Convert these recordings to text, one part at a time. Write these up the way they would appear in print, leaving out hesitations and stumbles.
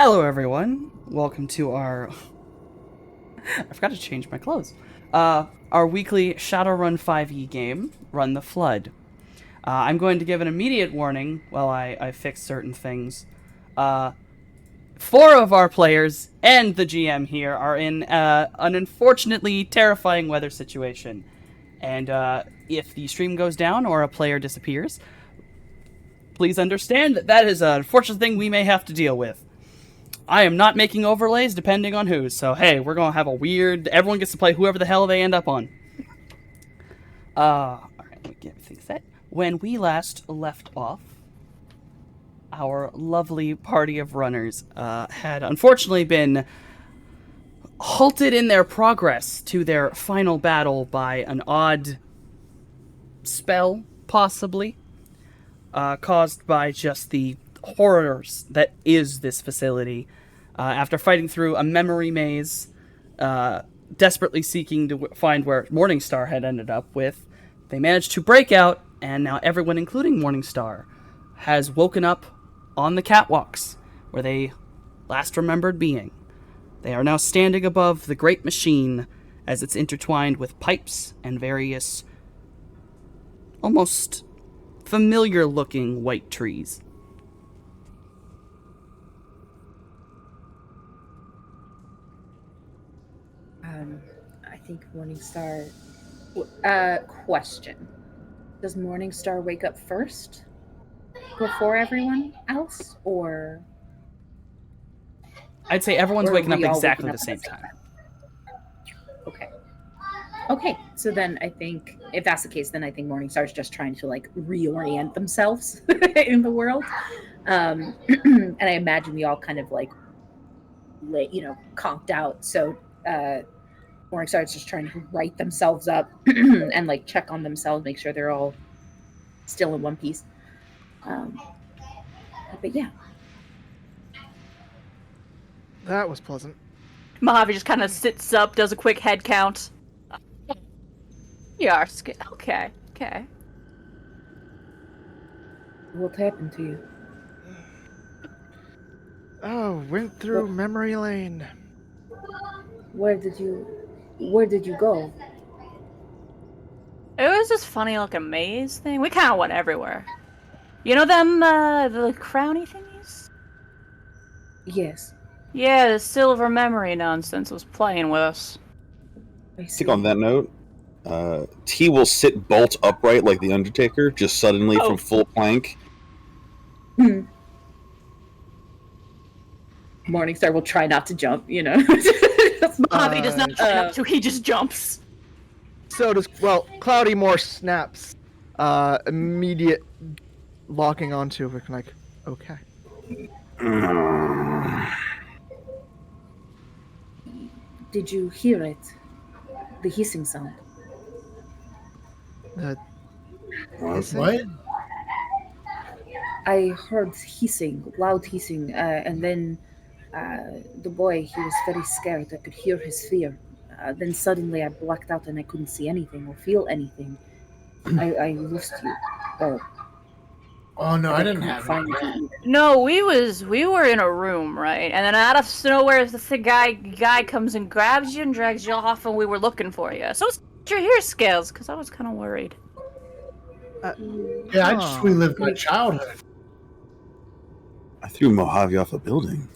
Hello, everyone. Welcome to our. I forgot to change my clothes. Our weekly Shadowrun 5e game, Run the Flood. I'm going to give an immediate warning while I fix certain things. Uh, Four of our players and the GM here are in an unfortunately terrifying weather situation. And if the stream goes down or a player disappears, please understand that that is an unfortunate thing we may have to deal with. I am not making overlays depending on who. So hey, we're gonna have a weird. Everyone gets to play whoever the hell they end up on. All right, let me get everything set. When we last left off, our lovely party of runners had unfortunately been halted in their progress to their final battle by an odd spell, possibly caused by just the horrors that is this facility. After fighting through a memory maze, desperately seeking to find where Morningstar had ended up with, they managed to break out, and now everyone, including Morningstar, has woken up on the catwalks where they last remembered being. They are now standing above the great machine as it's intertwined with pipes and various almost familiar-looking white trees. I think Morningstar. Question: does Morningstar wake up first before everyone else, or I'd say everyone's waking up we all exactly waking up the at same time. Okay. Okay. So then I think if that's the case, then I think Morningstar's just trying to like reorient themselves in the world. And I imagine we all kind of like conked out. So Morningstar's just trying to right themselves up and like check on themselves, make sure they're all still in one piece. Um, but yeah. That was pleasant. Mojave just kind of sits up, does a quick head count. M.A.R.C. Okay. What happened to you? Oh, went through memory lane. Where did you go? It was this funny looking maze thing. We kind of went everywhere. You know them, the crowny thingies? Yes. Yeah, the silver memory nonsense was playing with us. I I see. think on that note, T will sit bolt upright like the Undertaker, just suddenly from full plank. Morningstar will try not to jump, Mojave does not try not to, he just jumps. So does, Cloudy more snaps. Immediate locking onto it, like, okay. Did you hear it? The hissing sound. What? I heard hissing, loud hissing, and then the boy, he was very scared. I could hear his fear. Then suddenly I blacked out and I couldn't see anything or feel anything. I lost you. Oh no, I didn't couldn't have find it. you. No, we were in a room, right? And then out of nowhere, the guy comes and grabs you and drags you off, and we were looking for you. So it's your hair scales, because I was kind of worried. Yeah, I just relived my childhood. I threw Mojave off a building.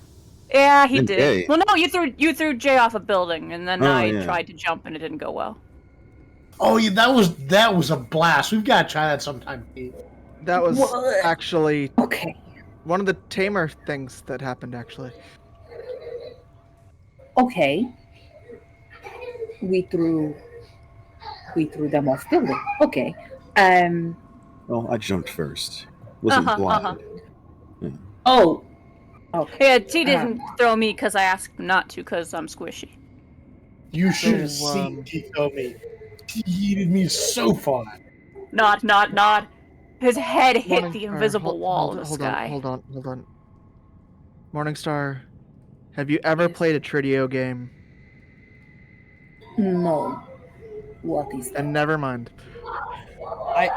Yeah, he And did. Jay. Well, no, you threw Jay off a building, and then I tried to jump, and it didn't go well. Oh, yeah, that was a blast. We've got to try that sometime, Pete. That was What? actually Okay. one of the tamer things that happened, actually. Okay. We threw them off building. Okay. Well, I jumped first. Wasn't blind. Yeah. Oh. Okay. Yeah, T didn't throw me because I asked him not to, because I'm squishy. You should have seen T throw me. He yeeted me so far. Not. His head hit the invisible wall in the sky. Hold on. Morningstar, have you ever played a Tridio game? No. What is that? And never mind. I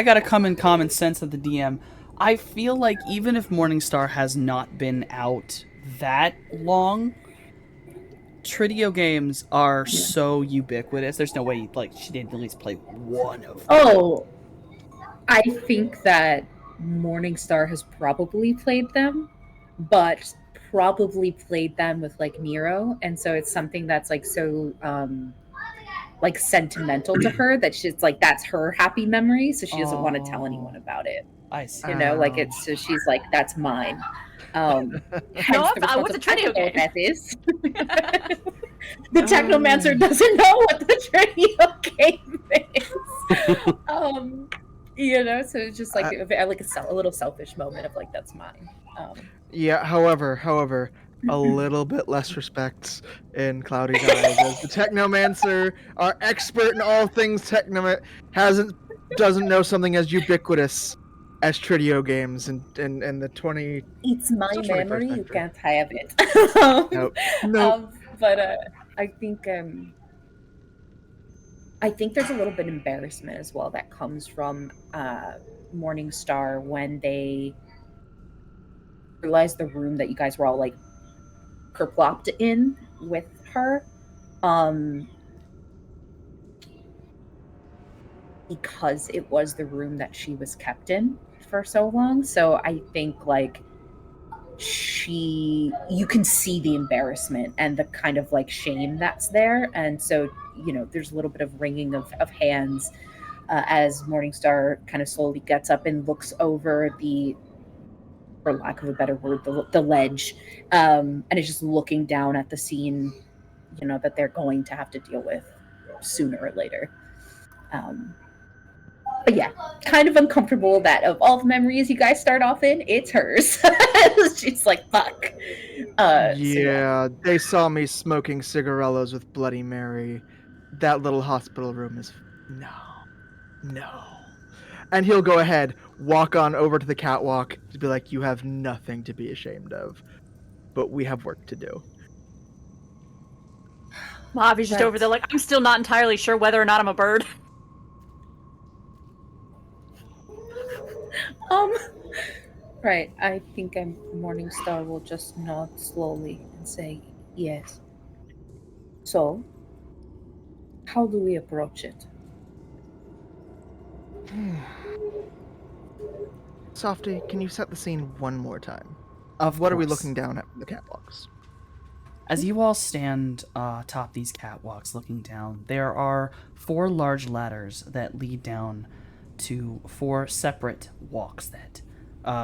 got a common sense of the DM. I feel like even if Morningstar has not been out that long, Tridio games are so ubiquitous. There's no way like she didn't at least play one of them. Oh, I think that Morningstar has probably played them, but probably played them with like Nero, and so it's something that's like so like sentimental to her that she's like that's her happy memory, so she doesn't want to tell anyone Oh, about it. I see. You know, like Oh. it's so she's like that's mine. No, Hence the I response want of the I Trinio don't know what game. that is. The technomancer doesn't know what the Trinio game is. You know, so it's just like a little selfish moment of like that's mine. Yeah, however, a little bit less respect in Cloudy's eyes as the Technomancer, our expert in all things doesn't know something as ubiquitous as Tridio games in the 20 It's my still 21st memory. You century. can't have it. Nope. But I think I think there's a little bit of embarrassment as well that comes from Morningstar when they realized the room that you guys were all like kerplopped in with her. Um, because it was the room that she was kept in for so long. So I think like you can see the embarrassment and the kind of like shame that's there. And so, you know, there's a little bit of wringing of hands as Morningstar kind of slowly gets up and looks over for lack of a better word, the ledge, and is just looking down at the scene, you know, that they're going to have to deal with sooner or later. Um, but yeah, kind of uncomfortable that of all the memories you guys start off in, it's hers. She's like, fuck. So yeah. Yeah, they saw me smoking cigarellos with Bloody Mary. That little hospital room is no. And he'll go ahead, walk on over to the catwalk to be like, "You have nothing to be ashamed of, but we have work to do." Mavi's just over there like, I'm still not entirely sure whether or not I'm a bird. Um, right. I think Morningstar will just nod slowly and say, yes. So, how do we approach it? Softy, can you set the scene one more time? Of What are we course. looking down at from the catwalks? As you all stand atop these catwalks looking down, there are 4 large ladders that lead down to 4 separate walks that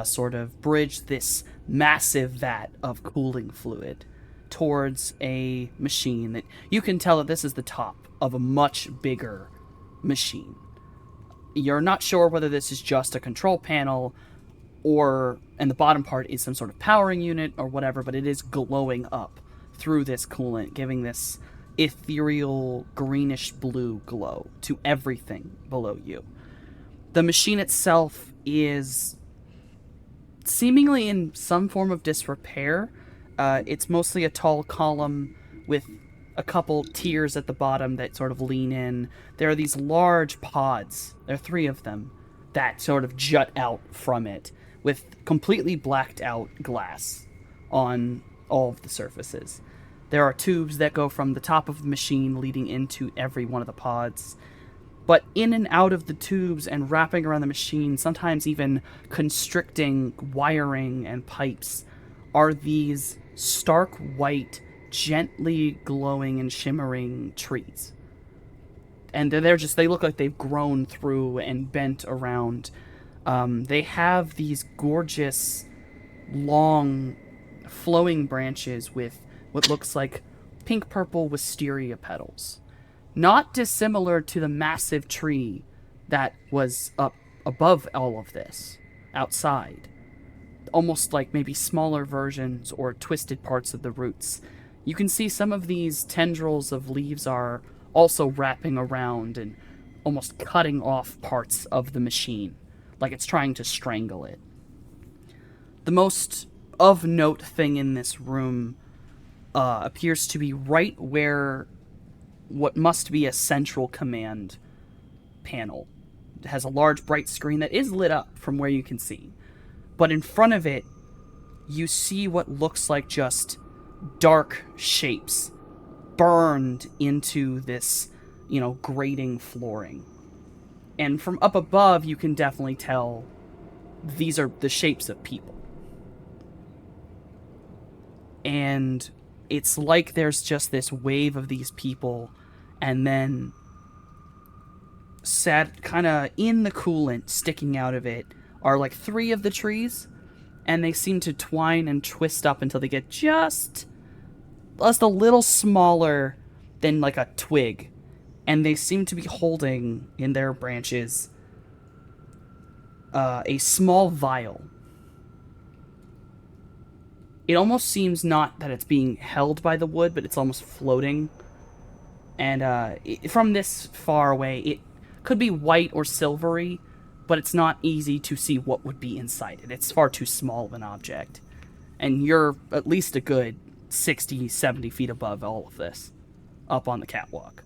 sort of bridge this massive vat of cooling fluid towards a machine that you can tell that this is the top of a much bigger machine. You're not sure whether this is just a control panel and the bottom part is some sort of powering unit or whatever, but it is glowing up through this coolant, giving this ethereal greenish blue glow to everything below you. The machine itself is seemingly in some form of disrepair. It's mostly a tall column with a couple tiers at the bottom that sort of lean in. There are these large pods, there are 3 of them, that sort of jut out from it with completely blacked out glass on all of the surfaces. There are tubes that go from the top of the machine leading into every one of the pods. But in and out of the tubes and wrapping around the machine, sometimes even constricting wiring and pipes, are these stark white, gently glowing and shimmering trees. And they look like they've grown through and bent around. They have these gorgeous, long, flowing branches with what looks like pink purple wisteria petals. Not dissimilar to the massive tree that was up above all of this, outside. Almost like maybe smaller versions or twisted parts of the roots. You can see some of these tendrils of leaves are also wrapping around and almost cutting off parts of the machine, like it's trying to strangle it. The most of note thing in this room appears to be right where what must be a central command panel. It has a large bright screen that is lit up from where you can see. But in front of it, you see what looks like just dark shapes burned into this, grating flooring. And from up above, you can definitely tell these are the shapes of people. And it's like there's just this wave of these people, and then sat kind of in the coolant sticking out of it are like 3 of the trees, and they seem to twine and twist up until they get just a little smaller than like a twig, and they seem to be holding in their branches a small vial. It almost seems not that it's being held by the wood, but it's almost floating. And from this far away, it could be white or silvery, but it's not easy to see what would be inside it. It's far too small of an object. And you're at least a good 60, 70 feet above all of this, up on the catwalk.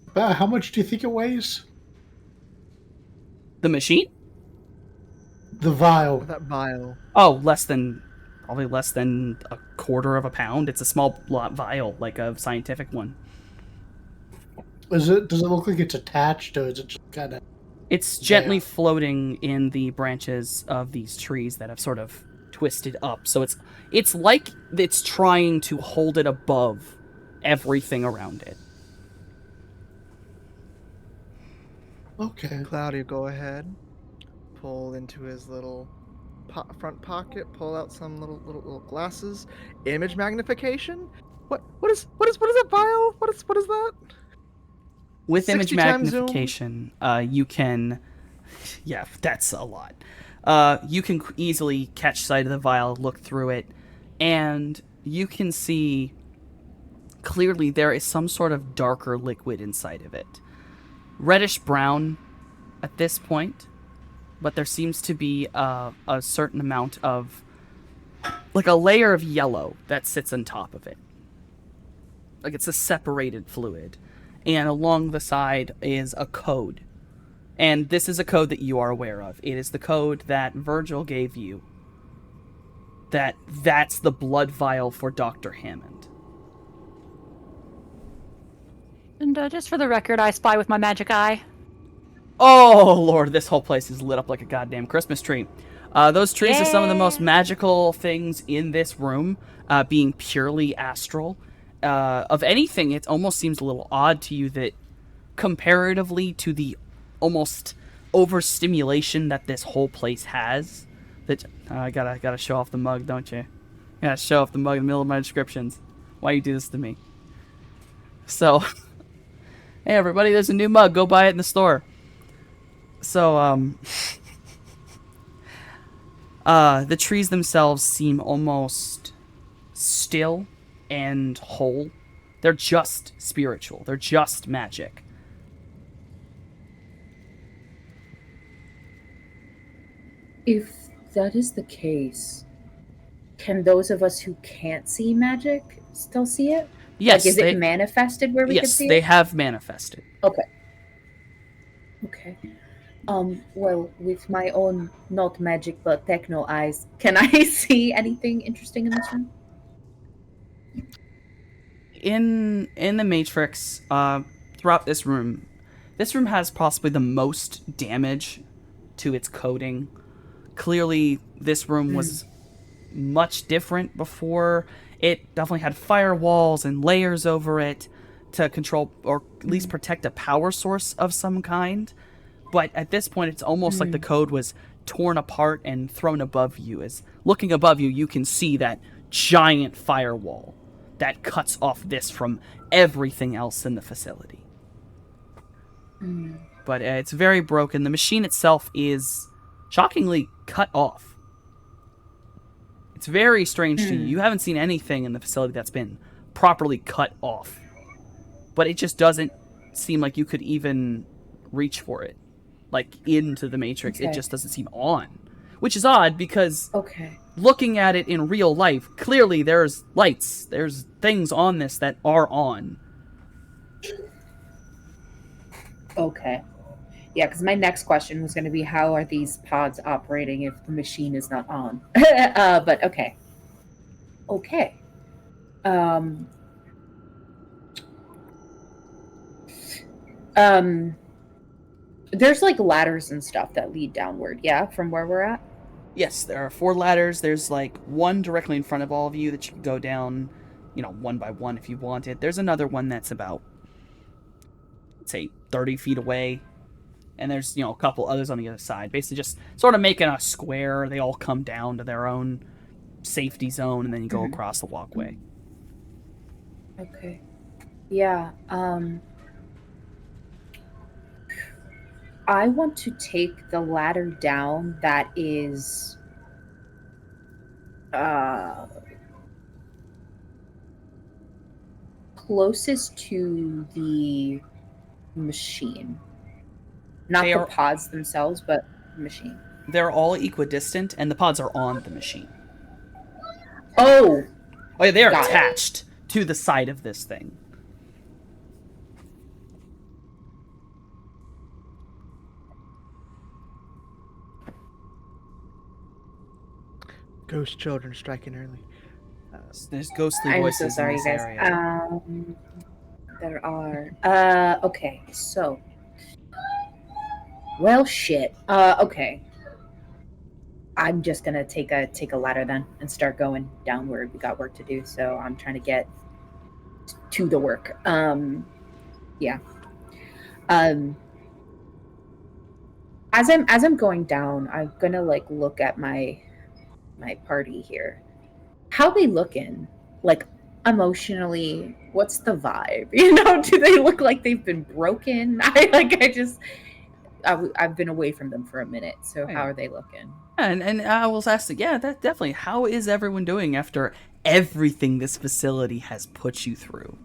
About how much do you think it weighs? The machine? The vial. That vial. Oh, probably less than a quarter of a pound. It's a small vial, like a scientific one. Does it look like it's attached, or is it just kind of... It's gently floating in the branches of these trees that have sort of twisted up. So it's like it's trying to hold it above everything around it. Okay. Cloudy, go ahead. Pull into his little front pocket. Pull out some little glasses. Image magnification. What is that vial? What is that? With image 60 times magnification, you can... Yeah, that's a lot. You can easily catch sight of the vial, look through it, and you can see clearly there is some sort of darker liquid inside of it. Reddish-brown at this point, but there seems to be a certain amount of... like a layer of yellow that sits on top of it. Like it's a separated fluid. And along the side is a code. And this is a code that you are aware of. It is the code that Virgil gave you. That's the blood vial for Dr. Hammond. And just for the record, I spy with my magic eye. Oh, Lord, this whole place is lit up like a goddamn Christmas tree. Those trees are some of the most magical things in this room, being purely astral. Of anything, it almost seems a little odd to you that comparatively to the almost overstimulation that this whole place has, that I gotta show off the mug, don't you? Gotta show off the mug in the middle of my descriptions. Why you do this to me? So, hey everybody, there's a new mug. Go buy it in the store. So, the trees themselves seem almost still and whole. They're just spiritual. They're just magic. If that is the case, can those of us who can't see magic still see it? Yes, like, is it manifested where we can see it? Yes, they have manifested. Okay. Well, with my own not magic but techno eyes, can I see anything interesting in this room? In the Matrix, throughout this room has possibly the most damage to its coding. Clearly, this room was much different before. It definitely had firewalls and layers over it to control or at least protect a power source of some kind. But at this point, it's almost like the code was torn apart and thrown above you. As looking above you, you can see that giant firewall that cuts off this from everything else in the facility. But it's very broken. The machine itself is shockingly cut off. It's very strange to you. You haven't seen anything in the facility that's been properly cut off. But it just doesn't seem like you could even reach for it. Like, into the Matrix. It just doesn't seem on. Which is odd, because looking at it in real life, clearly there's lights. There's things on this that are on. Okay. Yeah, because my next question was going to be how are these pods operating if the machine is not on? But okay. Okay. Um, um, there's like ladders and stuff that lead downward, yeah, from where we're at? Yes, there are 4 ladders. There's like one directly in front of all of you that you can go down, one by one if you wanted. There's another one that's about, say, 30 feet away. And there's, a couple others on the other side. Basically, just sort of making a square. They all come down to their own safety zone, and then you go across the walkway. Okay. Yeah. I want to take the ladder down that is closest to the machine. Not They the are pods themselves, but the machine. they're all equidistant, and the pods are on the machine. Oh, Oh yeah, they are got it. attached to the side of this thing. Ghost children striking early. There's ghostly I'm voices so sorry, in this guys. area. There are. Okay, so. Well, shit. Okay. I'm just gonna take a ladder then and start going downward. We got work to do, so I'm trying to get to the work. Yeah. As I'm going down, I'm gonna like look at my party here. How they looking? Like emotionally, what's the vibe? Do they look like they've been broken? I've been away from them for a minute, so how are they looking? And I was asked, yeah, that definitely. How is everyone doing after everything this facility has put you through?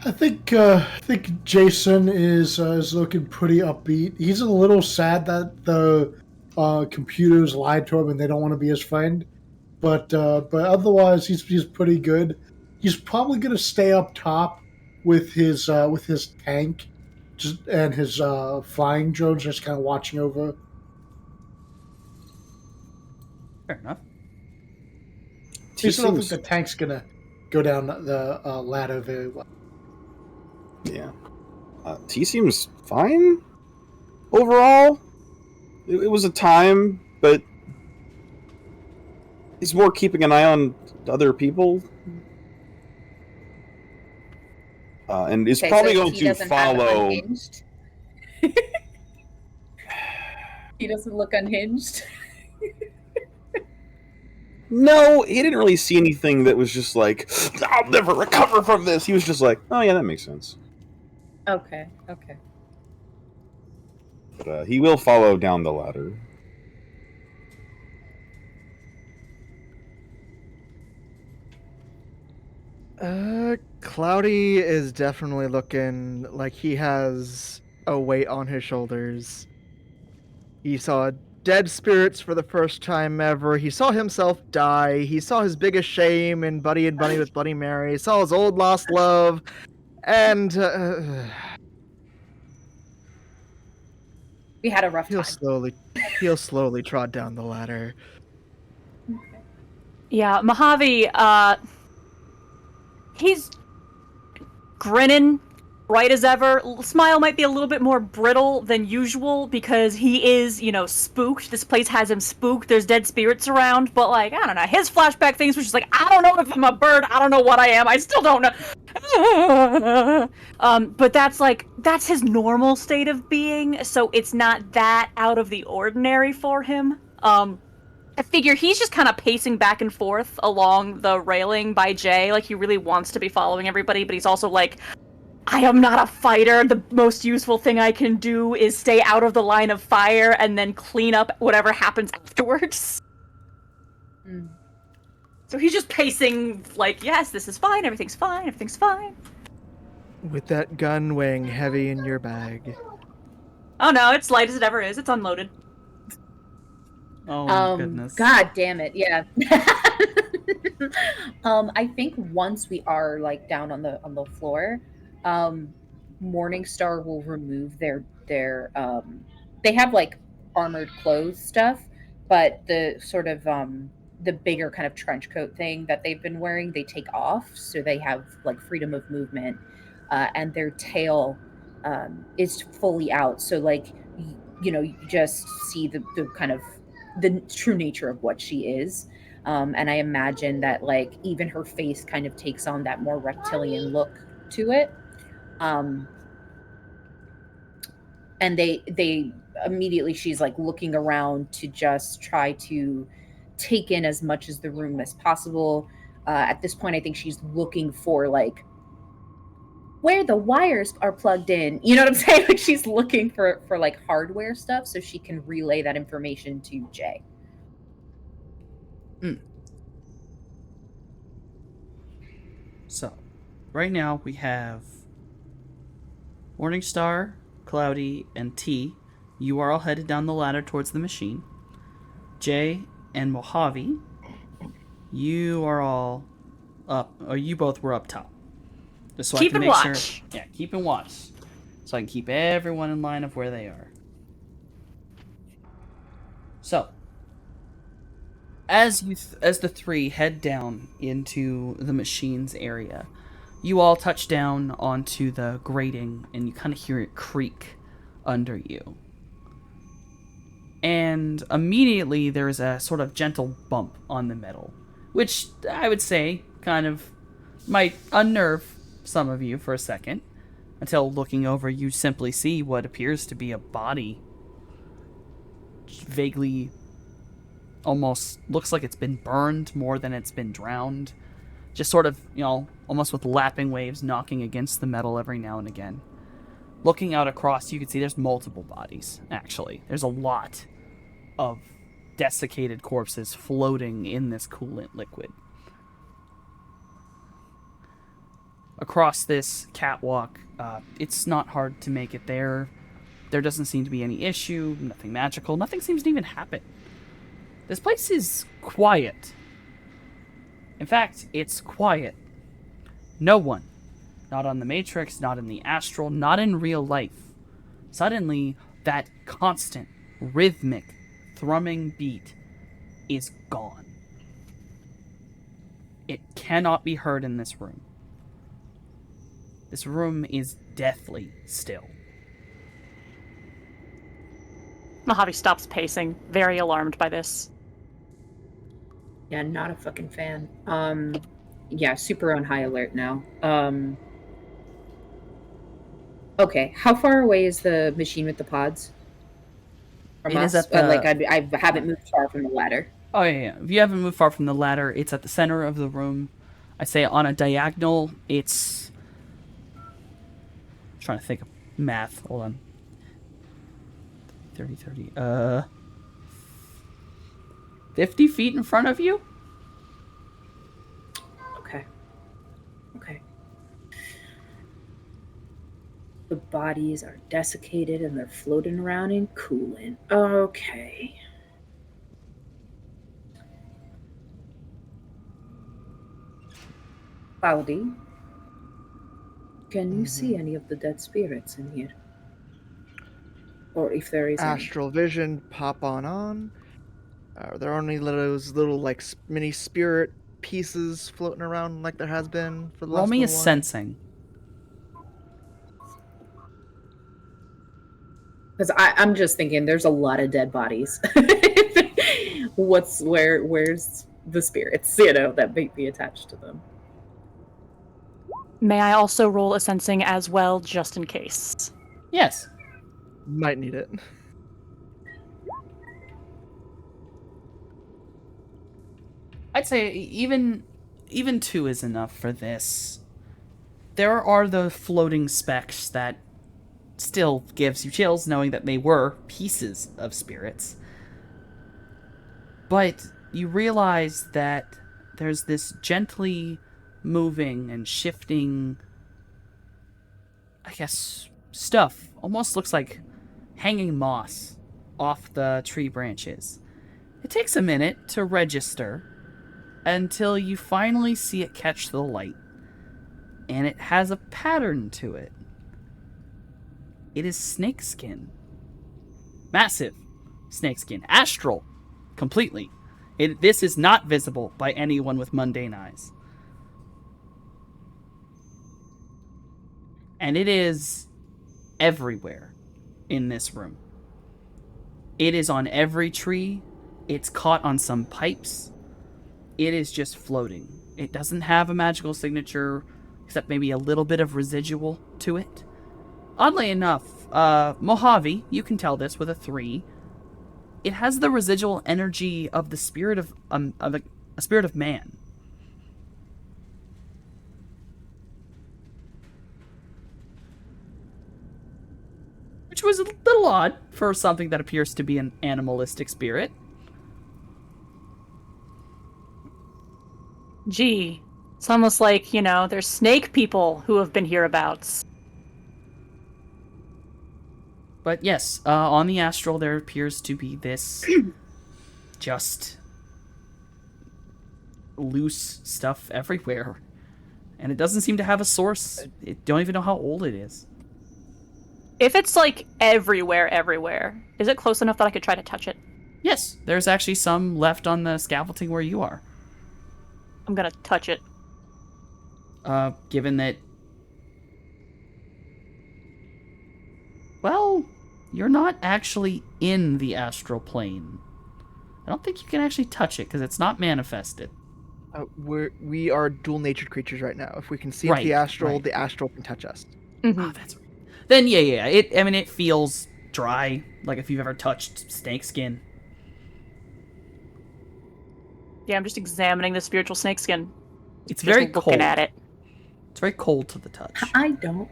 I think Jason is looking pretty upbeat. He's a little sad that the computers lied to him and they don't want to be his friend, but otherwise he's pretty good. He's probably gonna stay up top with his tank, and his flying drones, just kind of watching over. Fair enough. I don't think the tank's gonna go down the ladder very well. Yeah. T seems fine overall. It was a time, but he's more keeping an eye on other people. And is probably going to follow. He doesn't look unhinged. No, he didn't really see anything that was just like, I'll never recover from this. He was just like, oh yeah, that makes sense. Okay. But he will follow down the ladder. Cloudy is definitely looking like he has a weight on his shoulders. He saw dead spirits for the first time ever. He saw himself die. He saw his biggest shame in Buddy and Bunny with Bloody Mary. He saw his old lost love. And we had a rough time. He'll slowly trot down the ladder. Yeah, Mojave, he's grinning bright as ever. Smile might be a little bit more brittle than usual because he is, spooked. This place has him spooked. There's dead spirits around, but I don't know. His flashback things was just like, I don't know if I'm a bird. I don't know what I am. I still don't know. But that's his normal state of being, so it's not that out of the ordinary for him. I figure he's just kind of pacing back and forth along the railing by Jay. Like, he really wants to be following everybody, but he's also like, I am not a fighter. The most useful thing I can do is stay out of the line of fire and then clean up whatever happens afterwards. Mm. So he's just pacing like, yes, this is fine, everything's fine, everything's fine. With that gun weighing heavy in your bag. Oh no, it's light as it ever is. It's unloaded. Oh, goodness. God damn it, yeah. I think once we are like down on the floor, Morningstar will remove they have like armored clothes stuff, but the sort of the bigger kind of trench coat thing that they've been wearing, they take off so they have like freedom of movement, and their tail is fully out. So like you know, you just see the kind of the true nature of what she is. And I imagine that like even her face kind of takes on that more reptilian look to it. Um, and they immediately, she's like looking around to just try to take in as much as the room as possible. At this point, I think she's looking for like where the wires are plugged in. You know what I'm saying? Like she's looking for like hardware stuff so she can relay that information to Jay. So, right now we have Morningstar, Cloudy, and T. You are all headed down the ladder towards the machine. Jay and Mojave, you are all up, or you both were up top. Just so I can Keeping make watch. sure. Yeah, keeping watch. So I can keep everyone in line of where they are. So, as as the three head down into the machine's area, you all touch down onto the grating and you kind of hear it creak under you. And immediately there's a sort of gentle bump on the metal, which I would say kind of might unnerve some of you for a second, until looking over you simply see what appears to be a body. Vaguely, almost looks like it's been burned more than it's been drowned. Just sort of, almost with lapping waves knocking against the metal every now and again. Looking out across, you can see there's multiple bodies, actually. There's a lot of desiccated corpses floating in this coolant liquid. Across this catwalk, it's not hard to make it there. There doesn't seem to be any issue, nothing magical, nothing seems to even happen. This place is quiet. In fact, it's quiet. No one, not on the Matrix, not in the astral, not in real life. Suddenly, that constant, rhythmic, thrumming beat is gone. It cannot be heard in this room. This room is deathly still. Mojave stops pacing, very alarmed by this. Yeah, not a fucking fan. Yeah, super on high alert now. Okay, how far away is the machine with the pods from It us? is at the... Like I haven't moved far from the ladder. Oh, yeah. If you haven't moved far from the ladder, it's at the center of the room. I say on a diagonal, it's... I'm trying to think of math. Hold on. 30. 50 feet in front of you? Okay. The bodies are desiccated and they're floating around in coolant. Okay. Cloudy, can you see any of the dead spirits in here? Or if there is any? Astral vision, pop on. Are there only those little like mini spirit pieces floating around like there has been for the Roll last me a little while? sensing. Because I'm just thinking there's a lot of dead bodies. Where's the spirits, that may be attached to them? May I also roll a sensing as well, just in case? Yes. Might need it. I'd say even 2 is enough for this. There are the floating specks that still gives you chills knowing that they were pieces of spirits. But you realize that there's this gently moving and shifting, I guess, stuff. Almost looks like hanging moss off the tree branches. It takes a minute to register until you finally see it catch the light. And it has a pattern to it. It is snakeskin. Massive snakeskin. Astral. Completely. This is not visible by anyone with mundane eyes. And it is everywhere in this room. It is on every tree. It's caught on some pipes. It is just floating. It doesn't have a magical signature, except maybe a little bit of residual to it. Oddly enough, Mojave, you can tell this with a 3. It has the residual energy of the spirit of a spirit of man. Which was a little odd for something that appears to be an animalistic spirit. Gee, it's almost like, there's snake people who have been hereabouts. But yes, on the astral there appears to be this just loose stuff everywhere. And it doesn't seem to have a source. I don't even know how old it is. If it's like everywhere, is it close enough that I could try to touch it? Yes, there's actually some left on the scaffolding where you are. I'm gonna touch it. Given that... Well, you're not actually in the astral plane. I don't think you can actually touch it because it's not manifested. We are dual-natured creatures right now. If we can see into the astral can touch us. Mm-hmm. Oh, that's right. Then yeah. It feels dry, like if you've ever touched snake skin. Yeah, I'm just examining the spiritual snakeskin. It's Just very looking cold. at it. It's very cold to the touch. I don't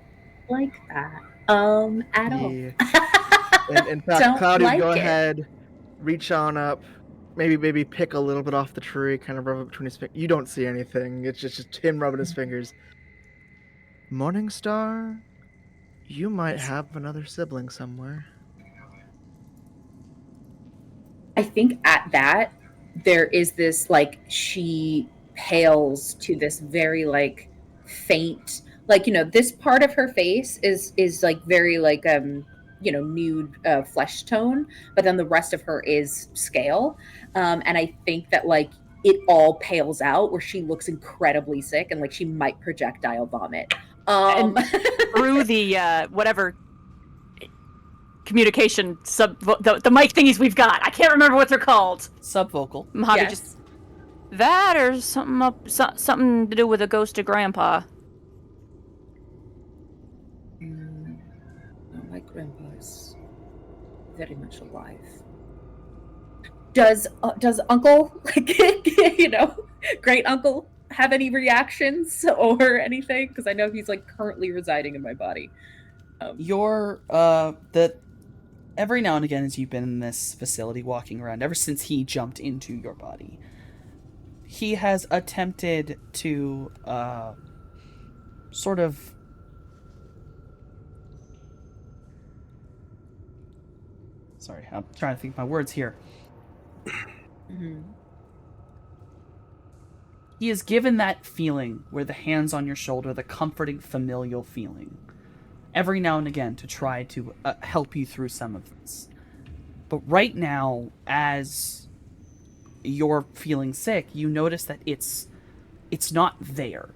like that. At all. And in fact, Don't Cloudy, like go it. ahead, reach on up, maybe pick a little bit off the tree, kind of rub it between his fingers. You don't see anything. It's just him rubbing his fingers. Morningstar, you might have another sibling somewhere. I think at that there is this like she pales to this very like faint, like this part of her face is like very like nude flesh tone, but then the rest of her is scale, and I think that like it all pales out where she looks incredibly sick and like she might projectile vomit. And through the whatever communication the mic thingies we've got. I can't remember what they're called. Subvocal. Mojave Yes. just that or something to do with a ghost of Grandpa. No, my grandpa is very much alive. Does Uncle, great uncle, have any reactions or anything? Because I know he's like currently residing in my body. Every now and again as you've been in this facility walking around, ever since he jumped into your body, he has attempted to sort of sorry, I'm trying to think of my words here. Mm-hmm. He is given that feeling where the hands on your shoulder, the comforting familial feeling, every now and again to try to help you through some of this. But right now, as you're feeling sick, you notice that it's not there.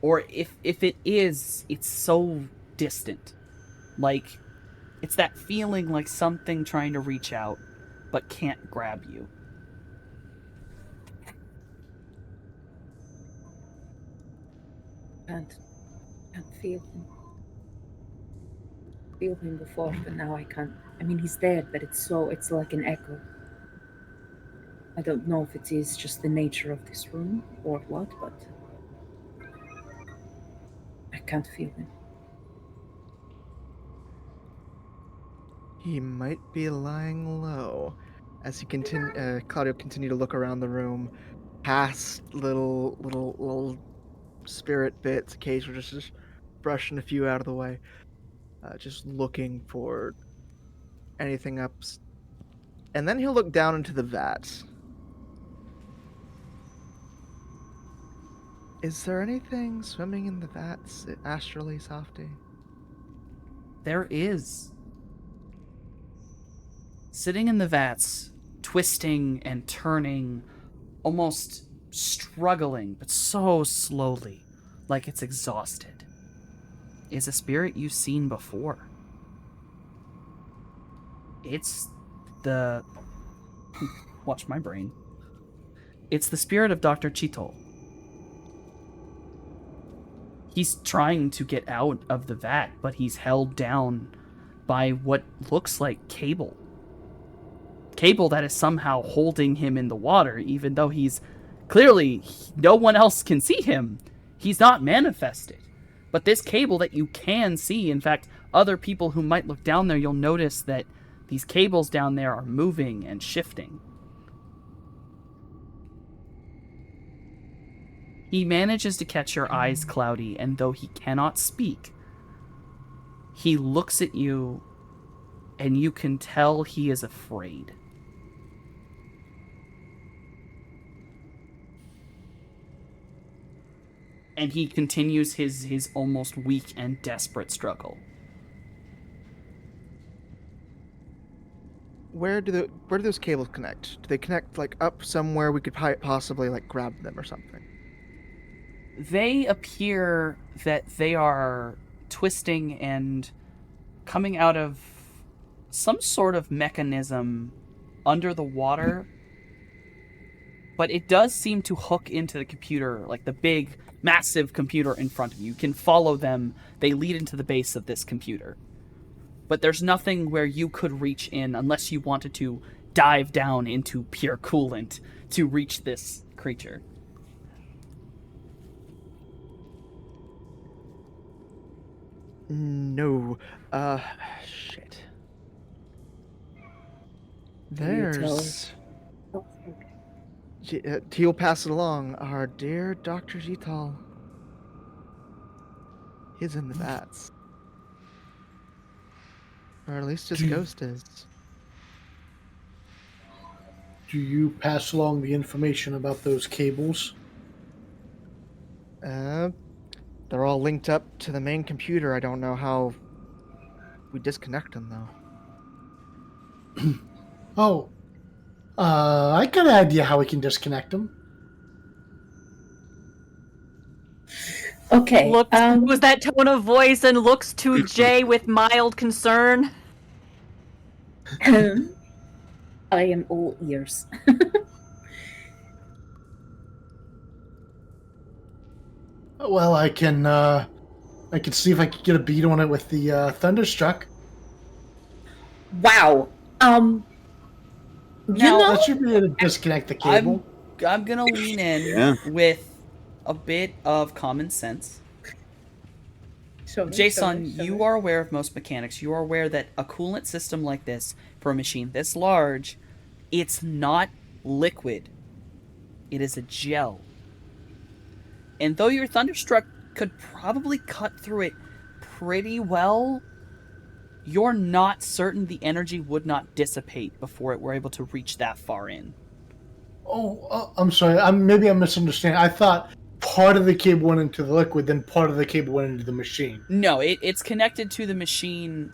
Or if it is, it's so distant. Like, it's that feeling like something trying to reach out, but can't grab you. Can't feel him. Feel him before, but now I can't. I mean, he's there, but it's like an echo. I don't know if it is just the nature of this room or what, but I can't feel him. He might be lying low. As he Claudio continue to look around the room, past little spirit bits, occasionally just brushing a few out of the way, just looking for anything up. And then he'll look down into the vat. Is there anything swimming in the vats astrally, Softy? there is. Sitting in the vats, twisting and turning, almost struggling, but so slowly, like it's exhausted, is a spirit you've seen before. It's the... Watch my brain. It's the spirit of Dr. Chitol. He's trying to get out of the vat, but he's held down by what looks like cable. Cable that is somehow holding him in the water, even though he's clearly, no one else can see him. He's not manifested. But this cable that you can see, in fact, other people who might look down there, you'll notice that these cables down there are moving and shifting. He manages to catch your eyes, Cloudy, and though he cannot speak, he looks at you, and you can tell he is afraid. And he continues his almost weak and desperate struggle. Where do those cables connect? Do they connect like up somewhere we could possibly like grab them or something? They appear that they are twisting and coming out of some sort of mechanism under the water, but it does seem to hook into the computer, like the big, massive computer in front of you. You can follow them. They lead into the base of this computer. But there's nothing where you could reach in unless you wanted to dive down into pure coolant to reach this creature. No. Shit. There's... Oh, okay. He'll pass it along. Our dear Dr. Jital. He's in the vats. Or at least his ghost is. Do you pass along the information about those cables? They're all linked up to the main computer. I don't know how we disconnect them, though. Oh. I got an idea how we can disconnect them. Okay. Looks was that tone of voice and looks to Jay with mild concern. I am all ears. Well, I can see if I can get a beat on it with the Thunderstruck. Wow. You Now, know, That should be able to disconnect the cable. I'm gonna lean in Yeah. with a bit of common sense. Jason, you are aware of most mechanics. You are aware that a coolant system like this, for a machine this large, it's not liquid. It is a gel. And though your Thunderstruck could probably cut through it pretty well, you're not certain the energy would not dissipate before it were able to reach that far in. I'm sorry. Maybe I'm misunderstanding. I thought part of the cable went into the liquid, then part of the cable went into the machine. No, it's connected to the machine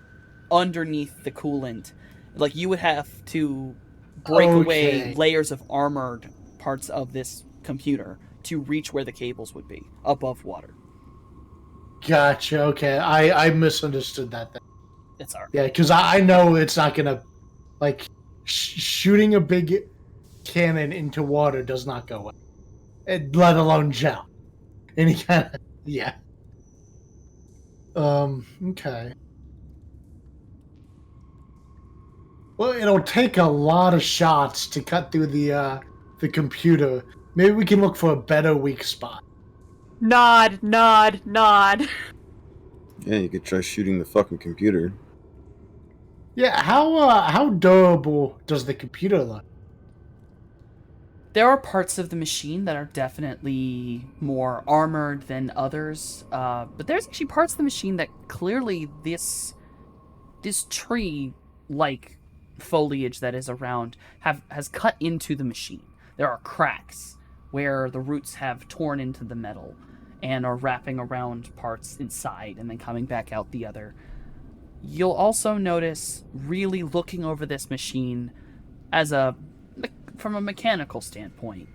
underneath the coolant. Like, you would have to break away layers of armored parts of this computer to reach where the cables would be, above water. Gotcha. Okay, I misunderstood that then. It's alright. Yeah, because I know it's not gonna, like, shooting a big cannon into water does not go well, let alone gel. Any kind of yeah. Okay. Well, it'll take a lot of shots to cut through the computer. Maybe we can look for a better weak spot. Nod, nod, nod. Yeah, you could try shooting the fucking computer. Yeah, how durable does the computer look? There are parts of the machine that are definitely more armored than others, but there's actually parts of the machine that clearly this tree-like foliage that is around has cut into the machine. There are cracks where the roots have torn into the metal and are wrapping around parts inside and then coming back out the other. You'll also notice, really looking over this machine from a mechanical standpoint,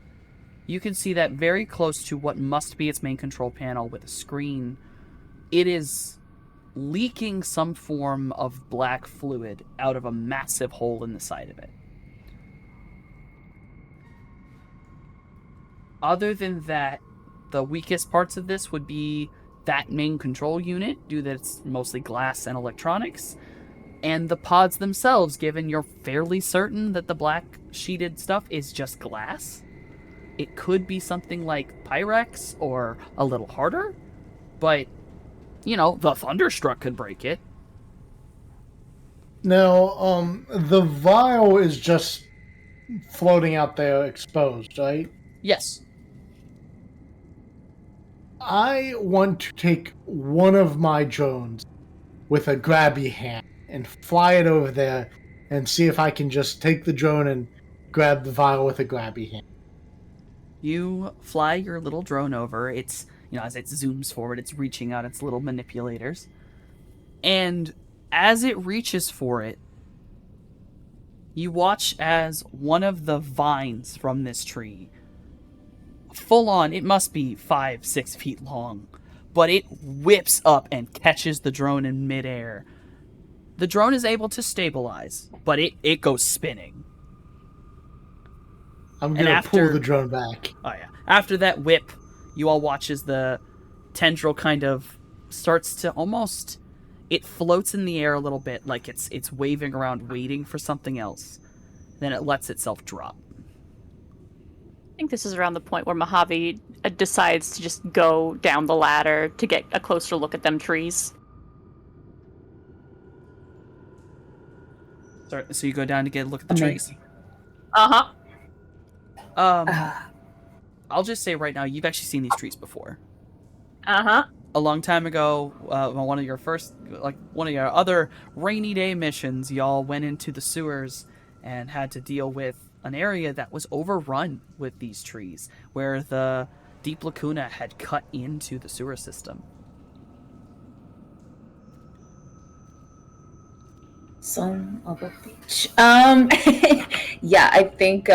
you can see that very close to what must be its main control panel with a screen, it is leaking some form of black fluid out of a massive hole in the side of it. Other than that, the weakest parts of this would be that main control unit, due that it's mostly glass and electronics, and the pods themselves, given you're fairly certain that the black sheeted stuff is just glass. It could be something like Pyrex or a little harder, but, the Thunderstruck could break it. Now, the vial is just floating out there exposed, right? Yes. I want to take one of my drones with a grabby hand and fly it over there and see if I can just take the drone and grab the vial with a grabby hand. You fly your little drone over. It's, as it zooms forward, it's reaching out its little manipulators. And as it reaches for it, you watch as one of the vines from this tree, full on, it must be 5-6 feet long, but it whips up and catches the drone in midair. The drone is able to stabilize, but it goes spinning. I'm going to pull the drone back. Oh, yeah. After that whip, you all watch as the tendril kind of starts to almost... It floats in the air a little bit, like it's waving around, waiting for something else. Then it lets itself drop. I think this is around the point where Mojave decides to just go down the ladder to get a closer look at them trees. So you go down to get a look at the trees? Uh-huh. I'll just say right now, you've actually seen these trees before. Uh-huh. A long time ago, on one of your other rainy day missions, y'all went into the sewers and had to deal with an area that was overrun with these trees, where the Deep Lacuna had cut into the sewer system. Son of a bitch. Yeah, I think,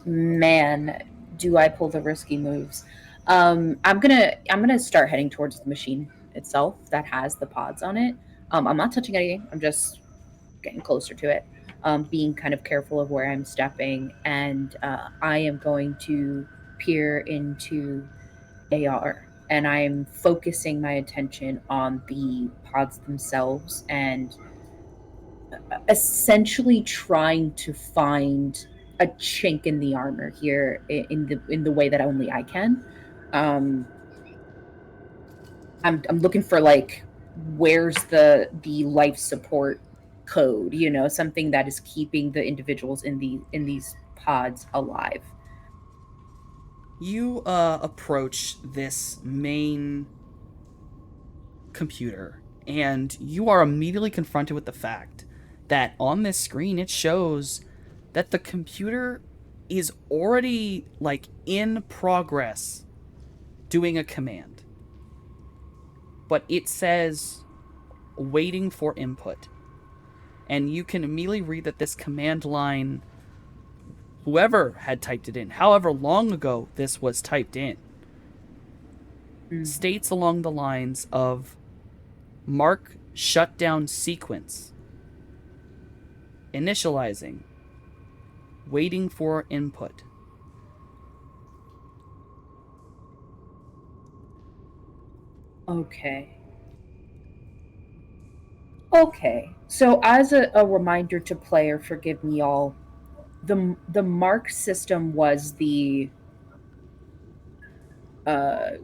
man, do I pull the risky moves. I'm gonna start heading towards the machine itself that has the pods on it. I'm not touching anything. I'm just getting closer to it, being kind of careful of where I'm stepping, and I am going to peer into AR, and I'm focusing my attention on the pods themselves and essentially trying to find a chink in the armor here in the way that only I can. I'm looking for, like, where's the life support code, something that is keeping the individuals in these pods alive. You approach this main computer, and you are immediately confronted with the fact that on this screen it shows that the computer is already, like, in progress doing a command. But it says waiting for input. And you can immediately read that this command line, whoever had typed it in, however long ago this was typed in, states along the lines of mark shutdown sequence, initializing, waiting for input. Okay. So as a reminder to player, forgive me all, the M.A.R.C system was the a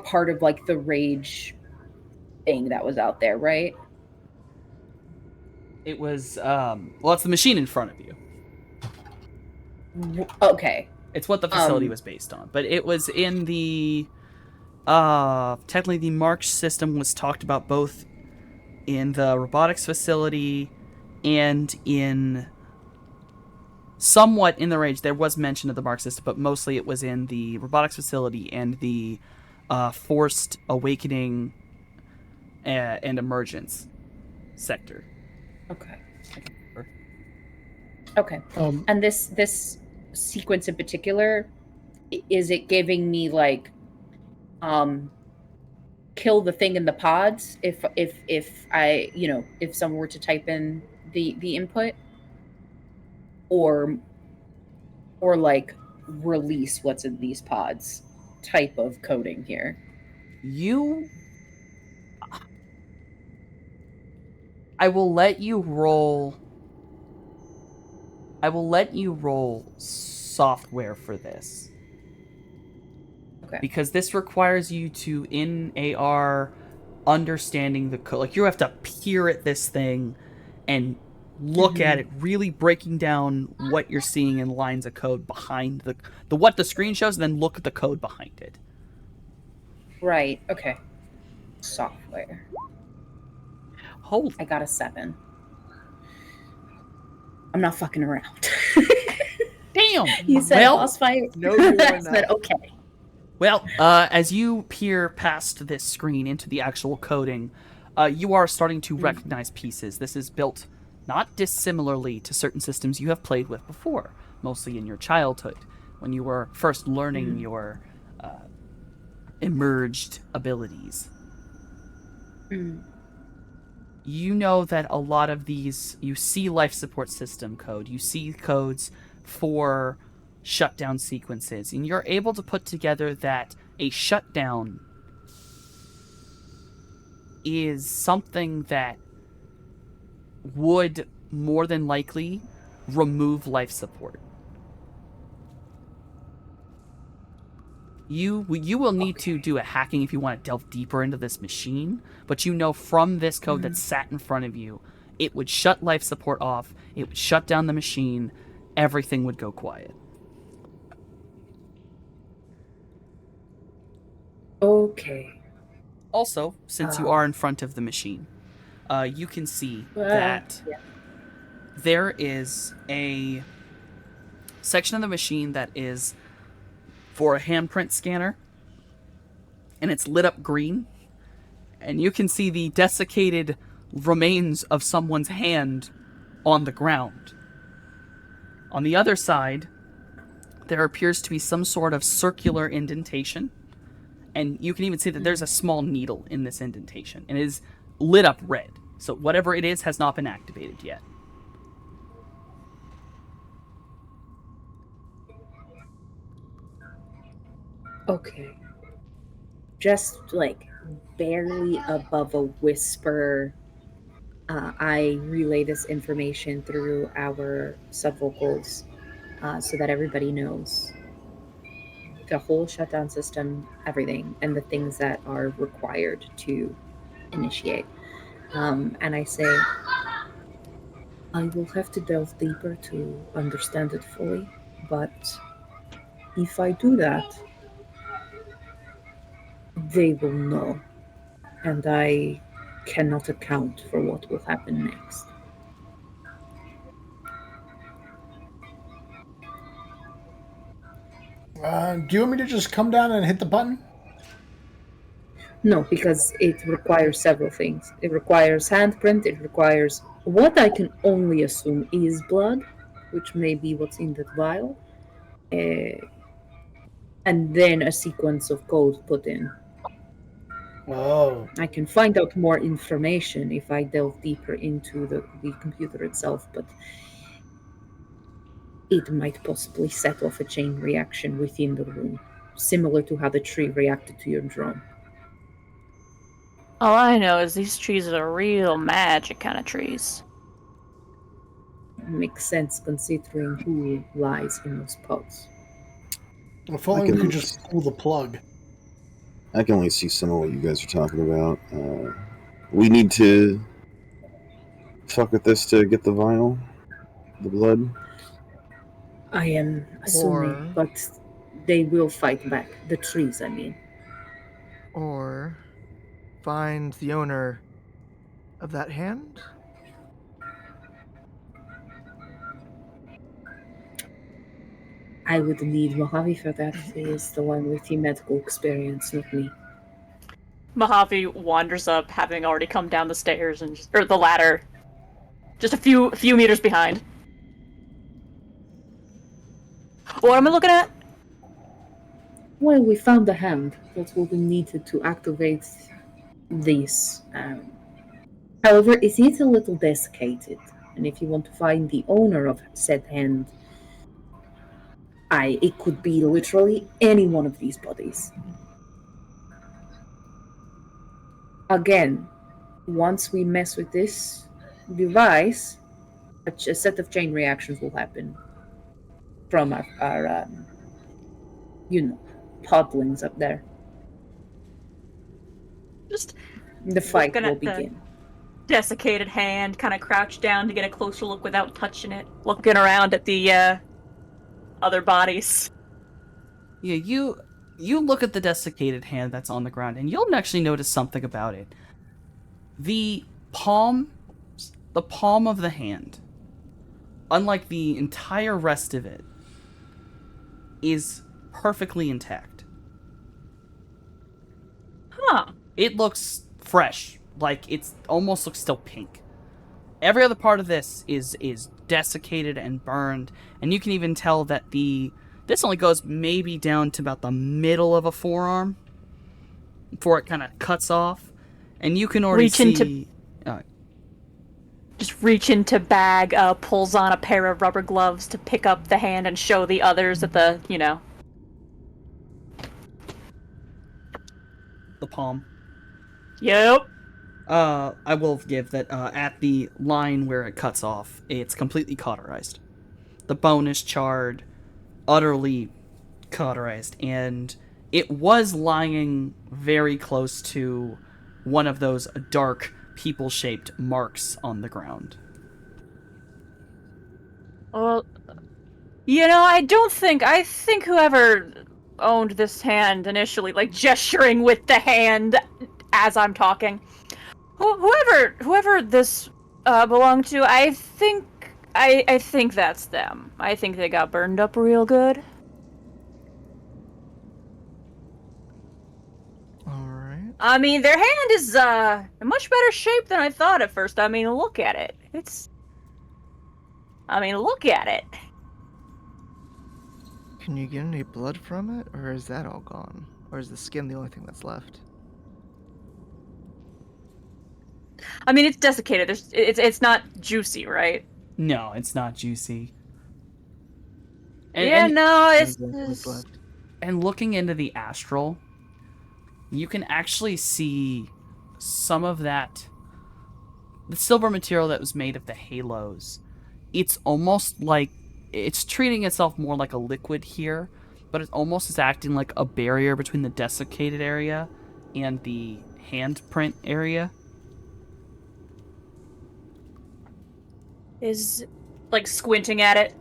part of, like, the rage thing that was out there, right? It was, it's the machine in front of you. Okay. It's what the facility was based on. But it was in the, technically the M.A.R.C system was talked about both in the robotics facility and in somewhat in the rage. There was mention of the M.A.R.C system, but mostly it was in the robotics facility and the forced awakening and emergence. sector. Okay. I can remember. Okay. And this sequence in particular, is it giving me like kill the thing in the pods if I, if someone were to type in the input, or like release what's in these pods type of coding here? You I will let you roll software for this. Okay. Because this requires you to, in AR, understanding the code. Like, you have to peer at this thing and look at it, really breaking down what you're seeing in lines of code behind the what the screen shows, and then look at the code behind it. Right. Okay. Software. Holy I got a 7. I'm not fucking around. damn! You said Well, boss fight. No, you I are said not. okay. Well, as you peer past this screen into the actual coding, you are starting to recognize pieces. This is built not dissimilarly to certain systems you have played with before, mostly in your childhood, when you were first learning your emerged abilities. You know that a lot of these, you see life support system code, you see codes for shutdown sequences, and you're able to put together that a shutdown is something that would more than likely remove life support. You will need to do a hacking if you want to delve deeper into this machine, but you know from this code that sat in front of you, it would shut life support off, it would shut down the machine, everything would go quiet. Okay. Also, since you are in front of the machine, you can see that Yeah. there is a section of the machine that is for a handprint scanner, and it's lit up green, and you can see the desiccated remains of someone's hand on the ground. On the other side, there appears to be some sort of circular indentation, and you can even see that there's a small needle in this indentation, and it is lit up red. So whatever it is has not been activated yet. Okay. Just like barely above a whisper, I relay this information through our subvocals, so that everybody knows the whole shutdown system, everything, and the things that are required to initiate. And I say, I will have to delve deeper to understand it fully, but if I do that, they will know, and I cannot account for what will happen next. Do you want me to just come down and hit the button? No, because it requires several things. It requires handprint, it requires what I can only assume is blood, which may be what's in that vial, uh, and then a sequence of code put in. Oh. I can find out more information if I delve deeper into the computer itself, but it might possibly set off a chain reaction within the room, similar to how the tree reacted to your drone. All I know is these trees are real magic kind of trees. Makes sense considering who lies in those pods. If I only we can, could just pull the plug. I can only see some of what you guys are talking about. We need to fuck with this to get the vial, the blood. I am assuming, Or, but they will fight back. The trees, I mean. or find the owner of that hand? I would need Mojave for that. He is the one with the medical experience, not me. Mojave wanders up, having already come down the stairs or the ladder, just a few meters behind. What am I looking at? Well, we found the hand. That's what we needed to activate this. However, it is a little desiccated, and if you want to find the owner of said hand, it could be literally any one of these bodies. Again, once we mess with this device, a set of chain reactions will happen from our podlings up there. Just The fight looking will at the begin. desiccated hand, kind of crouched down to get a closer look without touching it, looking around at the other bodies. Yeah, you look at the desiccated hand that's on the ground, and you'll actually notice something about it. The palm, the palm of the hand, unlike the entire rest of it, is perfectly intact. Huh. It looks fresh, like it's almost looks still pink. Every other part of this is desiccated and burned, and you can even tell that this only goes maybe down to about the middle of a forearm before it kind of cuts off, and you can already see. Just reach into bag, pulls on a pair of rubber gloves to pick up the hand and show the others that the palm. Yep. I will give that at the line where it cuts off, it's completely cauterized. The bone is charred, utterly cauterized, and it was lying very close to one of those dark, people-shaped marks on the ground. Well, I think whoever owned this hand initially, like gesturing with the hand as I'm talking, whoever this belonged to, I think that's them. I think they got burned up real good. Alright. I mean, their hand is in much better shape than I thought at first. I mean, look at it. Look at it. Can you get any blood from it, or is that all gone? Or is the skin the only thing that's left? I mean, it's desiccated. It's not juicy, right? No, it's not juicy. It's and looking into the astral, you can actually see some of that. The silver material that was made of the halos. It's almost like it's treating itself more like a liquid here, but it almost is acting like a barrier between the desiccated area and the handprint area. Is like squinting at it.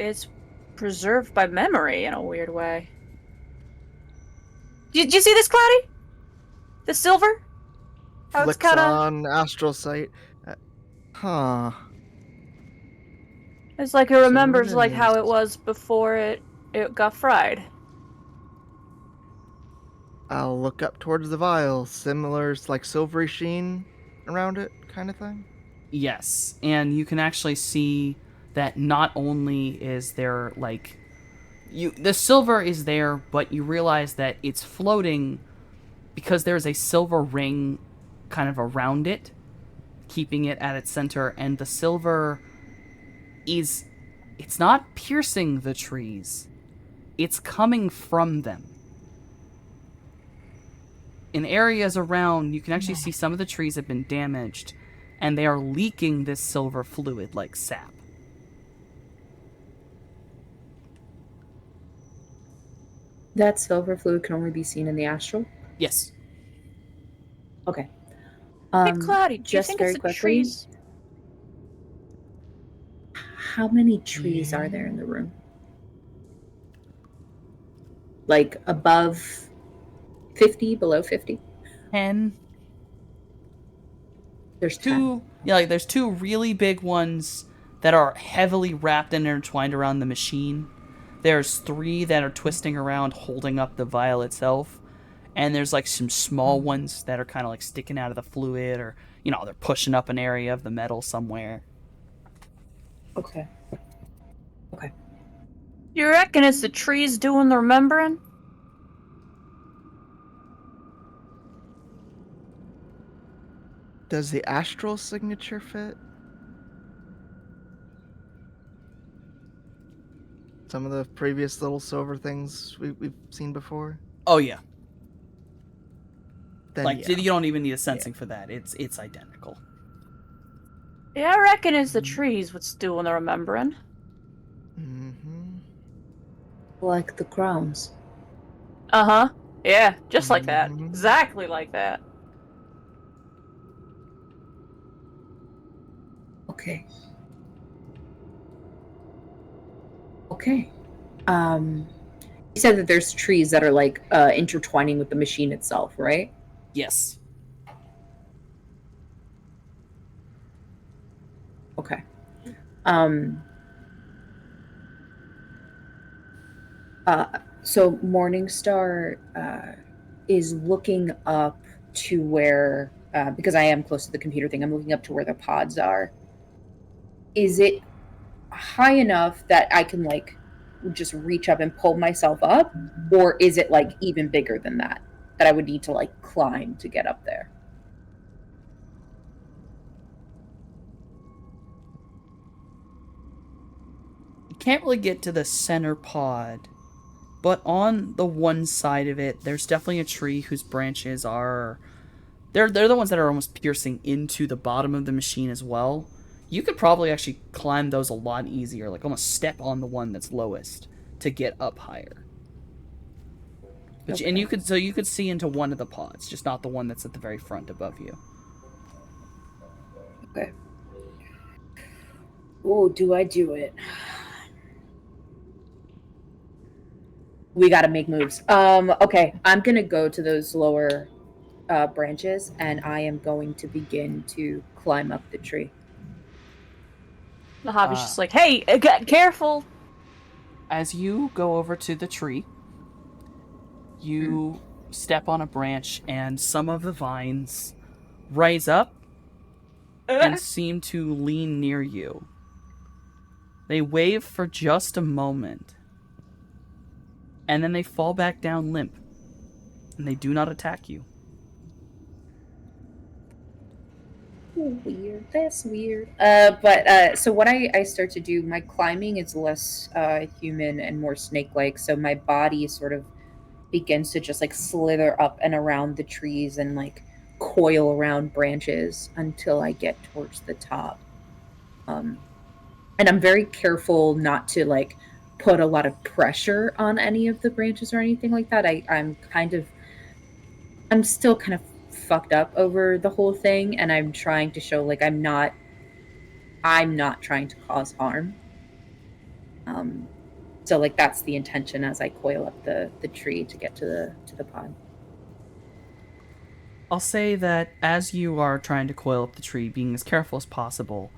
It's preserved by memory in a weird way. Did you see this, Cloudy? The silver? How it's Flicks kinda... on astral sight. Huh. It's like it So remembers it like how is. it was before it got fried. I'll look up towards the vial. Similar, like silvery sheen around it, kind of thing. Yes, and you can actually see that not only is there like the silver is there, but you realize that it's floating because there's a silver ring kind of around it, keeping it at its center, and the silver it's not piercing the trees. It's coming from them. In areas around, you can actually see some of the trees have been damaged, and they are leaking this silver fluid like sap. That silver fluid can only be seen in the astral? Yes. Okay. Hey, Cloudy, do you just think very it's the quickly, trees? how many trees are there in the room? Like above 50, below 50? 10. There's 10. There's two really big ones that are heavily wrapped and intertwined around the machine. There's 3 that are twisting around holding up the vial itself, and there's like some small ones that are kind of like sticking out of the fluid, or they're pushing up an area of the metal somewhere. Okay. You reckon it's the trees doing the remembering? Does the astral signature fit? Some of the previous little silver things we've seen before? Oh yeah. Then Like, yeah. you don't even need a sensing for that. It's identical. Yeah, I reckon it's the trees what's doing the remembering. Mm-hmm. Like the crowns. Uh-huh. Yeah, just like that. Mhm. Exactly like that. Okay. Okay. You said that there's trees that are like intertwining with the machine itself, right? Yes. Okay. So Morningstar is looking up to where, because I am close to the computer thing, I'm looking up to where the pods are. Is it high enough that I can like just reach up and pull myself up, or is it like even bigger than that I would need to like climb to get up there? You can't really get to the center pod, but on the one side of it, there's definitely a tree whose branches are they're the ones that are almost piercing into the bottom of the machine as well. You could probably actually climb those a lot easier, like almost step on the one that's lowest to get up higher. But and you could see into one of the pods, just not the one that's at the very front above you. Okay. Oh, do I do it? We got to make moves. Okay, I'm gonna go to those lower branches, and I am going to begin to climb up the tree. The hobby's just like, hey, careful! As you go over to the tree, you step on a branch, and some of the vines rise up and seem to lean near you. They wave for just a moment, and then they fall back down limp, and they do not attack you. Weird. That's weird. So what I start to do, my climbing is less human and more snake-like. So my body sort of begins to just like slither up and around the trees and like coil around branches until I get towards the top. And I'm very careful not to like put a lot of pressure on any of the branches or anything like that. I'm still kind of fucked up over the whole thing, and I'm trying to show like I'm not trying to cause harm. So like that's the intention as I coil up the tree to get to the pod. I'll say that as you are trying to coil up the tree, being as careful as possible,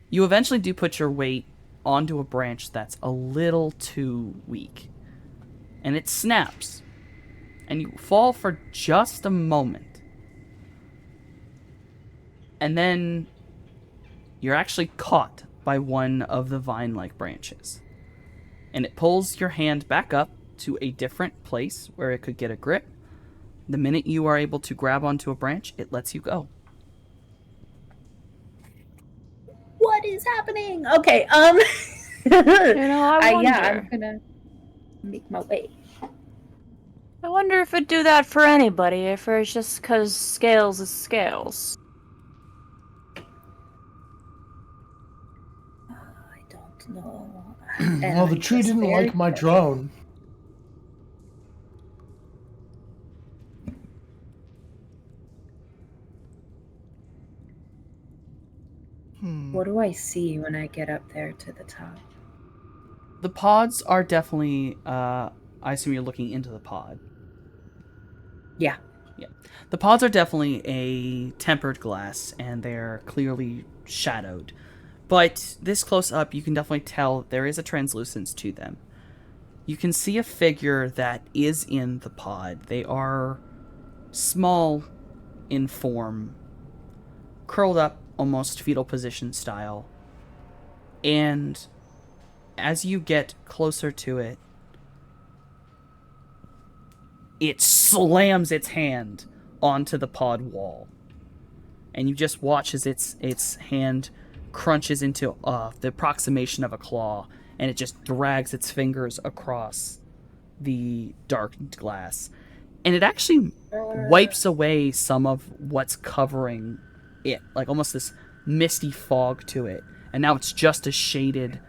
you eventually do put your weight onto a branch that's a little too weak. And it snaps. And you fall for just a moment. And then you're actually caught by one of the vine-like branches. And it pulls your hand back up to a different place where it could get a grip. The minute you are able to grab onto a branch, it lets you go. What is happening? Okay, I wonder. Yeah, I'm gonna make my way. I wonder if it'd do that for anybody, if it's just because scales is scales. I don't know. Well, the tree didn't like my drone. What do I see when I get up there to the top? The pods are definitely, I assume you're looking into the pod. Yeah. Yeah. The pods are definitely a tempered glass, and they're clearly shadowed. But this close up, you can definitely tell there is a translucence to them. you can see a figure that is in the pod. They are small in form, curled up almost fetal position style. And as you get closer to it, it slams its hand onto the pod wall. And you just watch as its hand crunches into the approximation of a claw, and it just drags its fingers across the darkened glass. And it actually wipes away some of what's covering it, like almost this misty fog to it. And now it's just a shaded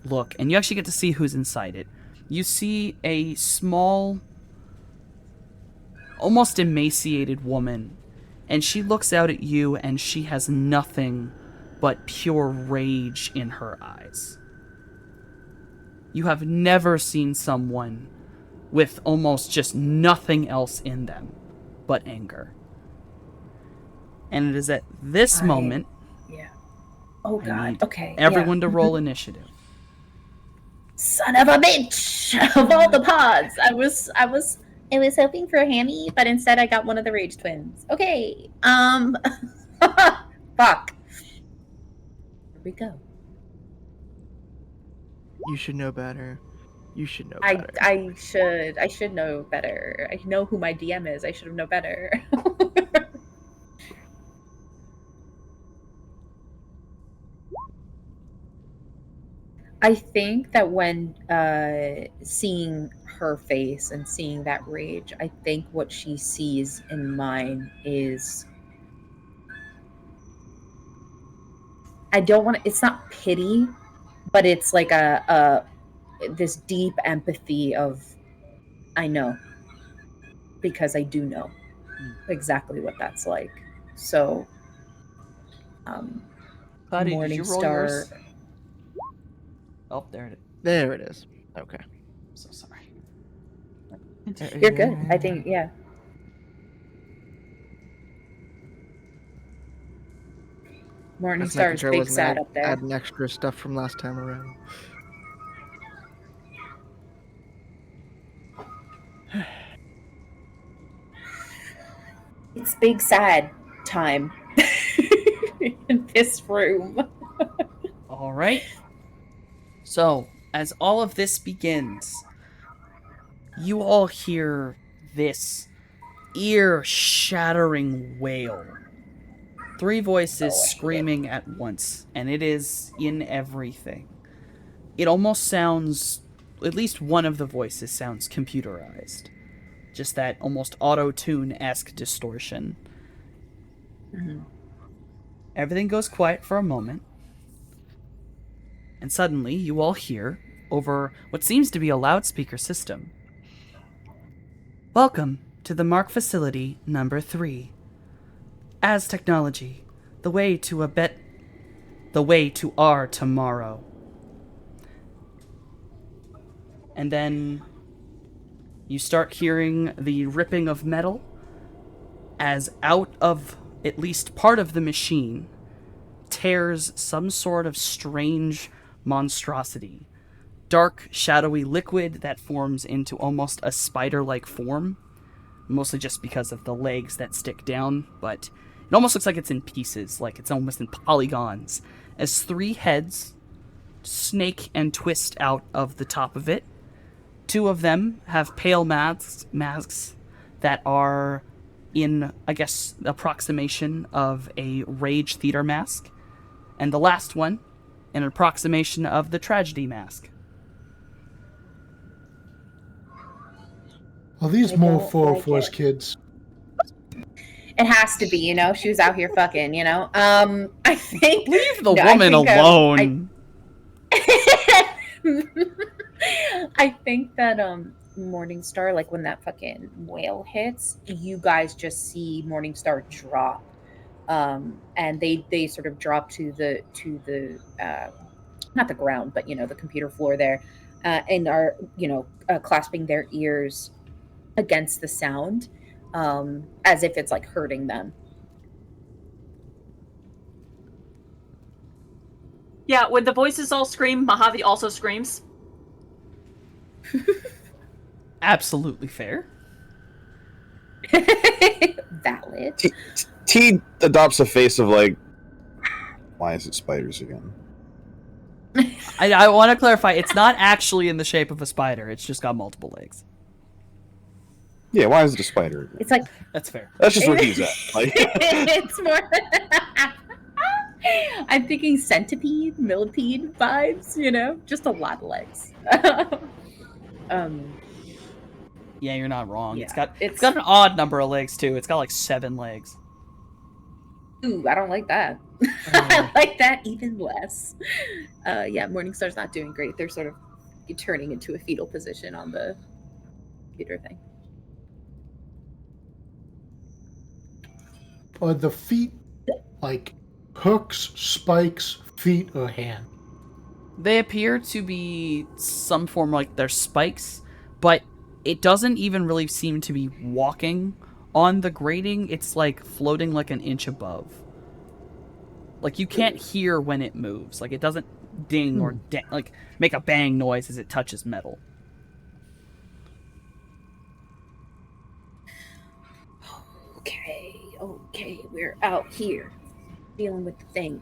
look, and you actually get to see who's inside it. You see a small, almost emaciated woman, and she looks out at you, and she has nothing but pure rage in her eyes. You have never seen someone with almost just nothing else in them but anger. And it is at this moment Yeah. Oh I God. need Okay. everyone yeah. to roll initiative. Son of a bitch! Of all the pods, I was hoping for a hammy, but instead I got one of the rage twins. Okay. Fuck. Here we go. You should know better. You should know I better. I should know better. I know who my DM is. I should have known better. I think that when seeing her face and seeing that rage, I think what she sees in mine is I don't want to, it's not pity, but it's like a this deep empathy of I know because I do know exactly what that's like. So Cloudy, did you roll yours? Morningstar. Oh, there it is. There it is. Okay. I'm so sorry. You're good. I think yeah. That's making Morningstar is sure I big wasn't sad up there. adding extra stuff from last time around. It's big sad time in this room. All right. So, as all of this begins, you all hear this ear-shattering wail. Three voices screaming at once, and it is in everything. It almost sounds, at least one of the voices sounds computerized. Just that almost auto-tune-esque distortion. Mm-hmm. Everything goes quiet for a moment. And suddenly, you all hear, over what seems to be a loudspeaker system, "Welcome to the M.A.R.C facility number 3. Aztechnology, the way to our tomorrow." And then you start hearing the ripping of metal as out of at least part of the machine tears some sort of strange monstrosity. Dark, shadowy liquid that forms into almost a spider-like form, mostly just because of the legs that stick down, but it almost looks like it's in pieces, like it's almost in polygons, as 3 heads snake and twist out of the top of it. 2 of them have pale masks that are in, I guess, approximation of a rage theater mask, and the last one, an approximation of the tragedy mask. Are these I more don't 404's like it. kids? It has to be, you know. She was out here fucking, you know. I think Leave the no, woman I think, alone. I think that Morningstar, like when that fucking whale hits, you guys just see Morningstar drop, and they sort of drop to the not the ground, but you know the computer floor there, and are clasping their ears against the sound, as if it's like hurting them. Yeah, when the voices all scream, Mojave also screams. Absolutely fair. Valid. T adopts a face of like, why is it spiders again? I want to clarify, it's not actually in the shape of a spider. It's just got multiple legs. Yeah, why is it a spider again? It's like That's fair. That's just where he's at. Like, it's more. I'm thinking centipede, millipede vibes. You know, just a lot of legs. Yeah, you're not wrong. Yeah, It's got an odd number of legs too. It's got like 7 legs. Ooh, I don't like that. I like that even less. Yeah, Morningstar's not doing great. They're sort of turning into a fetal position on the computer thing. Are the feet like hooks, spikes, feet, or hand? They appear to be some form like they're spikes, but it doesn't even really seem to be walking on the grating. It's like floating like an inch above. Like you can't hear when it moves. Like it doesn't ding or like make a bang noise as it touches metal. Okay, we're out here dealing with the thing.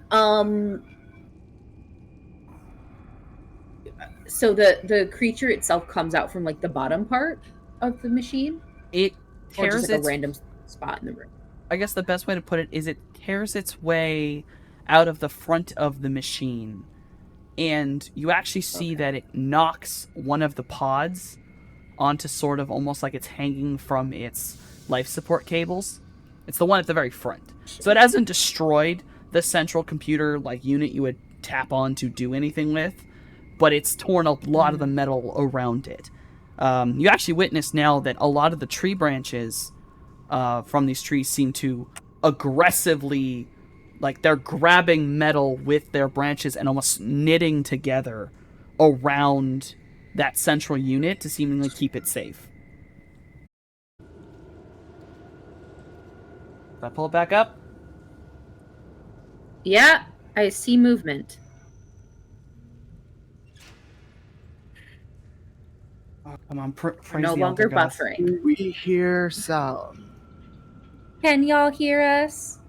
So the creature itself comes out from like the bottom part of the machine, It or tears just like its a random spot in the room. I guess the best way to put it is it tears its way out of the front of the machine, and you actually see that it knocks one of the pods onto sort of almost like it's hanging from its life support cables. It's the one at the very front. So it hasn't destroyed the central computer like unit you would tap on to do anything with, but it's torn a lot of the metal around it. You actually witness now that a lot of the tree branches from these trees seem to aggressively, like they're grabbing metal with their branches and almost knitting together around that central unit to seemingly keep it safe. Did I pull it back up? Yeah, I see movement. Oh, come on, We're praise no the longer Elder Gods. buffering. Do we hear sound? Can y'all hear us?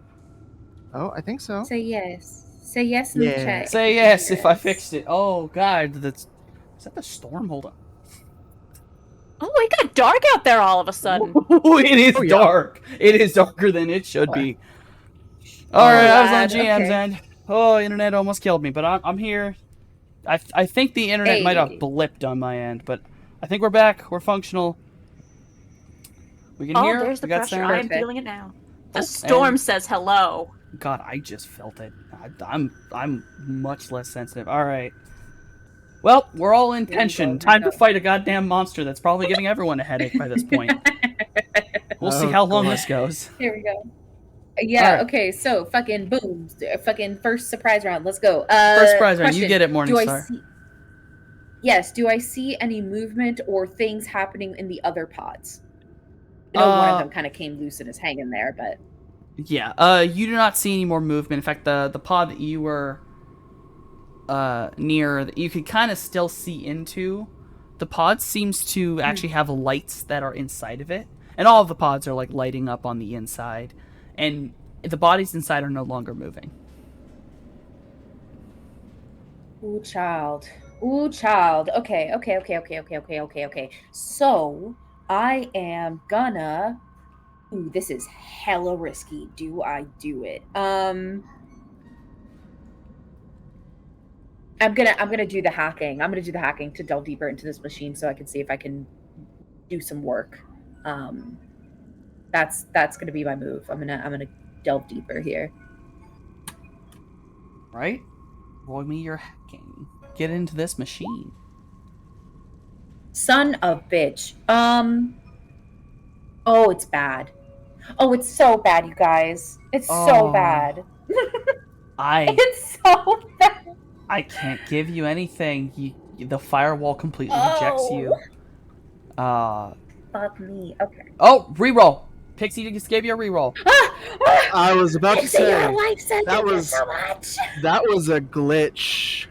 Oh, I think so. Say yes. Say yes in the Yeah. chat. Say you can yes hear if I us. fixed it. Oh god, is that the storm? Hold on. Oh, it got dark out there all of a sudden. It is Oh, yeah. dark. It is darker than it should be. Oh, All right, I was on lad, GM's okay. end. Oh, internet almost killed me, but I'm here. I think the internet might have Hey. blipped on my end, but I think we're back. We're functional. We can Oh, hear. there's the We got pressure. sound. I am Perfect. feeling it now. The Oh, storm and- says hello. God, I just felt it. I'm much less sensitive. All right. Well, we're all in Here we tension. go, Time to fight a goddamn monster that's probably giving everyone a headache by this point. We'll see Oh, how long God. this goes. Here we go. Yeah, Alright. okay, so fucking boom. Fucking first surprise round. Let's go. First prize round. You question. get it, Do I Morningstar. see do I see any movement or things happening in the other pods? I know one of them kind of came loose and is hanging there, but Yeah. You do not see any more movement. In fact, the pod that you were near, you could kind of still see into. The pod seems to actually have lights that are inside of it, and all of the pods are like lighting up on the inside, and the bodies inside are no longer moving. ooh child. Ooh child. Okay. So I am gonna ooh, this is hella risky. Do I do it? I'm gonna do the hacking. I'm gonna do the hacking to delve deeper into this machine so I can see if I can do some work. That's gonna be my move. I'm gonna delve deeper here. Right? Roll me your hacking. Get into this machine. Son of bitch. Oh, it's bad. Oh, it's so bad, you guys. It's so Oh. bad. It's so bad. I can't give you anything. The firewall completely rejects you. Fuck me. Okay. Oh, reroll. Pixie just gave you a reroll. I was about to Pixie, your say life sentence that is was so much. that was a glitch.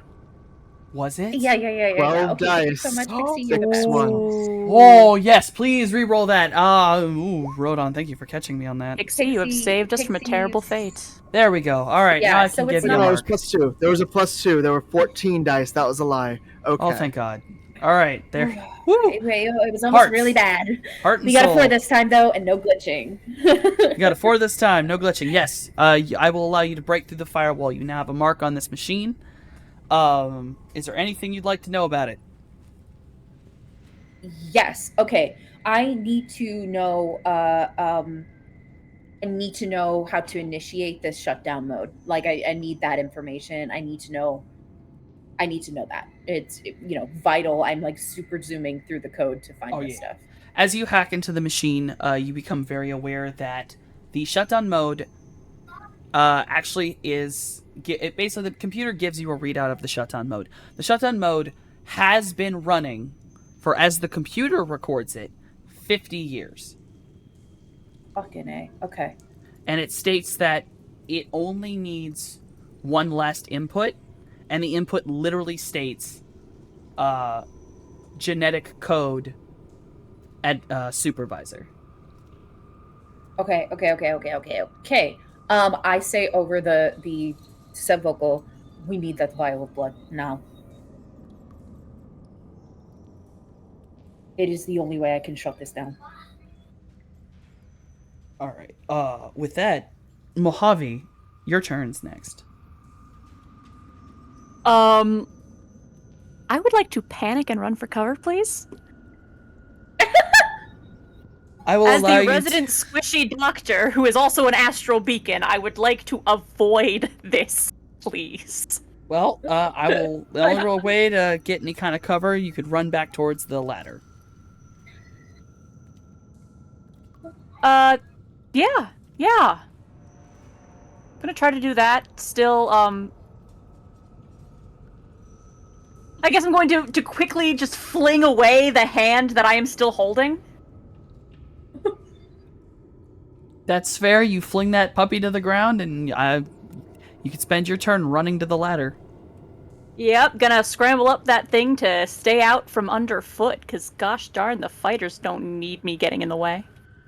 Was it? Yeah. 12 Okay, thank you so dice. much, Pixie. You're the 6 best. ones. Oh, yes, please re-roll that. Rodon, thank you for catching me on that. Pixie, you have saved us from a terrible fate. There we go. All right, now Yeah, I so can it's give you No, a not- no, it was mark. +2. There was a +2. There were 14 dice. That was a lie. Okay. Oh, thank God. All right, there. Woo! It was almost Hearts. really bad. Heart and We got a soul. 4 this time though, and no glitching. You got a 4 this time, no glitching. Yes, I will allow you to break through the firewall. You now have a mark on this machine. Is there anything you'd like to know about it? Yes. Okay. I need to know. I need to know how to initiate this shutdown mode. Like, I need that information. I need to know. I need to know that it's vital. I'm like super zooming through the code to find this stuff. As you hack into the machine, you become very aware that the shutdown mode actually is it basically the computer gives you a readout of the shutdown mode. The shutdown mode has been running for, as the computer records it, 50 years. Fucking A. Okay. And it states that it only needs one last input, and the input literally states genetic code at supervisor. Okay. I say over the sub vocal, we need that vial of blood now. It is the only way I can shut this down. All right. With that, Mojave, your turn's next. I would like to panic and run for cover, please. I will As allow the you resident squishy doctor, who is also an astral beacon, I would like to avoid this, please. Well, I will. The only real way to get any kind of cover, you could run back towards the ladder. Yeah. Gonna try to do that. Still, I guess I'm going to quickly just fling away the hand that I am still holding. That's fair. You fling that puppy to the ground, and you could spend your turn running to the ladder. Yep, gonna scramble up that thing to stay out from underfoot, because gosh darn, the fighters don't need me getting in the way.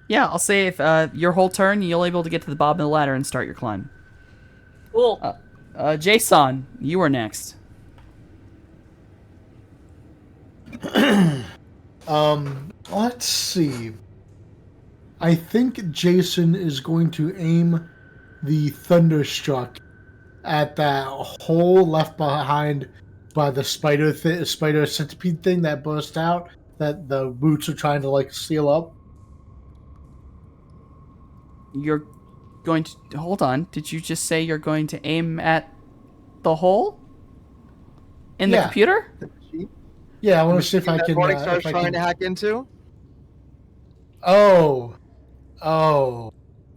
Yeah, I'll say if your whole turn, you'll able to get to the bottom of the ladder and start your climb. Cool. Jason, you are next. Let's see. I think Jason is going to aim the Thunderstruck at that hole left behind by the spider centipede thing that burst out that the boots are trying to like seal up. You're going to hold on. Did you just say you're going to aim at the hole in the computer? Yeah, I want to see if I can. Morningstar's if I trying can... to hack into Oh.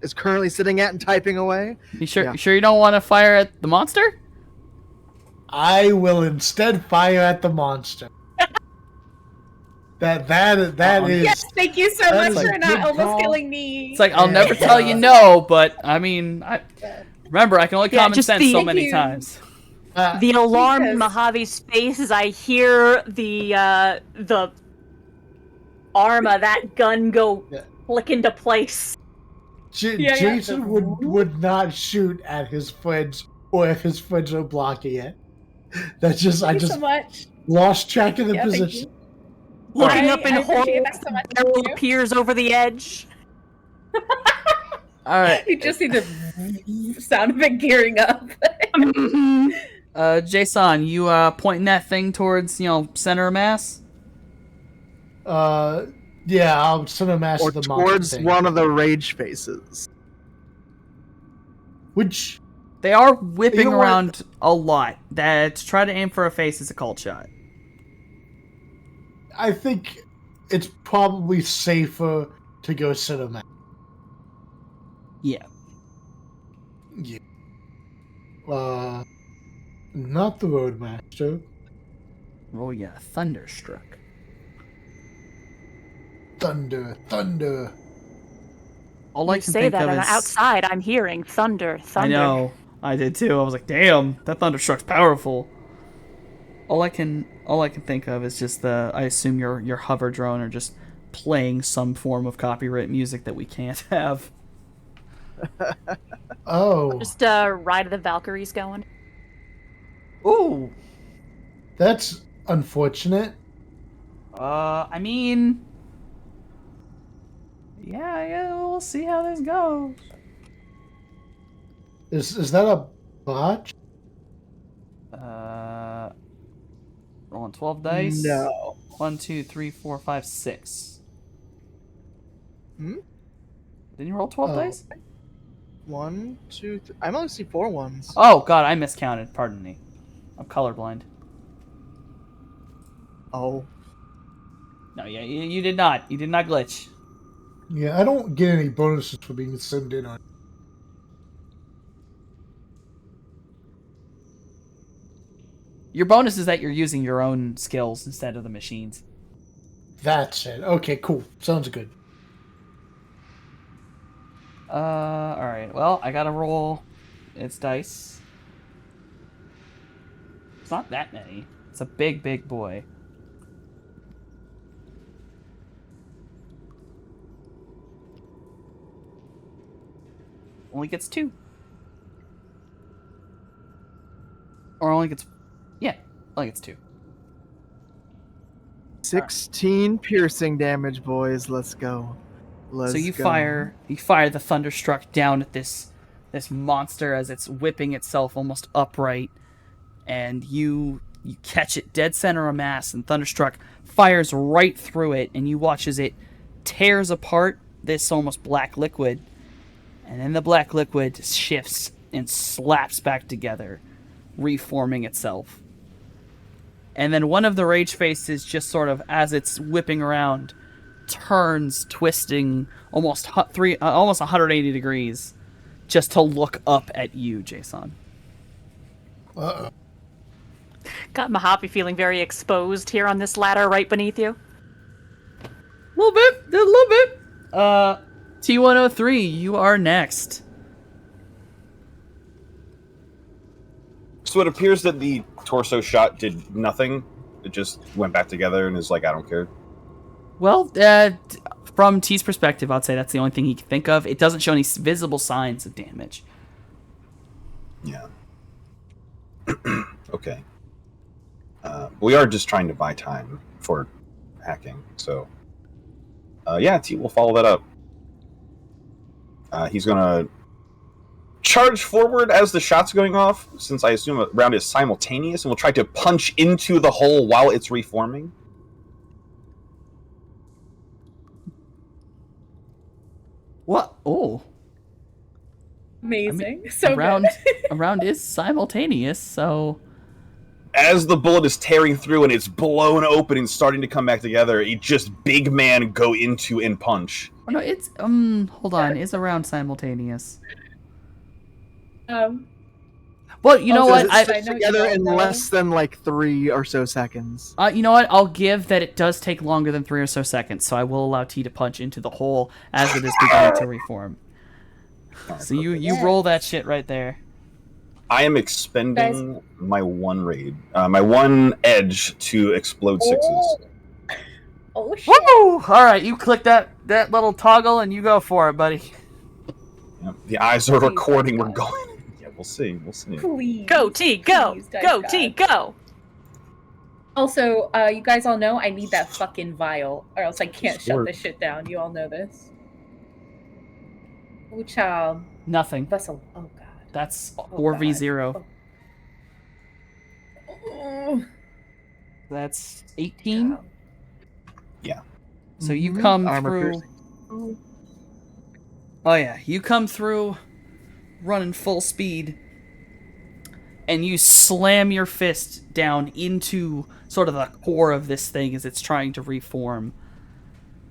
is currently sitting at and typing away. You sure you don't want to fire at the monster? I will instead fire at the monster. That is. Yes, thank you so much is a for not good almost call. killing me. It's like, I'll never tell you no, but I mean, remember, I can only common just sense so the- many you. times. The alarm in Because- Mojave's face as I hear the arm of that gun go click into place. Jason would not shoot at his friends or if his friends are blocking it. That's just Thank you so much. lost track of the Yeah, thank position. you. Looking up in I appreciate horror, that so much. barrel Thank you. appears over the edge. All right, You just need the sound of it gearing up. Jason, you pointing that thing towards center of mass? Yeah, I'll send a mass Or to the monster towards thing. one of the rage faces. Which They are whipping You know what? around a lot. That to try to aim for a face is a cult shot. I think it's probably safer to go cinema. Yeah. Yeah. Not the Roadmaster. Oh yeah, Thunderstruck. Thunder. All I You can say think that, of and is outside I'm hearing thunder. I know. I did too. I was like, damn, that Thunderstruck's powerful. all I can think of is just I assume your hover drone are just playing some form of copyright music that we can't have. Oh, Just Ride of the Valkyries going. Ooh. that's unfortunate. I mean, yeah, we'll see how this goes. Is that a botch? Rolling 12 dice. No. 1, 2, 3, 4, 5, 6. Hmm? Didn't you roll 12 Oh. dice? 1, 2, 3. I only see 4 ones. Oh god, I miscounted. Pardon me. I'm colorblind. Oh. No, yeah, you did not. You did not glitch. Yeah, I don't get any bonuses for being simmed in on. Your bonus is that you're using your own skills instead of the machines. That's it. Okay, cool. Sounds good. Alright. Well, I gotta roll its dice. It's not that many. It's a big, big boy. Only gets 2. Or only gets... Yeah, only gets 2. 16 piercing damage, boys. Let's go. Let's So you go. fire the thunderstruck down at this monster as it's whipping itself almost upright, and you catch it dead center of mass, and thunderstruck fires right through it, and you watch as it tears apart this almost black liquid, and then the black liquid shifts and slaps back together, reforming itself. And then one of the rage faces just sort of, as it's whipping around, turns, twisting almost 180 degrees, just to look up at you, Jason. Uh-oh. Got Mojave feeling very exposed here on this ladder right beneath you. A little bit. T103, you are next. So it appears that the torso shot did nothing. It just went back together and is like, I don't care. Well, from T's perspective, I'd say that's the only thing he can think of. It doesn't show any visible signs of damage. Yeah. Okay. We are just trying to buy time for hacking, so yeah, T will follow that up. He's gonna charge forward as the shot's going off, since I assume a round is simultaneous, and will try to punch into the hole while it's reforming. What? Oh. Amazing. So Around good. is simultaneous, so As the bullet is tearing through and it's blown open and starting to come back together, it just big man go into and punch. oh no, it's hold on, is around simultaneous. Well, you know Because what? it's I know together you all in know. less than like 3 or so seconds. You know what? I'll give that it does take longer than 3 or so seconds, so I will allow T to punch into the hole as it is beginning to reform. So you roll that shit right there. I am expending my one raid, my one edge to explode sixes. Oh shit. Woo! All right, you click that little toggle and you go for it, buddy. Yep. The eyes are recording. We're going. Yeah, we'll see. We'll see. Please. Go, T, go! Please, Dice Go, God. T, go! Also, you guys all know I need that fucking vial, or else I can't shut Sure. this shit down. You all know this. Oh, child. Nothing. Vessel. Oh, God. That's Oh, 4v0. Oh, That's 18. child. So you Mhm. come Armor through. piercing. Oh, Oh yeah, you come through running full speed and you slam your fist down into sort of the core of this thing as it's trying to reform.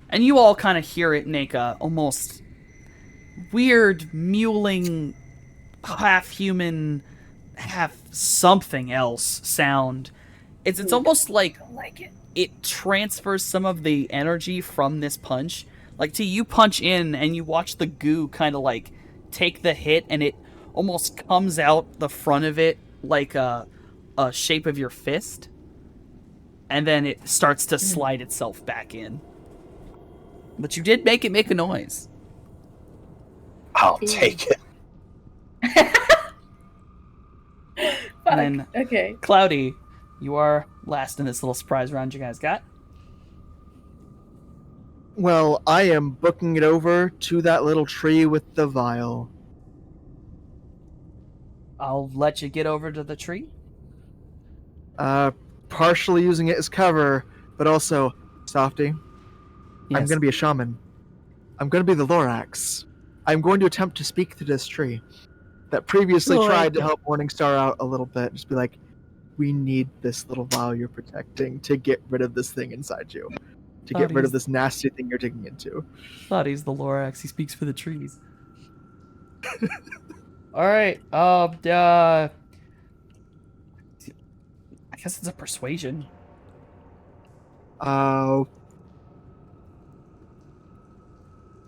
And you all kind of hear it make a almost weird mewling, half human, half something else sound. It's almost like don't like it. it transfers some of the energy from this punch. Like, T, you punch in and you watch the goo kind of like take the hit, and it almost comes out the front of it like a shape of your fist. and then it starts to slide itself back in. But you did make it make a noise. I'll take it. Fuck. And then, Okay. Cloudy, you are last in this little surprise round you guys got. Well, I am booking it over to that little tree with the vial. I'll let you get over to the tree. Partially using it as cover, but also, Softy, I'm Yes. going to be a shaman. I'm going to be the Lorax. I'm going to attempt to speak to this tree that previously tried to help Morningstar out a little bit. Just be like, we need this little vial you're protecting to get rid of this thing inside you. To get rid of this nasty thing you're digging into. Thought he's the Lorax. He speaks for the trees. All right. I guess it's a persuasion.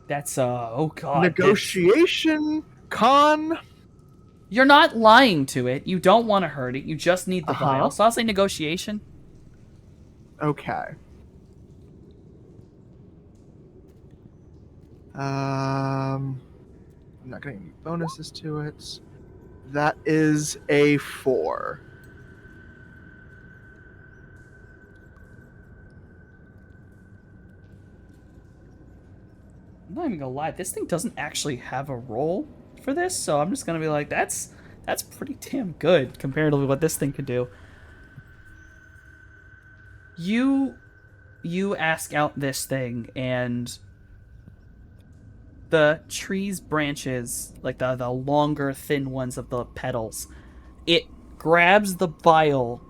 That's oh god. Negotiation con. You're not lying to it. You don't want to hurt it. You just need the Uh-huh. vial. So I'll say negotiation. Okay. I'm not getting any bonuses to it. That is a 4. I'm not even gonna lie. This thing doesn't actually have a roll for this, so I'm just gonna be like, that's pretty damn good comparatively what this thing could do. You ask out this thing, and the tree's branches, like the longer, thin ones of the petals, it grabs the vial,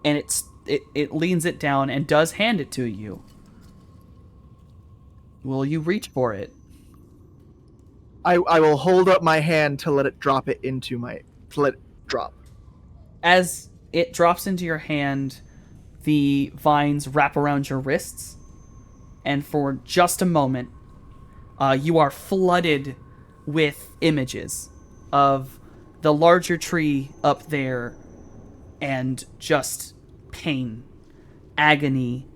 and it leans it down and does hand it to you. Will you reach for it? I will hold up my hand to let it drop it into to let it drop. As it drops into your hand, the vines wrap around your wrists, and for just a moment, you are flooded with images of the larger tree up there, and just pain, agony,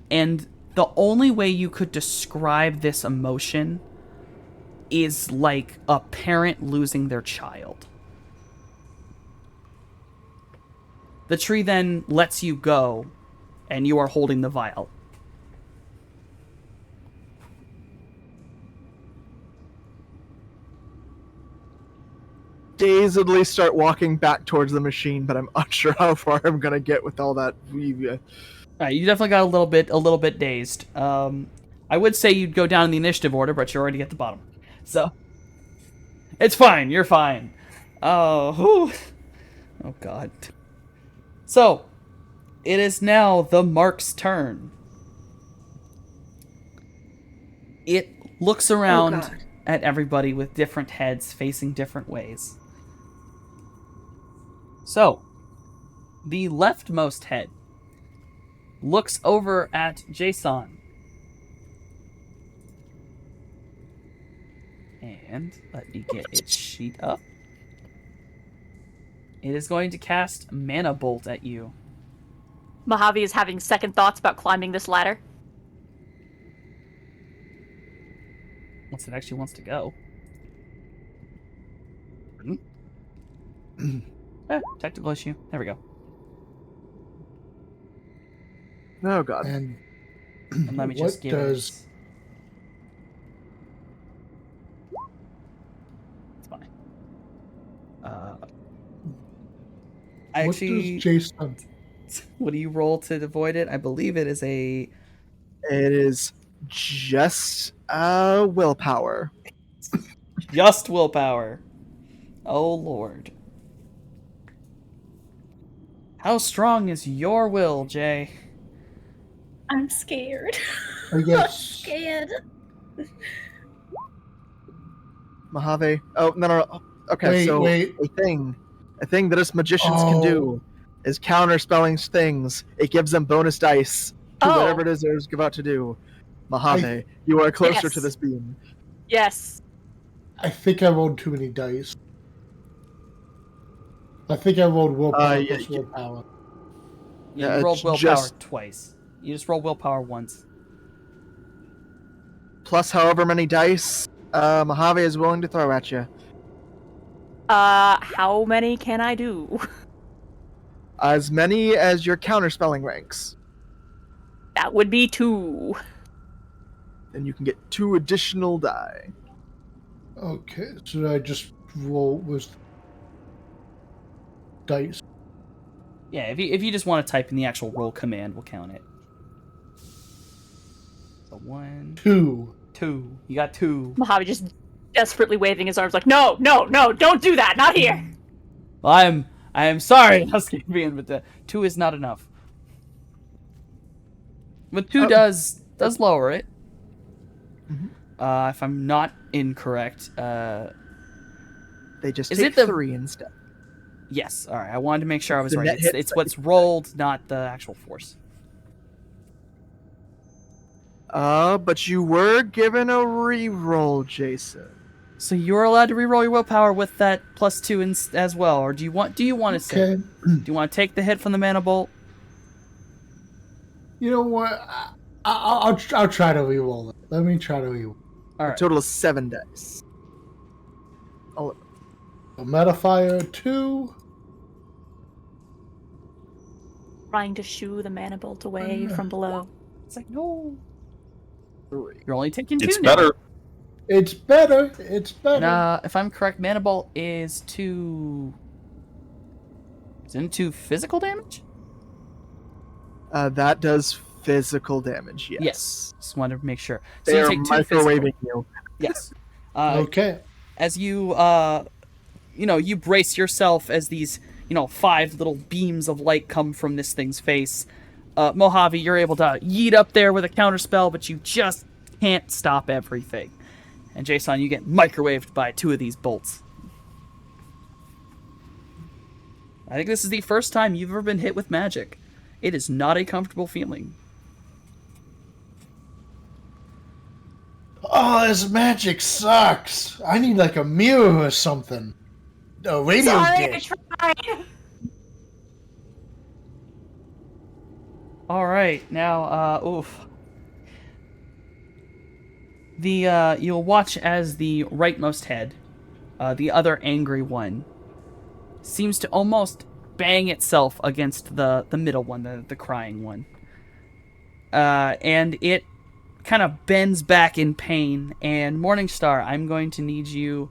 and the only way you could describe this emotion is like a parent losing their child. The tree then lets you go, and you are holding the vial. Dazedly start walking back towards the machine, but I'm unsure how far I'm gonna get with all that. Alright, you definitely got a little bit dazed. I would say you'd go down in the initiative order, but you're already at the bottom. So, it's fine. You're fine. Oh god. So, it is now the M.A.R.C's turn. It looks around God. at everybody with different heads facing different ways. So, the leftmost head looks over at Jason. And let me get its sheet up. It is going to cast Mana Bolt at you. Mojave is having second thoughts about climbing this ladder. Once it actually wants to go. Technical issue. There we go. Oh god. And And let me just what give does it. It's fine. I what actually. does Jason? What do you roll to avoid it? I believe it is a. It is just willpower. Just willpower. Oh lord. How strong is your will, Jay? I'm scared. I guess Scared. Mojave. Oh no. Okay, Wait, so wait. a thing that us magicians can do is counterspelling things. It gives them bonus dice to whatever it is they're about to do. Mojave, you are closer to Yes. this beam. Yes. I think I rolled too many dice. I think I rolled willpower Yeah, plus willpower. You Yeah, rolled it's willpower just twice. You just rolled willpower once. plus however many dice Mojave is willing to throw at you. How many can I do? As many as your counterspelling ranks. That would be 2. Then you can get 2 additional die. Okay, so I just roll with dice. Yeah, if you just want to type in the actual roll command, we'll count it. So 1, 2. 2. You got 2. Mojave just desperately waving his arms like, no, don't do that, not here. Well, I am sorry, Housekeeping, but 2 is not enough. But 2 does lower it. If I'm not incorrect, They just Is take it the- 3 instead. yes. All right, I wanted to make sure I It's was the right. net hits It's that what's you- rolled, not the actual force. But you were given a reroll, Jason. So you're allowed to reroll your willpower with that +2 as well, or do you want to say? Okay. Do you want to take the hit from the mana bolt? You know what? I'll try to reroll it. Let me try to reroll. All A right. total of 7 dice. Metaphire 2. Trying to shoo the mana bolt away from below. It's like no. 3. You're only taking 2 It's now. better. It's better. It's better. And if I'm correct, mana bolt is 2. Isn't it 2 physical damage? That does physical damage, yes. Just wanted to make sure. So They you are take 2 physical. microwaving you. Yes. Okay. As you you brace yourself as these 5 little beams of light come from this thing's face. Mojave, you're able to yeet up there with a counterspell, but you just can't stop everything. And Jason, you get microwaved by 2 of these bolts. I think this is the first time you've ever been hit with magic. It is not a comfortable feeling. Oh, this magic sucks. I need like a mirror or something. A radio Sorry, I dish. tried. All right, now, you'll watch as the rightmost head, the other angry one, seems to almost bang itself against the middle one, the crying one. And it kind of bends back in pain. And Morningstar, I'm going to need you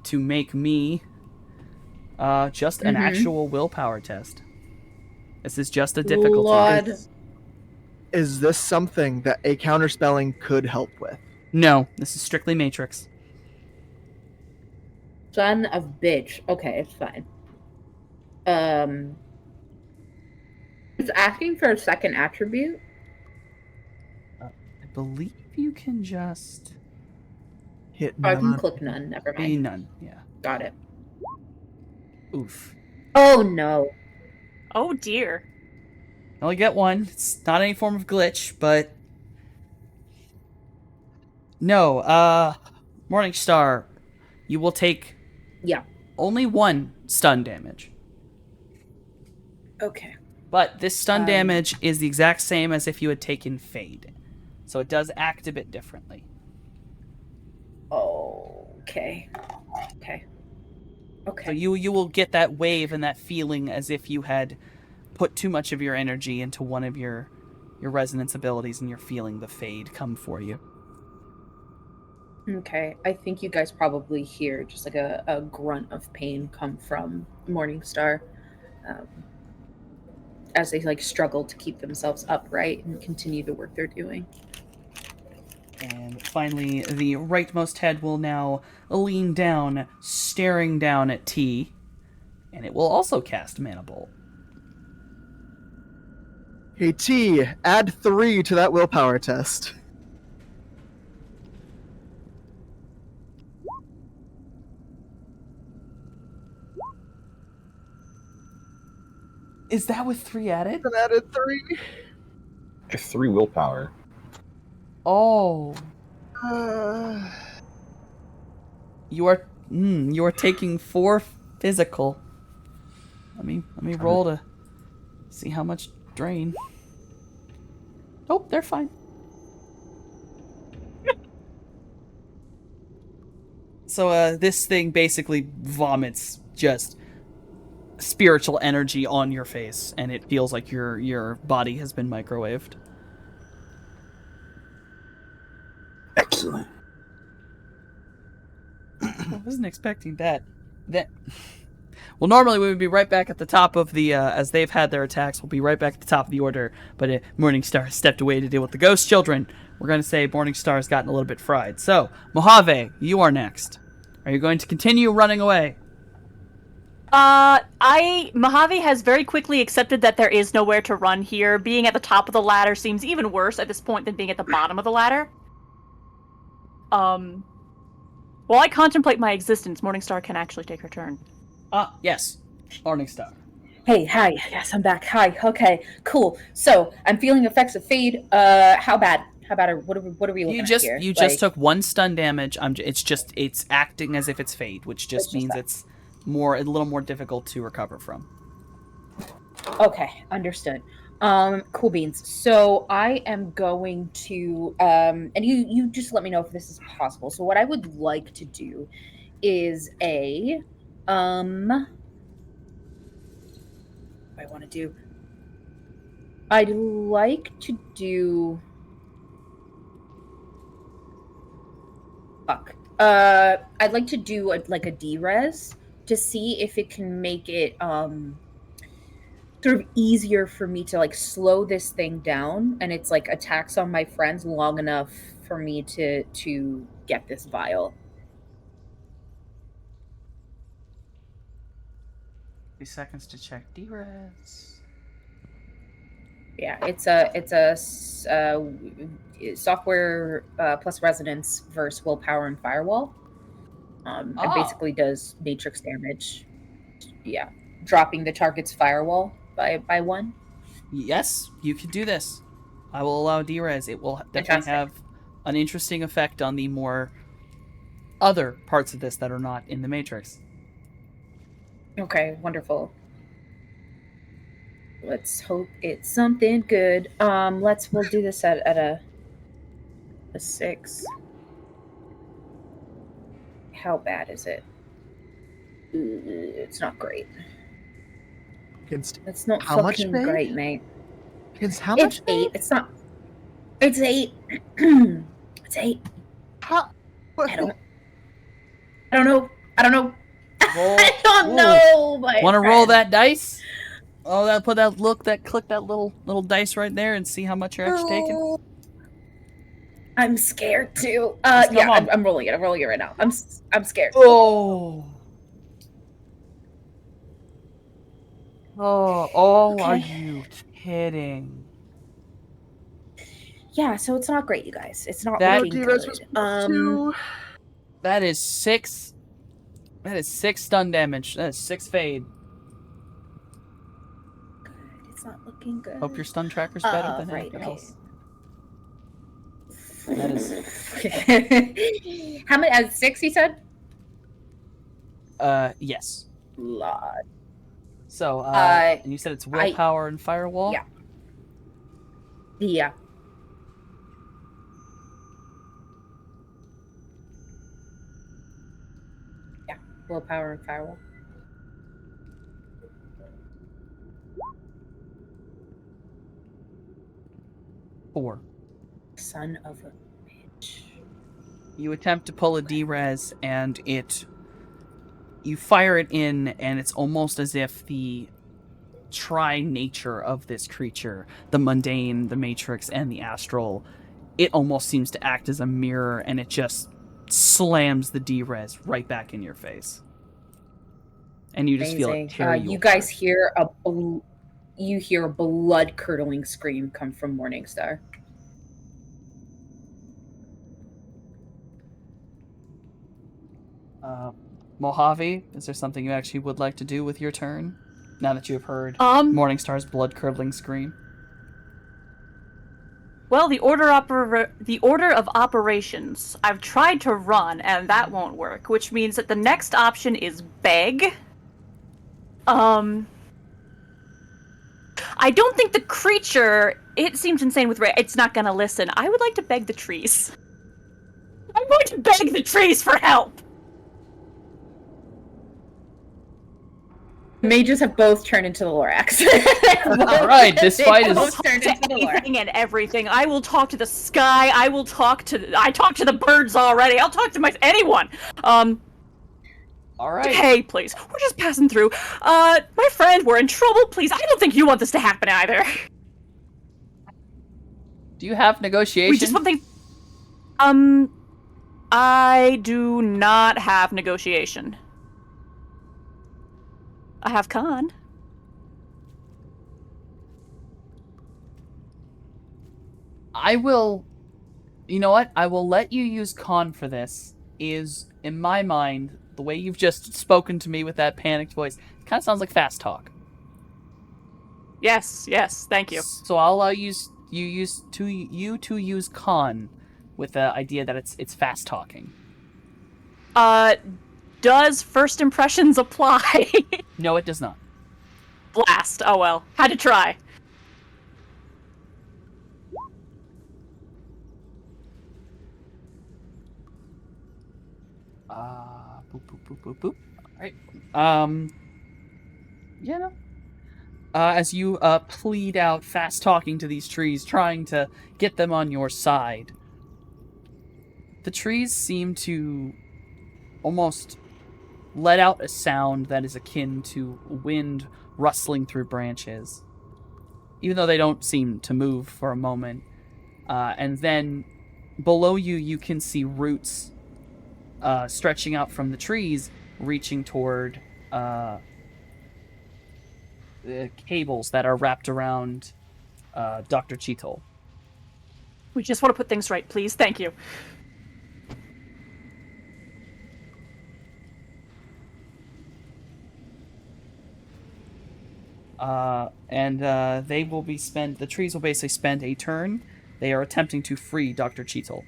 to make me just an actual willpower test. This is just a difficulty. Lord. Is this something that a counterspelling could help with? No, this is strictly Matrix. Son of bitch. Okay, it's fine. It's asking for a second attribute. I believe you can just Hit Oh, I can none. click none. Never be mind. none. Yeah. Got it. Oof. Oh no. Oh dear. You only get 1. It's not any form of glitch, but no. Morningstar, you will take Yeah. only 1 stun damage. Okay. But this stun damage is the exact same as if you had taken Fade. So it does act a bit differently. Okay. Okay. Okay. So you will get that wave and that feeling as if you had put too much of your energy into one of your resonance abilities and you're feeling the Fade come for you. Okay, I think you guys probably hear just like a grunt of pain come from Morningstar as they like struggle to keep themselves upright and continue the work they're doing. And finally, the rightmost head will now lean down, staring down at T, and it will also cast Mana Bolt. Hey T, add 3 to that willpower test. Is that with 3 added? And added 3. 3 willpower. Oh, Uh, you are taking 4 physical. Let me roll to see how much drain. Oh, they're fine. So this thing basically vomits just spiritual energy on your face, and it feels like your body has been microwaved. Excellent. I wasn't expecting that. Well, normally we would be right back at the top of the, as they've had their attacks, we'll be right back at the top of the order, but Morningstar stepped away to deal with the ghost children. We're going to say Morningstar has gotten a little bit fried. So, Mojave, you are next. Are you going to continue running away? Mojave has very quickly accepted that there is nowhere to run here. Being at the top of the ladder seems even worse at this point than being at the bottom of the ladder. While I contemplate my existence, Morningstar can actually take her turn. Yes. Morningstar. Hey, hi. Yes, I'm back. Hi. Okay, cool. So I'm feeling effects of fade. How bad? How bad? What are we looking at here? You just took 1 stun damage. It's acting as if it's fade, which just means it's a little more difficult to recover from. Okay, understood. Cool beans. So I am going to and you just let me know if this is possible. So what I would like to do is what I want to do. I'd like to do I'd like to do a D-res to see if it can make it sort of easier for me to like slow this thing down and its like attacks on my friends long enough for me to get this vial. 3 seconds to check D-res. Yeah, it's a software plus resonance versus willpower and firewall. It basically does matrix damage. Yeah, dropping the target's firewall by 1. Yes, you can do this. I will allow D-res. It will definitely Fantastic. have an interesting effect on the more other parts of this that are not in the matrix. Okay, wonderful. Let's hope it's something good. We'll do this at a 6. How bad is it? It's not great. Against It's not how much, fucking babe? great, mate. Against how It's much? 8. It's not. It's 8. It's 8. How? I don't know. Roll. I don't know. Want to roll that dice? Oh, click that little dice right there and see how much you're actually taking. I'm scared too. Just come Yeah, on. I'm rolling it. I'm rolling it right now. I'm scared. Oh. Oh, are Okay. you kidding? Yeah, so it's not great, you guys. It's not That- looking D-res good. was +2. That is 6. That is 6 stun damage. That is 6 fade. It's not looking good. Hope your stun tracker's better than right, anything okay. else. That is How many? 6, he said? yes. Lot. So, and you said it's willpower and firewall? Yeah. Yeah. Yeah. Willpower and firewall. Four. Son of a bitch. You attempt to pull a D-res and you fire it in, and it's almost as if the tri-nature of this creature, the mundane, the matrix, and the astral, it almost seems to act as a mirror, and it just slams the D-res right back in your face. And you just feel it tear you You apart. guys hear a blood-curdling scream come from Morningstar. Mojave, is there something you actually would like to do with your turn? Now that you have heard Morningstar's blood-curdling scream? Well, the order of operations. I've tried to run, and that won't work, which means that the next option is beg. I I don't think the creature, it seems insane with Ray. It's not going to listen. I would like to beg the trees. I'm going to beg the trees for help. Mages have both turned into the Lorax. All right, this fight is both turned into the Lorax. Anything and everything. I will talk to the sky. I talk to the birds already. I'll talk to anyone. all right. Hey, please. We're just passing through. My friend, we're in trouble. Please, I don't think you want this to happen either. Do you have negotiation? We just want things. I do not have negotiation. I have con. I will. You know what? I will let you use con for this. Is, in my mind, the way you've just spoken to me with that panicked voice, it kind of sounds like fast talk. Yes, thank you. So I'll allow you to use con with the idea that it's fast talking. Does first impressions apply? No, it does not. Blast. Oh well. Had to try. Boop, boop, boop, boop, boop. Alright. Yeah, no. As you plead out fast talking to these trees, trying to get them on your side, the trees seem to almost let out a sound that is akin to wind rustling through branches, even though they don't seem to move for a moment. And then below you, you can see roots stretching out from the trees, reaching toward the cables that are wrapped around Dr. Cheetle. We just want to put things right, please. Thank you. The trees will basically spend a turn. They are attempting to free Dr. Cheetle.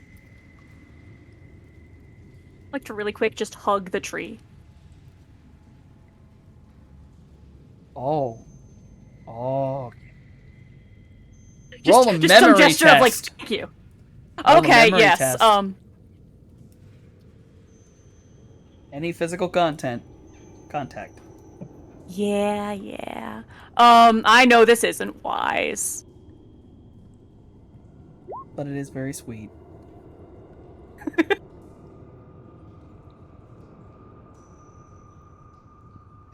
I'd like to really quick just hug the tree. Oh. Just, Roll a just memory some gesture of like, test. thank you. Roll a Okay, memory yes. test. Any physical contact. Yeah. I know this isn't wise. But it is very sweet.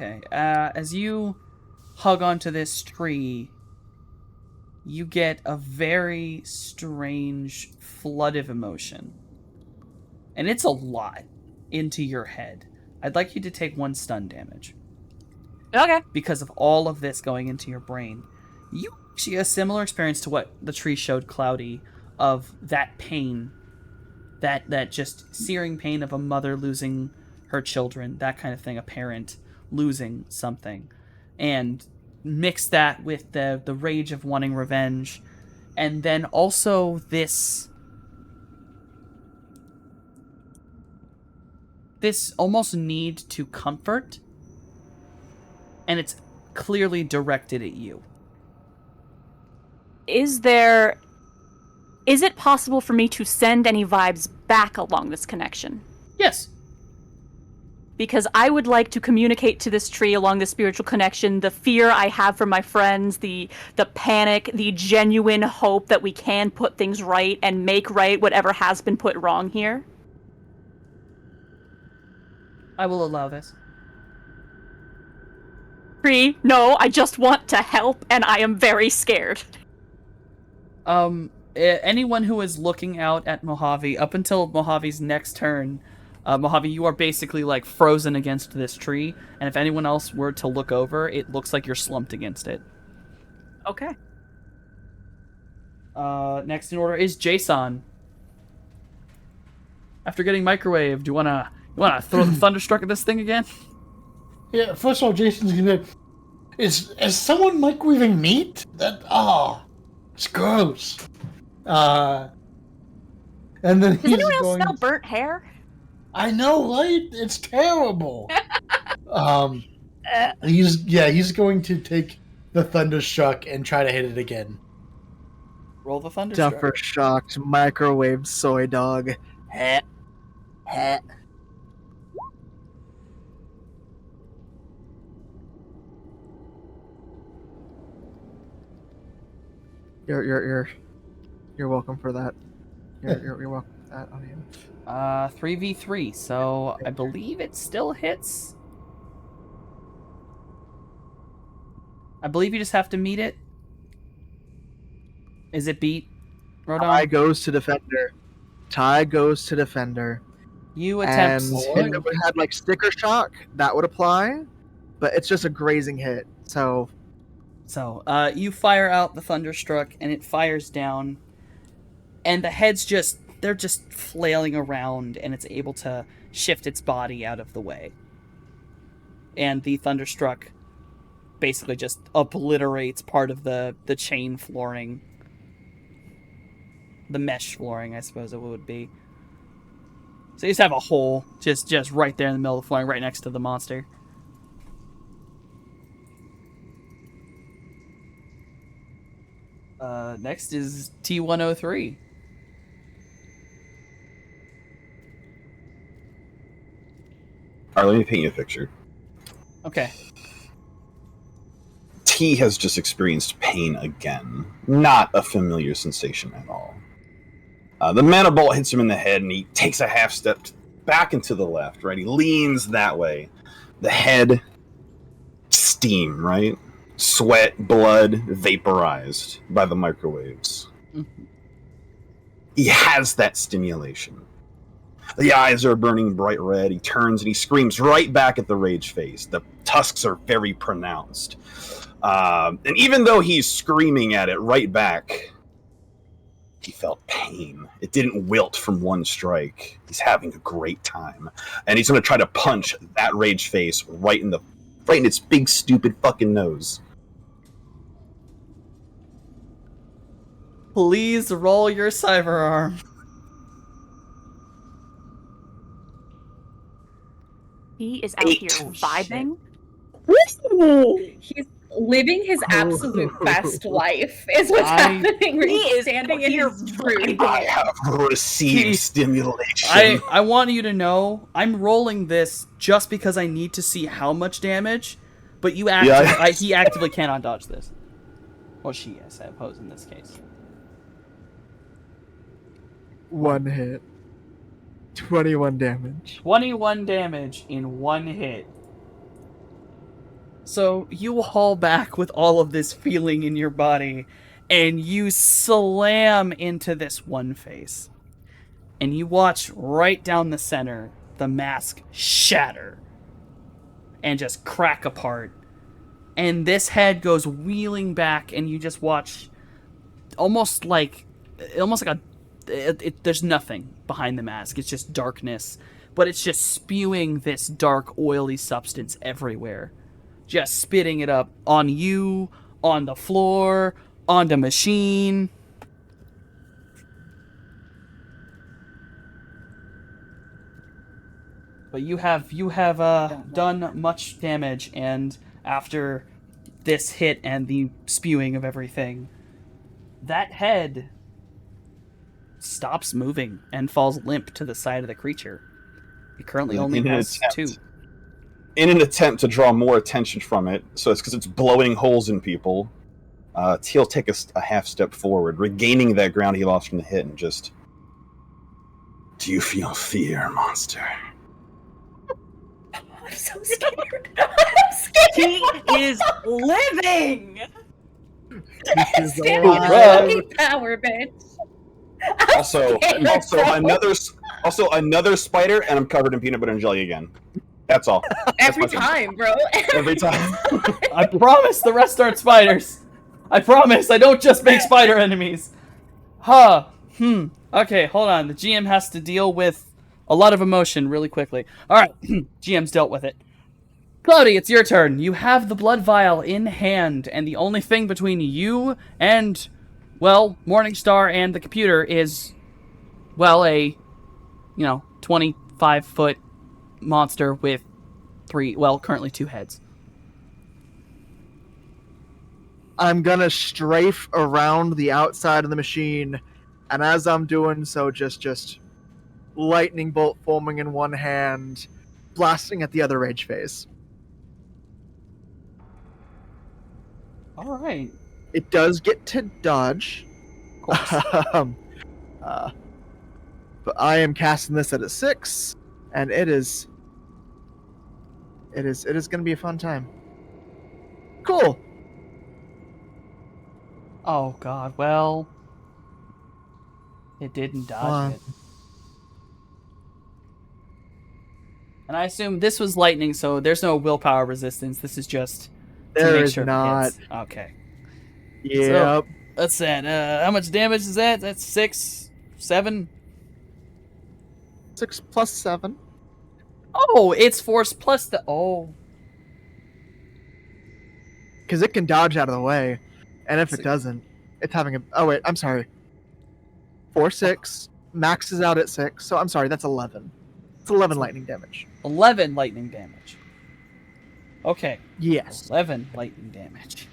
Okay, as you hug onto this tree, you get a very strange flood of emotion. And it's a lot into your head. I'd like you to take 1 stun damage. Okay. Because of all of this going into your brain. You actually a similar experience to what the tree showed Cloudy, of that pain. That just searing pain of a mother losing her children, that kind of thing, a parent losing something. And mix that with the rage of wanting revenge. And then also this almost need to comfort. And it's clearly directed at you. Is it possible for me to send any vibes back along this connection? Yes. Because I would like to communicate to this tree along the spiritual connection the fear I have for my friends, the panic, the genuine hope that we can put things right and make right whatever has been put wrong here. I will allow this. Tree, no, I just want to help and I am very scared. Anyone who is looking out at Mojave, up until Mojave's next turn, Mojave, you are basically like frozen against this tree, and if anyone else were to look over, it looks like you're slumped against it. Okay. Next in order is Jason. After getting microwaved, you wanna throw the thunderstruck at this thing again? Yeah, first of all, Jason's gonna be like, is someone microwaving meat? It's gross. And then Does anyone else smell burnt hair? I know, right? It's terrible. He's going to take the Thunderstruck and try to hit it again. Roll the Thunderstruck. Duffer shocked microwave soy dog. Heh. Heh. You're welcome for that. You're welcome for that. Oh, yeah. 3v3, so I believe it still hits. I believe you just have to meet it. Is it beat, Tie Rodon? goes to defender. Tie goes to defender. You attempt And to... if it had like sticker shock, that would apply. But it's just a grazing hit. So So, you fire out the Thunderstruck, and it fires down, and the head's they're just flailing around, and it's able to shift its body out of the way. And the Thunderstruck basically just obliterates part of the chain flooring. The mesh flooring, I suppose it would be. So you just have a hole just right there in the middle of the flooring, right next to the monster. Next is T103. All right, let me paint you a picture. Okay. T has just experienced pain again. Not a familiar sensation at all. The mana bolt hits him in the head, and he takes a half step back and to the left, right? He leans that way. The head, steam, right? Sweat, blood, vaporized by the microwaves. Mm-hmm. He has that stimulation. The eyes are burning bright red. He turns and he screams right back at the rage face. The tusks are very pronounced. And even though he's screaming at it right back, he felt pain. It didn't wilt from one strike. He's having a great time. And he's going to try to punch that rage face right in its big, stupid fucking nose. Please roll your cyber arm. He is out here vibing. He's living his absolute best life, is what's happening. He is standing in here his truth. I have received stimulation. I want you to know, I'm rolling this just because I need to see how much damage, but he actively cannot dodge this. Well, she, I suppose, in this case. one hit. 21 damage. 21 damage in one hit. So you haul back with all of this feeling in your body, and you slam into this one face. And you watch right down the center the mask shatter and just crack apart. And this head goes wheeling back, and you just watch almost like there's nothing behind the mask. It's just darkness, but it's just spewing this dark, oily substance everywhere. Just spitting it up on you, on the floor, on the machine. But you have done much damage, and after this hit and the spewing of everything, that head stops moving and falls limp to the side of the creature. It currently only has 2. In an attempt to draw more attention from it, so it's because it's blowing holes in people, Teal take a half step forward, regaining that ground he lost from the hit, and just... Do you feel fear, monster? I'm so scared. I'm scared. He is living! Stand on Bruh. fucking power, bitch. Also another spider, and I'm covered in peanut butter and jelly again. That's all. Every That's my time, bro. Every time. I promise the rest aren't spiders. I promise I don't just make spider enemies. Okay, hold on. The GM has to deal with a lot of emotion really quickly. Alright, GM's dealt with it. Cloudy, it's your turn. You have the blood vial in hand, and the only thing between you and, well, Morningstar and the computer is, well, a, 25-foot monster with currently 2 heads. I'm gonna strafe around the outside of the machine, and as I'm doing so, just lightning bolt forming in one hand, blasting at the other rage phase. All right. It does get to dodge. Of course. um, but I am casting this at a 6, and it is going to be a fun time. Cool. Oh God. Well, it didn't dodge it. And I assume this was lightning, so there's no willpower resistance. This is just to There make is sure not. it hits. Okay. Yep. So, that's that. How much damage is that? That's 6, 7. 6 plus 7. Oh, it's force plus the. Oh. Because it can dodge out of the way, and if it So- doesn't, it's having a. Oh wait, I'm sorry. 4, 6 maxes out at 6. So I'm sorry, that's 11. It's 11 lightning damage. 11 lightning damage. Okay. Yes, 11 lightning damage.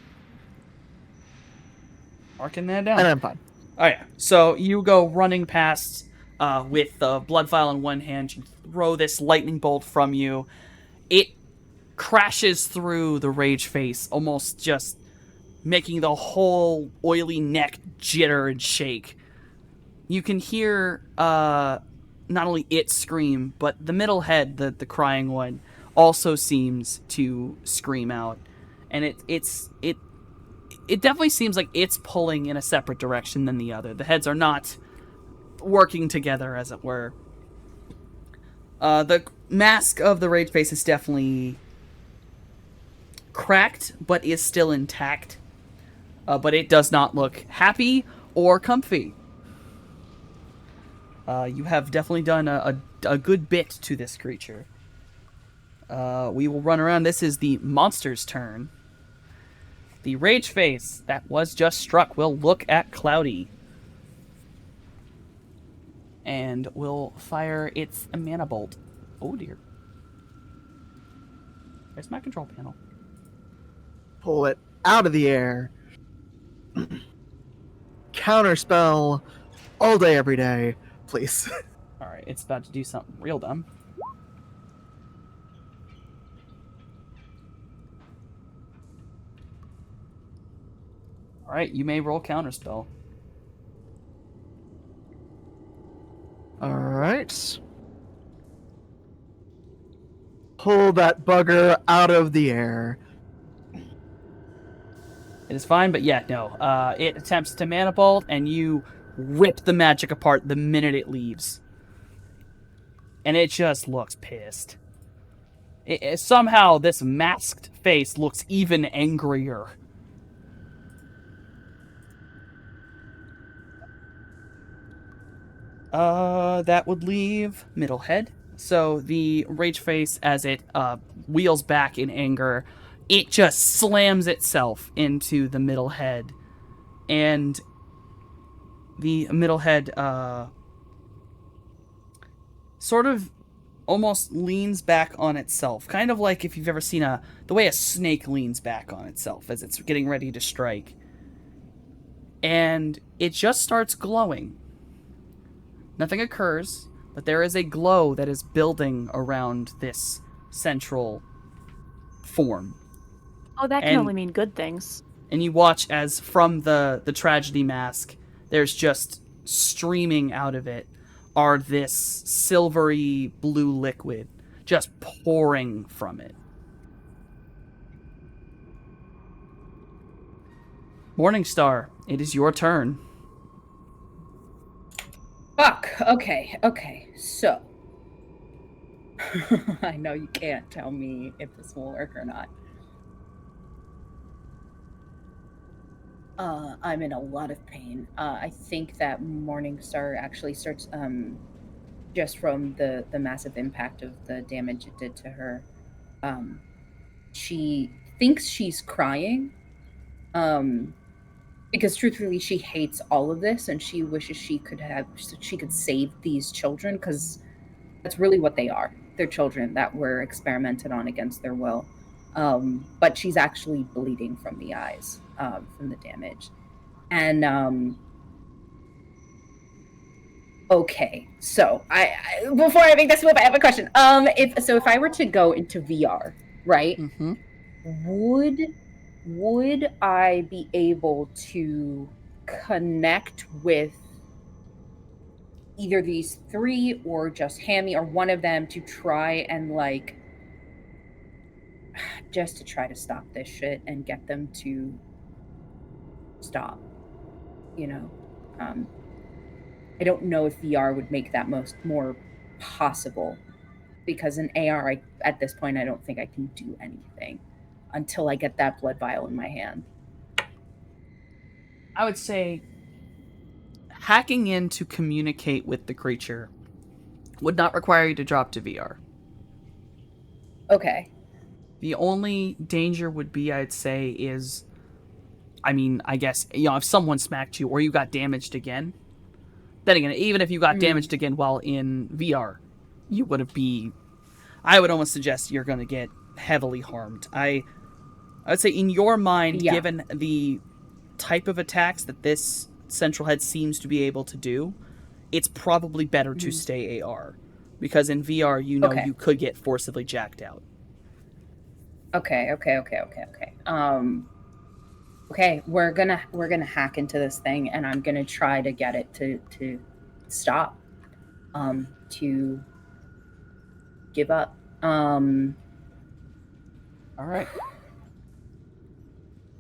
Marking that down. and I'm fine. Oh yeah. So you go running past with the blood vial in one hand. You throw this lightning bolt from you. It crashes through the rage face, almost just making the whole oily neck jitter and shake. You can hear not only it scream, but the middle head, the crying one, also seems to scream out, and it definitely seems like it's pulling in a separate direction than the other. The heads are not working together, as it were. The mask of the rage face is definitely cracked, but is still intact. But it does not look happy or comfy. You have definitely done a good bit to this creature. We will run around. This is the monster's turn. The rage face that was just struck will look at Cloudy. And will fire its mana bolt. Oh dear. Where's my control panel? Pull it out of the air. Counterspell all day, every day, please. Alright, it's about to do something real dumb. Alright, you may roll counterspell. All right. Pull that bugger out of the air. It is fine, but yeah, no. It attempts to mana bolt, and you rip the magic apart the minute it leaves. And it just looks pissed. Somehow, this masked face looks even angrier. That would leave middle head. So the rage face, as it wheels back in anger, it just slams itself into the middle head, and the middle head sort of almost leans back on itself, kind of like if you've ever seen the way a snake leans back on itself as it's getting ready to strike, and it just starts glowing. Nothing occurs, but there is a glow that is building around this central form. Oh, that can And- only mean good things. And you watch as from the tragedy mask, there's just streaming out of it are this silvery blue liquid just pouring from it. Morningstar, it is your turn. Fuck. Okay. So. I know you can't tell me if this will work or not. I'm in a lot of pain. I think that Morningstar actually starts, just from the massive impact of the damage it did to her. She thinks she's crying, because truthfully, she hates all of this, and she wishes she could save these children, because that's really what they are. They're children that were experimented on against their will. But she's actually bleeding from the eyes from the damage. And okay, so I before I make this move, I have a question. If I were to go into VR, right, Mm-hmm. would I be able to connect with either these three or just Hammy or one of them to try and like just to try to stop this shit and get them to stop, you know? Um, I don't know if VR would make that more possible because in AR, at this point, I don't think I can do anything until I get that blood vial in my hand. I would say hacking in to communicate with the creature would not require you to drop to VR. Okay. The only danger would be, I'd say, is, I mean, I guess, if someone smacked you or you got damaged again. Then again, even if you got Mm, damaged again while in VR, you would be. I would almost suggest you're going to get heavily harmed. I would say, in your mind, yeah. given the type of attacks that this central head seems to be able to do, it's probably better to Mhm. stay AR. Because in VR, Okay. you could get forcibly jacked out. Okay. Okay, we're gonna hack into this thing, and I'm gonna try to get it to stop, to give up. All right.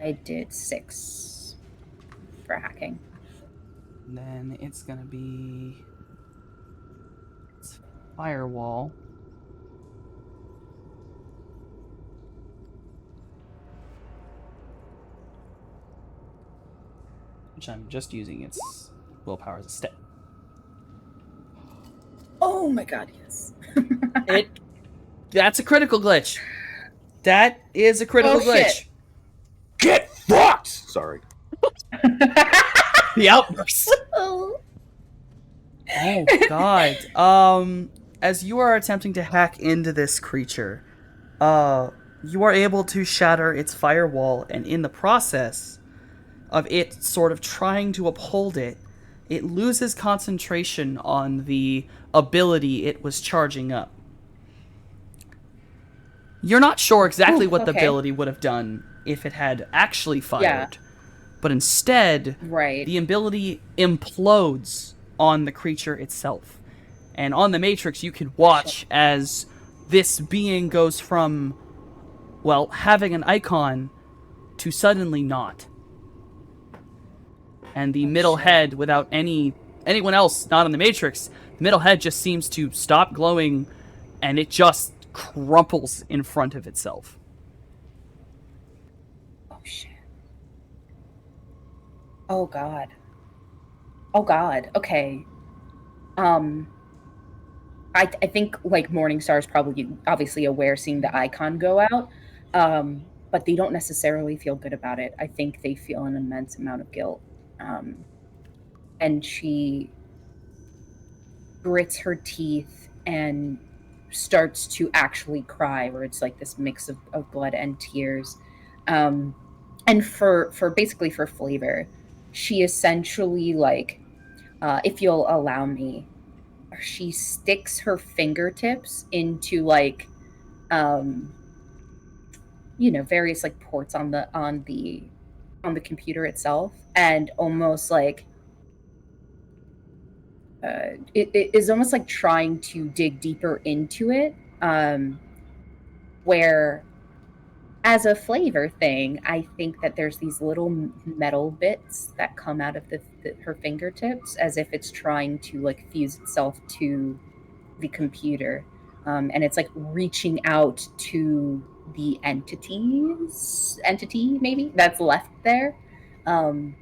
I did 6 for hacking. Then it's going to be. It's firewall. Which I'm just using its willpower as a step. Oh my god, yes. That's a critical glitch. That is a Oh critical shit. glitch. Get fucked! Sorry. The outburst. Oh. Oh god. As you are attempting to hack into this creature, you are able to shatter its firewall, and in the process of it sort of trying to uphold it, it loses concentration on the ability it was charging up. You're not sure exactly Ooh, what the okay. ability would have done if it had actually Yeah. fired, but instead, Right. the ability implodes on the creature itself. And on the Matrix, you can watch as this being goes from, well, having an icon to suddenly not. And the Oh middle shit. head, without anyone else not on the Matrix, the middle head just seems to stop glowing, and it just crumples in front of itself. Oh shit. Oh god. Oh god. Okay. Um I think like Morningstar is probably obviously aware seeing the icon go out. But they don't necessarily feel good about it. I think they feel an immense amount of guilt. Um and she grits her teeth and starts to actually cry, where it's like this mix of blood and tears. Um and for basically for flavor, she essentially like if you'll allow me, she sticks her fingertips into like um various like ports on the computer itself, and almost like it is almost like trying to dig deeper into it, where as a flavor thing, I think that there's these little metal bits that come out of her fingertips as if it's trying to like fuse itself to the computer, and it's like reaching out to the entity maybe that's left there, um,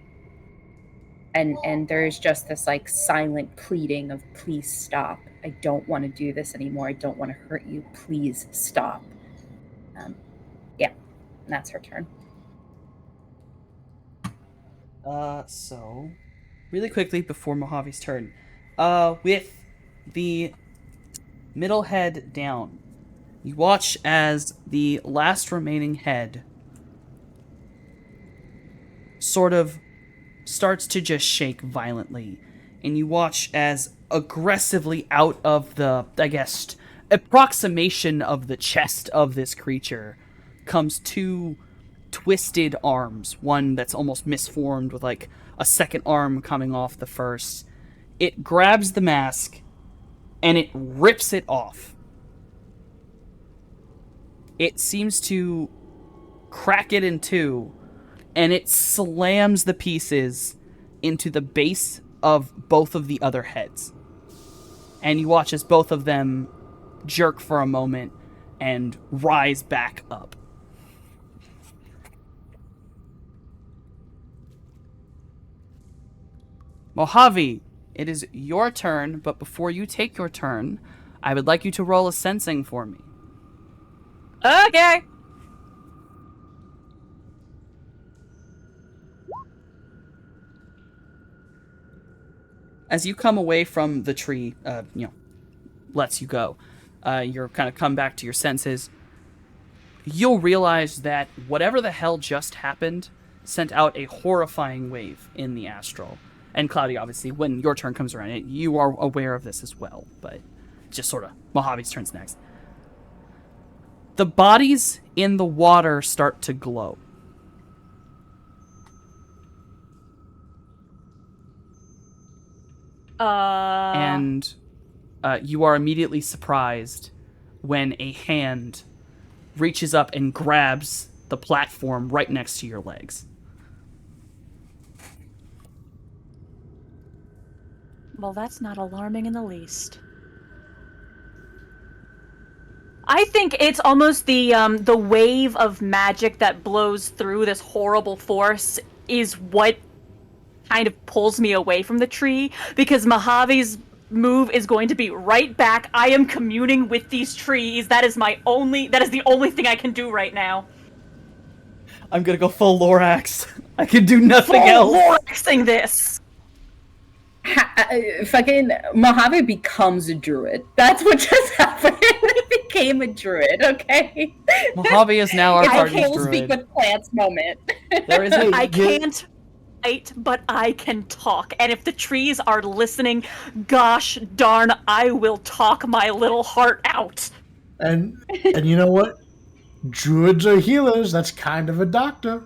and there's just this like silent pleading of please stop. I don't want to do this anymore. I don't want to hurt you. Please stop. Um, yeah, and that's her turn. So really quickly before Mojave's turn, with the middle head down, You watch as the last remaining head sort of starts to just shake violently, and you watch as aggressively out of the, I guess, approximation of the chest of this creature comes two twisted arms, one that's almost misformed with like a second arm coming off the first. It grabs the mask and it rips it off. It seems to crack it in two, and it slams the pieces into the base of both of the other heads. And you watch as both of them jerk for a moment and rise back up. Mojave, it is your turn, but before you take your turn, I would like you to roll a sensing for me. Okay. As you come away from the tree, lets you go, you're kind of come back to your senses. You'll realize that whatever the hell just happened sent out a horrifying wave in the astral. And Cloudy, obviously, when your turn comes around, you are aware of this as well, but just sort of Mojave's turn's next. The bodies in the water start to glow. And you are immediately surprised when a hand reaches up and grabs the platform right next to your legs. Well, that's not alarming in the least. I think it's almost the wave of magic that blows through this horrible force is what kind of pulls me away from the tree, because Mojave's move is going to be right back. I am communing with these trees. That is the only thing I can do right now. I'm gonna go full Lorax. I can do nothing else. Loraxing this. Fucking Mojave becomes a druid. That's what just happened. It became a druid, okay? Mojave is now our I party's can't druid. speak with plants moment. There is a I can't fight, but I can talk. And if the trees are listening, gosh darn, I will talk my little heart out. And you know what? Druids are healers. That's kind of a doctor.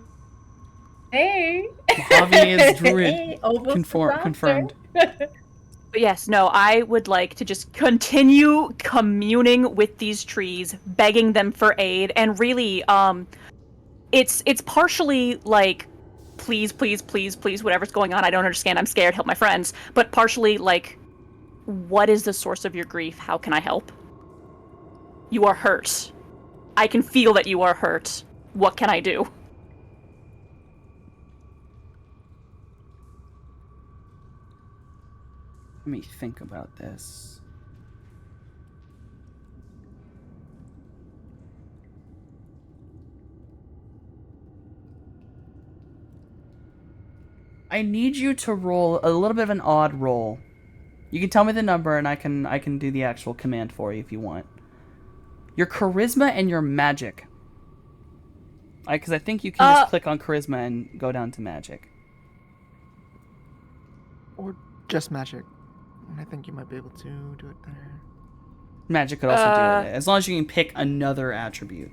Hey. Mojave is druid. Almost a doctor. Confirmed. But yes, no, I would like to just continue communing with these trees, begging them for aid, and really, it's partially like, please, please, please, please, whatever's going on, I don't understand, I'm scared, help my friends, but partially like, what is the source of your grief? How can I help? You are hurt. I can feel that you are hurt. What can I do? Let me think about this. I need you to roll a little bit of an odd roll. You can tell me the number and I can do the actual command for you if you want. Your charisma and your magic. Because I think you can just click on charisma and go down to magic. Or just magic. And I think you might be able to do it there. Magic could also do it, as long as you can pick another attribute.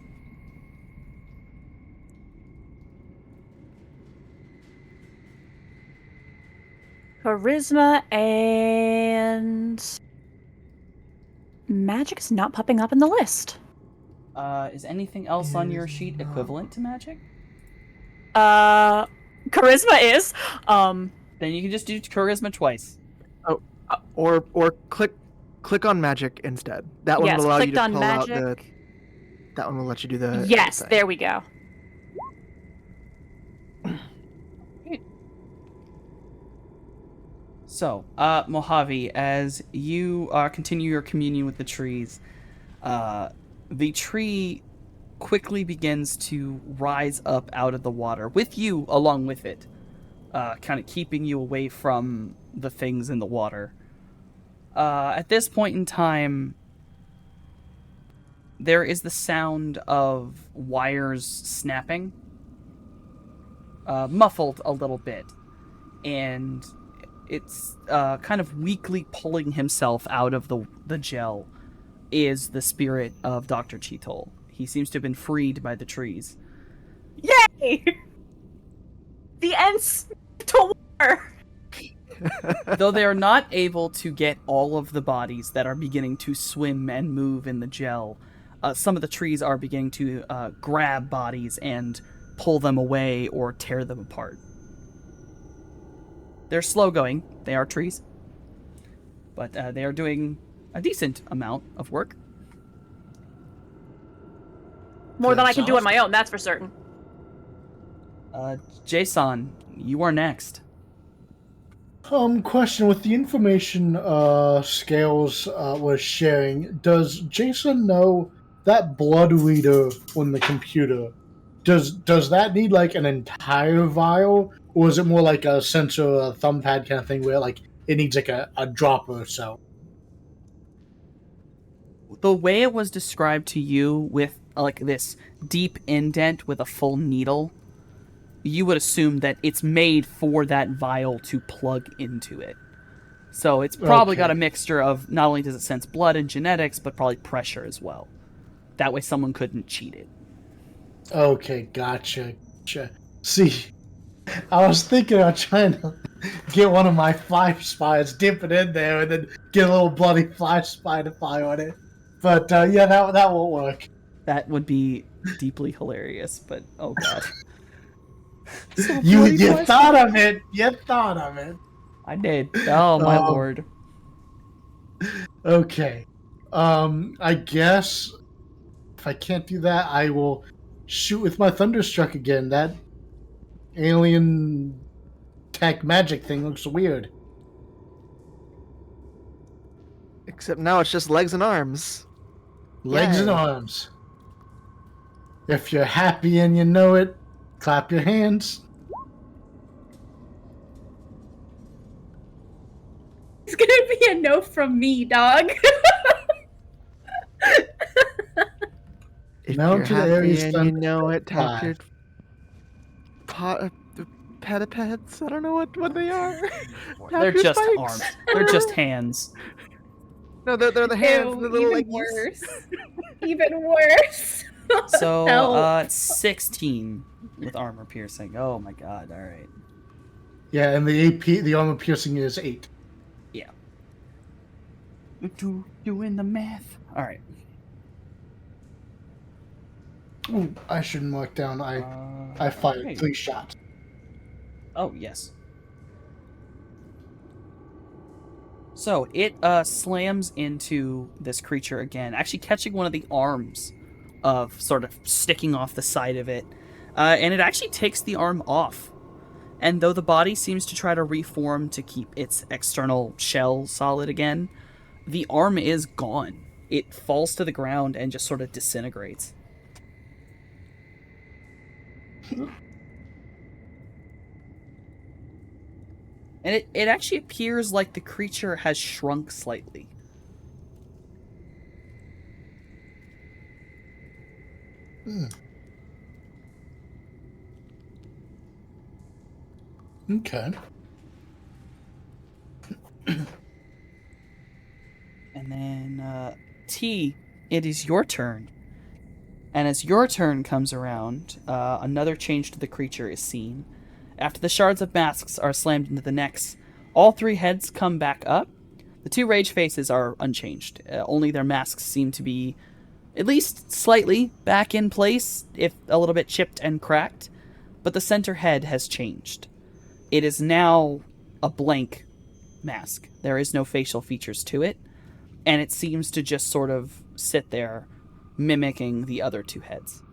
Charisma and magic is not popping up in the list. Is anything else on your sheet equivalent to magic? Charisma is. Then you can just do charisma twice. Oh, or click on magic instead. That one Yes, will allow you clicked to on pull out the. magic. That one will let you do the. Yes, thing. there we go. So, Mojave, as you continue your communion with the trees, the tree quickly begins to rise up out of the water, with you along with it, kind of keeping you away from the things in the water. At this point in time, there is the sound of wires snapping, muffled a little bit, and it's kind of weakly pulling himself out of the gel is the spirit of Dr. Cheetol. He seems to have been freed by the trees. Yay! The ends to war! Though they are not able to get all of the bodies that are beginning to swim and move in the gel, some of the trees are beginning to grab bodies and pull them away or tear them apart. They're slow going. They are trees. But they are doing a decent amount of work. More than I can do on Exhausting. my own, that's for certain. Jason, you are next. Question: with the information Scales was sharing, does Jason know that blood reader on the computer? Does that need like an entire vial, or is it more like a sensor, a thumb pad kind of thing, where like it needs like a drop or so? The way it was described to you with like this deep indent with a full needle, you would assume that it's made for that vial to plug into it. So it's probably got a mixture of not only does it sense blood and genetics, but probably pressure as well. That way someone couldn't cheat it. Okay, gotcha. See, I was thinking of trying to get one of my fly spies, dip it in there, and then get a little bloody fly spy to fly on it. But yeah, that won't work. That would be deeply hilarious, but oh god. You thought of it. You thought of it. I did. Oh my lord. Okay. I guess if I can't do that, I will shoot with my thunderstruck again. That alien tech magic thing looks weird. Except now it's just legs and arms. Legs Yay. and arms. If you're happy and you know it, clap your hands. It's gonna be a no from me, dog. If Now you're to the happy Aries and Thunder you know it, tap five. your pedipeds. I don't know what they are. Tap They're your just spikes. arms. They're just hands. No, they're the hands. Ew, the little even leggies. worse. Even worse. So, Help. 16 with armor piercing. Oh my god, alright. Yeah, and the AP, the armor piercing is 8. Yeah. Doing the math. Alright. Ooh, I should mark down. I fired okay. 3 shots. Oh, yes. So, it slams into this creature again, actually catching one of the arms of sort of sticking off the side of it. And it actually takes the arm off. And though the body seems to try to reform to keep its external shell solid again, the arm is gone. It falls to the ground and just sort of disintegrates. And it actually appears like the creature has shrunk slightly. Okay. And then, T, it is your turn. And as your turn comes around, another change to the creature is seen. After the shards of masks are slammed into the necks, all 3 heads come back up. The 2 rage faces are unchanged. Only their masks seem to be at least slightly back in place, if a little bit chipped and cracked. But the center head has changed. It is now a blank mask. There is no facial features to it. And it seems to just sort of sit there, mimicking the other 2 heads.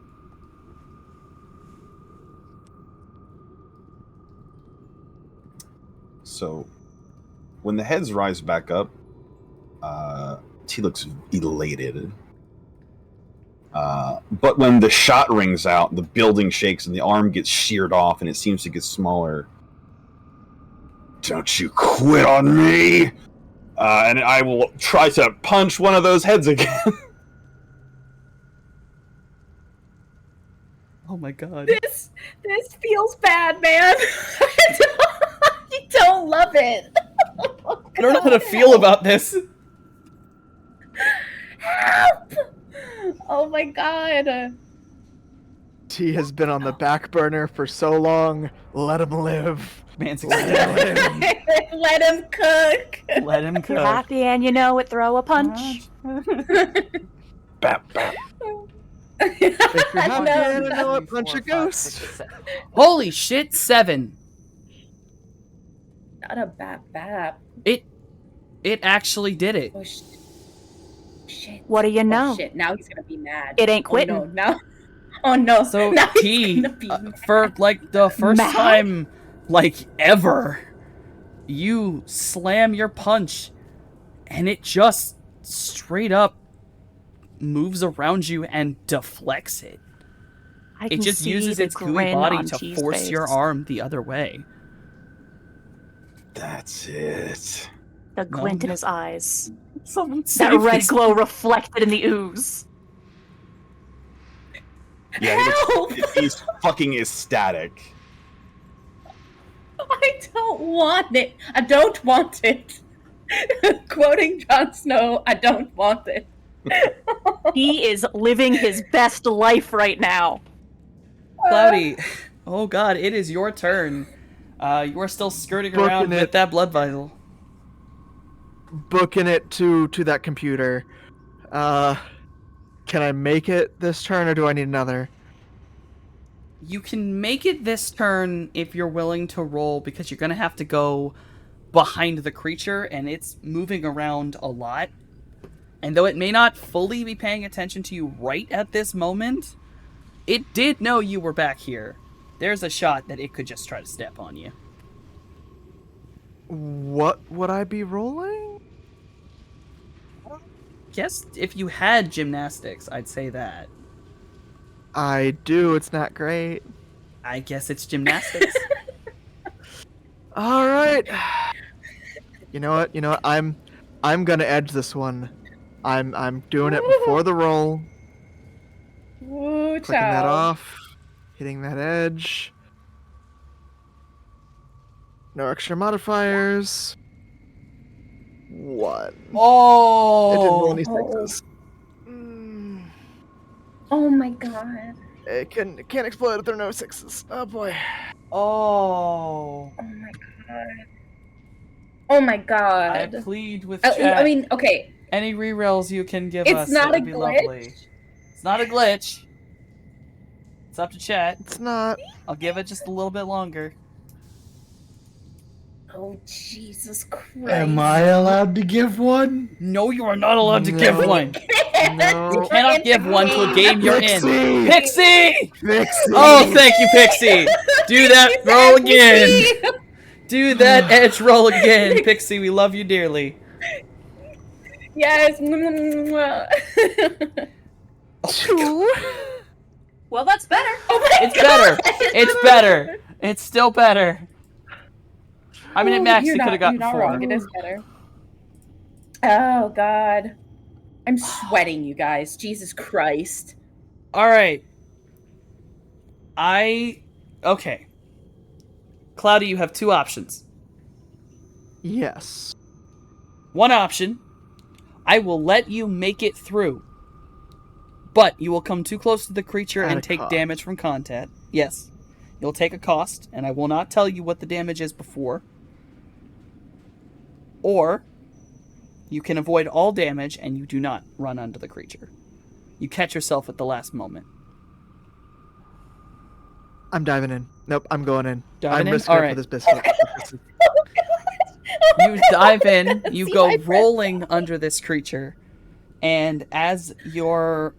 So, when the heads rise back up, T looks elated. But when the shot rings out, the building shakes and the arm gets sheared off and it seems to get smaller. Don't you quit on me! And I will try to punch one of those heads again. Oh my god. This feels bad, man. You don't love it. I don't know how to feel about this. Help! Oh my god. He has been on the back burner for so long. Let him live. Man's Let ecstatic. him live. Let him cook. Let him If you're cook. happy and you know it, throw a punch. Bap, bap. If you're happy, No. and you know it, punch a ghost. Holy shit, 7. Not a bap. It actually did it. Oh shit. What do you know? Oh, shit. Now he's gonna be mad. It ain't quitting. Oh no. Now. Oh no. So now he's T, gonna be mad. for like the first Mad? time like ever, you slam your punch and it just straight up moves around you and deflects it. I It can just see uses the its gooey grin body on to T's force face. your arm the other way. That's it. The glint No. in his eyes. Someone That save red this. glow reflected in the ooze. Yeah, Help! he's fucking ecstatic. I don't want it. I don't want it. Quoting Jon Snow, I don't want it. He is living his best life right now. Cloudy, oh god, it is your turn. You are still skirting around Booking with it. that blood vial. Booking it to that computer. Can I make it this turn, or do I need another? You can make it this turn if you're willing to roll, because you're going to have to go behind the creature, and it's moving around a lot. And though it may not fully be paying attention to you right at this moment, it did know you were back here. There's a shot that it could just try to step on you. What would I be rolling? Guess if you had gymnastics, I'd say that. I do. It's not great. I guess it's gymnastics. All right. You know what? I'm gonna edge this one. I'm doing it before the roll. Woo, Clicking that child. off. Hitting that edge. No extra modifiers. 1. It didn't roll Oh! any Oh. sixes. Oh my god. It can't explode if there are no 6s. Oh boy. Oh! Oh my god. Oh my I god. plead with chat. I mean, okay. Any rerolls you can give It's us, not it a would be glitch. lovely. It's not a glitch. It's up to chat. It's not. I'll give it just a little bit longer. Oh Jesus Christ. Am I allowed to give one? No, you are not allowed to No. give one. No. You cannot give one to a game you're in. Pixie! Pixie! Pixie! Oh, thank you, Pixie. Do that roll again. Do that edge roll again, Pixie. We love you dearly. Yes. 2. Well, that's better. It's better. It's better. It's still better. I mean, at max, you could have gotten You're not 4. wrong. It is better. Oh god. I'm sweating, you guys. Jesus Christ. All right. Okay. Cloudy, you have 2 options. Yes. One option, I will let you make it through, but you will come too close to the creature At and a take cost. damage from contact. Yes. You'll take a cost, and I will not tell you what the damage is before. Or, you can avoid all damage and you do not run onto the creature. You catch yourself at the last moment. I'm diving in. Nope, I'm going in. Diving I'm in? risking it Alright. for this biscuit. You dive in, you See go my breath. rolling under this creature, and as your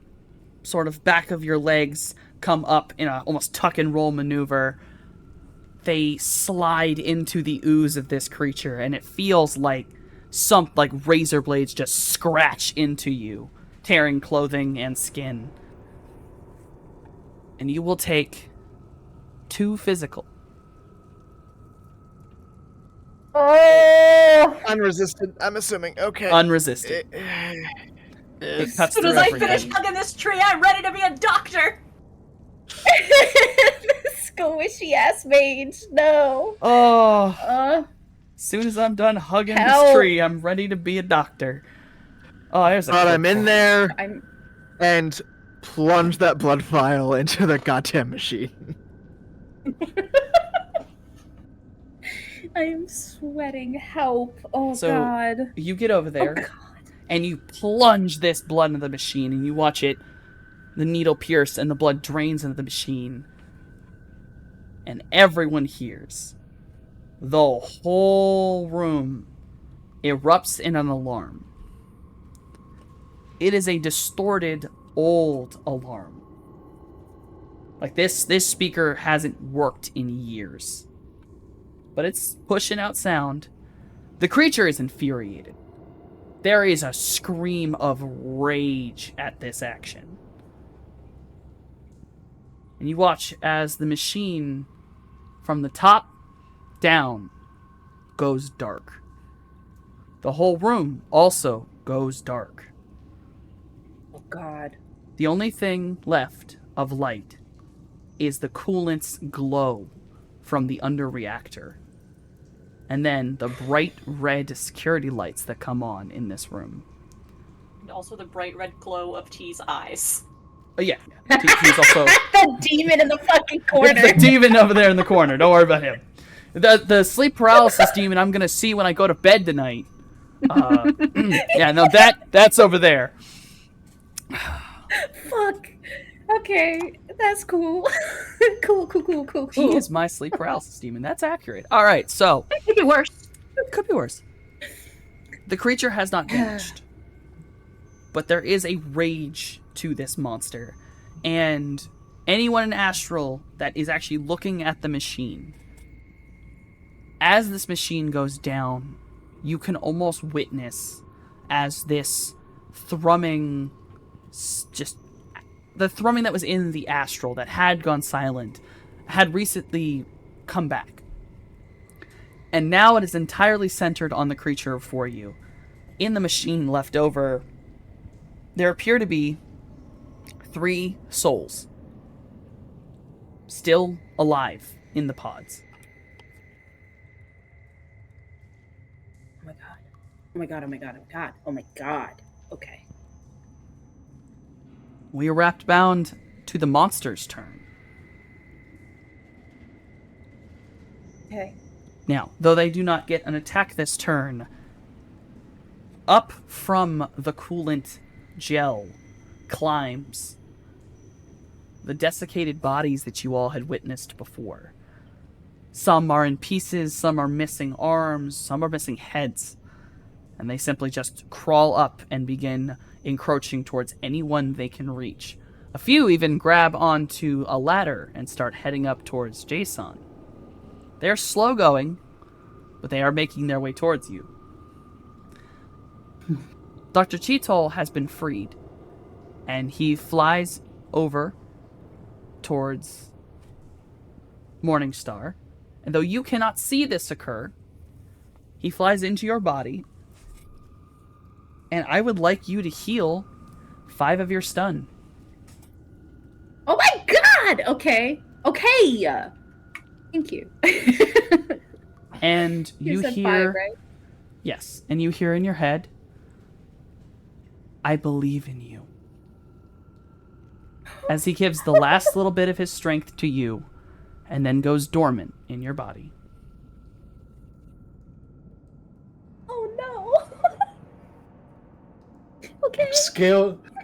sort of back of your legs come up in a almost tuck and roll maneuver, they slide into the ooze of this creature, and it feels like razor blades just scratch into you, tearing clothing and skin. And you will take 2 physical. Oh. Unresisted, I'm assuming. Okay. Unresisted. It As cuts soon through as I everything. finish hugging this tree, I'm ready to be a doctor. Squishy ass mage. No. Oh, Uh, as soon as I'm done hugging this Help. tree, I'm ready to be a doctor. Oh, there's a But quick I'm in point. there I'm. and plunge that blood vial into the goddamn machine. I'm sweating. Help. Oh So God. you get over Oh there God. and you plunge this blood into the machine, and you watch it, the needle pierce, and the blood drains into the machine. And everyone hears. The whole room erupts in an alarm. It is a distorted, old alarm. Like this speaker hasn't worked in years. But it's pushing out sound. The creature is infuriated. There is a scream of rage at this action. And you watch as the machine, from the top down, goes dark. The whole room also goes dark. Oh God. The only thing left of light is the coolant's glow from the under reactor. And then the bright red security lights that come on in this room. And also the bright red glow of T's eyes. Oh, yeah. He's also The demon in the fucking corner. the demon over there in the corner. Don't worry about him. The sleep paralysis demon I'm going to see when I go to bed tonight. Yeah, no, that's over there. Fuck. Okay, that's cool. cool. He is my sleep paralysis demon. That's accurate. All right, so It could be worse. could be worse. The creature has not vanished, but there is a rage to this monster, and anyone in Astral that is actually looking at the machine, as this machine goes down, you can almost witness as this thrumming, just the thrumming that was in the Astral that had gone silent, had recently come back. And now it is entirely centered on the creature before you. In the machine left over, there appear to be 3 souls. Still alive in the pods. Oh my God. Oh my God. Oh my God. Oh my God. Oh my God. Okay. We are wrapped bound to the monster's turn. Okay. Now, though they do not get an attack this turn, up from the coolant gel climbs the desiccated bodies that you all had witnessed before. Some are in pieces, some are missing arms, some are missing heads, and they simply just crawl up and begin encroaching towards anyone they can reach. A few even grab onto a ladder and start heading up towards Jason. They're slow going, but they are making their way towards you. Dr. Cheetol has been freed, and he flies over towards Morningstar. And though you cannot see this occur, he flies into your body, and I would like you to heal 5 of your stun. Oh my God. Okay. Okay. Thank you. And you said hear... 5, right? Yes, and you hear in your head, I believe in you. As he gives the last little bit of his strength to you, and then goes dormant in your body. Oh no. Okay.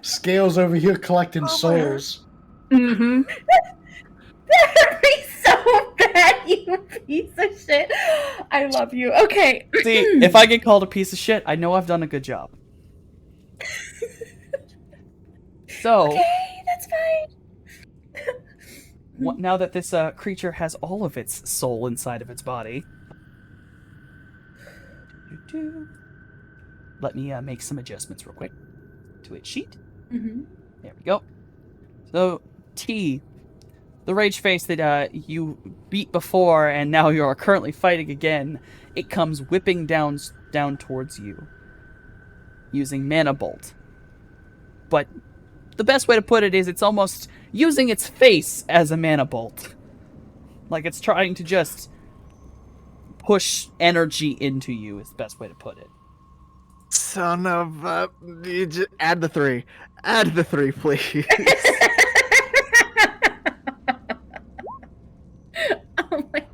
Scales over here collecting souls. Mm-hmm. That hurt me so bad, you piece of shit. I love you. Okay. See, if I get called a piece of shit, I know I've done a good job. So, Okay, that's fine. now that this creature has all of its soul inside of its body, let me make some adjustments real quick to its sheet. Mm-hmm. There we go. So, T, the rage face that you beat before and now you are currently fighting again, it comes whipping down towards you using Mana Bolt. But the best way to put it is it's almost using its face as a mana bolt. Like it's trying to just push energy into you is the best way to put it. Son of you just add the 3. Add the 3, please. Oh my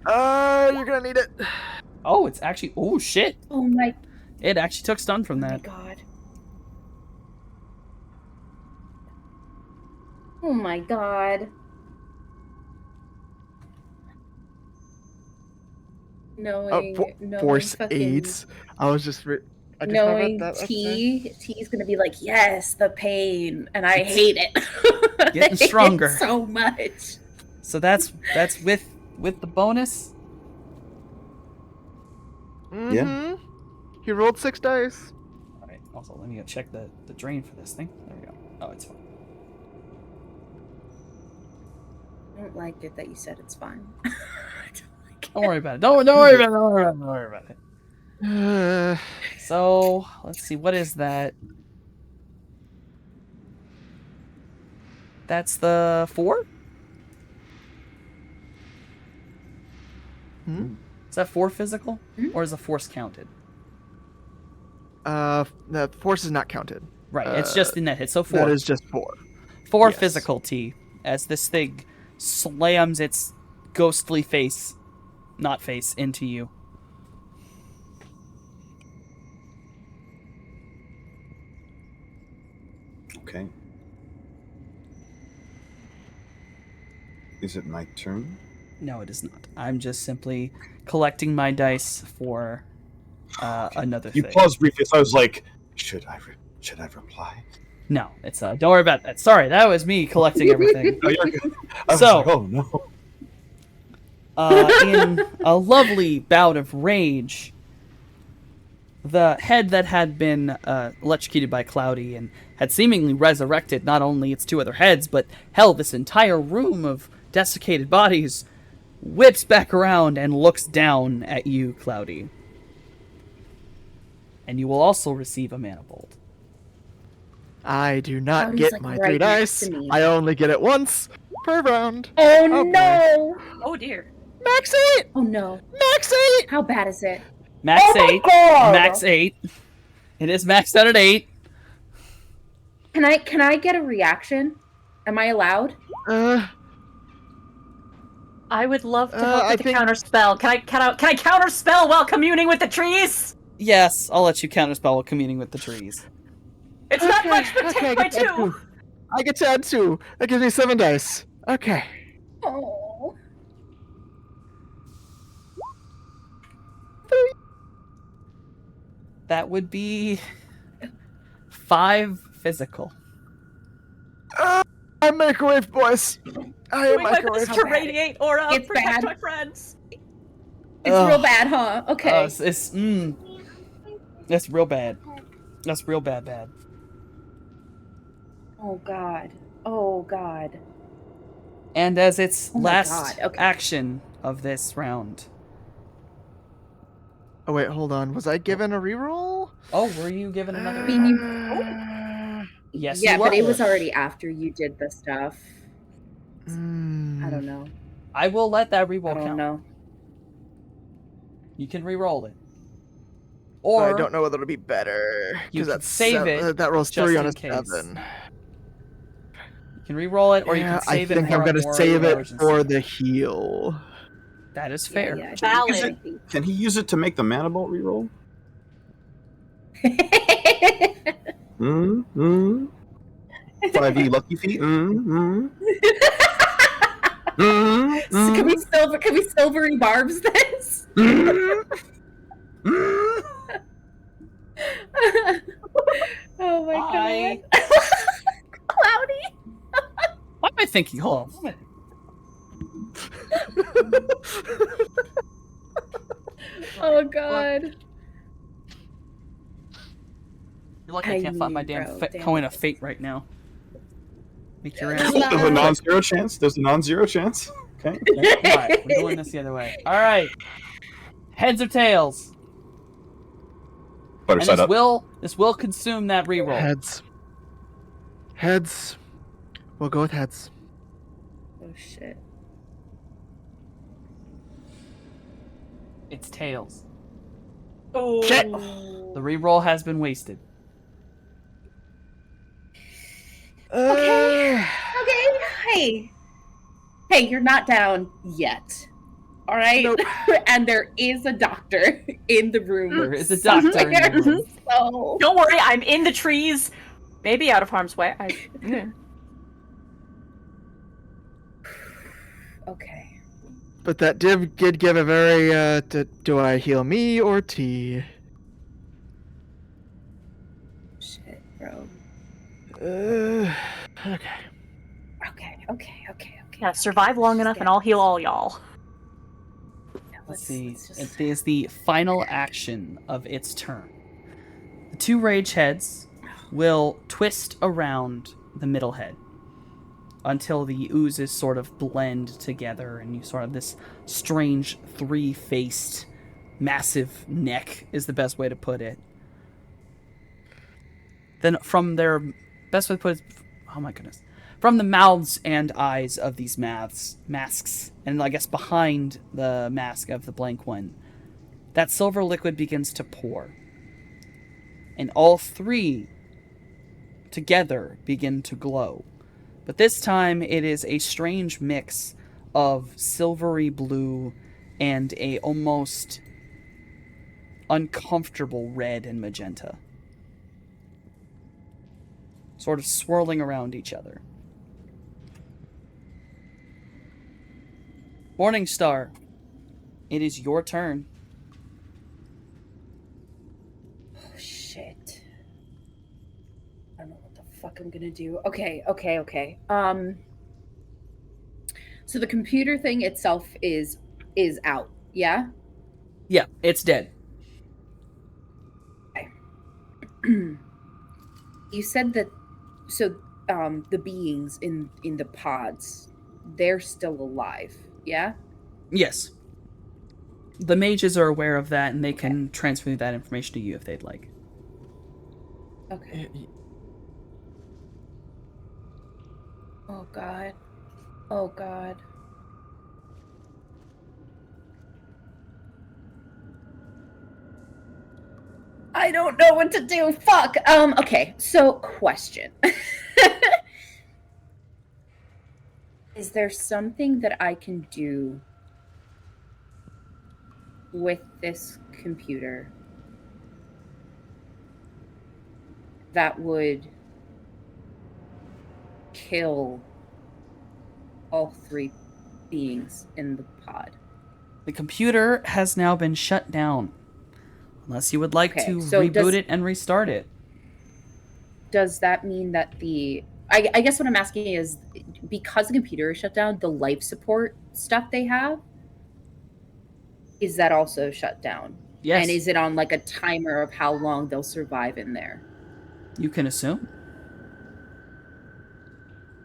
god. You're gonna need it. Oh, it's actually... Oh, shit. Oh my, It actually took stun from oh my that. god. Oh my god. Knowing, Force fucking, 8. I just knowing remembered that. Okay. T's gonna be like, yes, the pain, and I hate it. Getting I hate it stronger. so much. So that's with the bonus. Mm-hmm. He rolled 6 dice. All right. Also, let me go check the drain for this thing. There we go. Oh, it's fine. I don't like it that you said it's fine. I don't like it. Don't worry about it. Don't worry about it. Don't worry about it. Uh, So let's see. What is that? That's the 4. hmm? Is that 4 physical, Hmm? or is the force counted? The force is not counted. Right. It's just in that hit. So 4. That is just 4. 4 yes. physical T as this thing slams its ghostly face, not face, into you. Okay. Is it my turn? No, it is not. I'm just simply collecting my dice for another You thing. paused briefly, so I was like, should I reply? No, it's don't worry about that. Sorry, that was me collecting everything. No, you're good. I was So- like, oh no. In a lovely bout of rage, the head that had been electrocuted by Cloudy and had seemingly resurrected not only its 2 other heads, but hell, this entire room of desiccated bodies, whips back around and looks down at you, Cloudy. And you will also receive a mana bolt. I do not Cloudy's, get like, my right 3 next dice. to me. I only get it once per round. Oh, Oh, boy. no! Oh dear. Max 8! Oh no. Max 8! How bad is it? Max Oh my 8. God! Max 8. It is maxed out at 8. Can I get a reaction? Am I allowed? I would love to help I with the think- counter spell. Can I counter spell while communing with the trees? Yes, I'll let you counterspell while communing with the trees. It's not much, but I take my get to add 2. I get to add 2. That gives me 7 dice. Okay. Oh. That would be 5 physical. I microwave, boys. I am Doing my best microwave. to radiate aura, It's protect bad. my friends. It's Ugh. real bad, huh? Okay. That's real bad. That's real bad. Oh god. Oh god. And as its Oh my last God, okay. action of this round. Oh wait, hold on. Was I given a reroll? Oh, were you given another? I mean, you- Yes, Yeah, you but were. it was already after you did the stuff. Hmm. I don't know. I will let that I reroll don't count. know. You can reroll it. Or Or I don't know whether it'll be better you because can that's save it that rolls just 3 on in a case. 7. you can reroll it, or you Yeah, can save I it think for I'm a gonna more save it emergency. for the heal. That is fair. Yeah, Valid. Can he use it to make the mana bolt reroll? yeah. 5e lucky feet? So can we silvery barbs this? Oh my Bye. god. Cloudy. Why am I thinking? Hold on. Oh god. You're lucky I can't find my damn Damn coin it. of fate right now. Make your ass. There's a non-zero chance. There's a non-zero chance. Okay. Alright, we're doing this the other way. Alright. Heads or tails? Better And side up. this will consume that reroll. Heads. Heads. We'll go with heads. Oh shit. It's tails. Oh. Shit. The reroll has been wasted. Okay. Hey. Hey, you're not down yet. All right? Nope. And there is a doctor in the room. There is a doctor in the somewhere, room. So Don't worry, I'm in the trees. Maybe out of harm's way. okay. But that did give a very, do I heal me or T? Shit, bro. Okay. Okay. Yeah, survive long enough and I'll heal all y'all. Let's see. Let's just... It is the final action of its turn. The two rage heads will twist around the middle head until the oozes sort of blend together and you sort of this strange three-faced massive neck is the best way to put it. Then from their best way to put it, oh my goodness, from the mouths and eyes of these masks, and I guess behind the mask of the blank one, that silver liquid begins to pour. And all three together begin to glow. But this time it is a strange mix of silvery blue and a almost uncomfortable red and magenta, sort of swirling around each other. Morningstar, it is your turn. Oh, shit. I don't know what the fuck I'm gonna do. Okay. So the computer thing itself is out, yeah? Yeah, it's dead. You said that so the beings in the pods, they're still alive, yeah? Yes. The mages are aware of that, and they can transfer that information to you if they'd like. Okay. Oh god. Oh god. I don't know what to do. Fuck. Okay. So, question. Is there something that I can do with this computer that would kill all three beings in the pod? The computer has now been shut down. Unless you would like Okay, to so reboot it and restart it. Does that mean that I guess what I'm asking is, because the computer is shut down, the life support stuff they have, is that also shut down? Yes. And is it on like a timer of how long they'll survive in there? You can assume.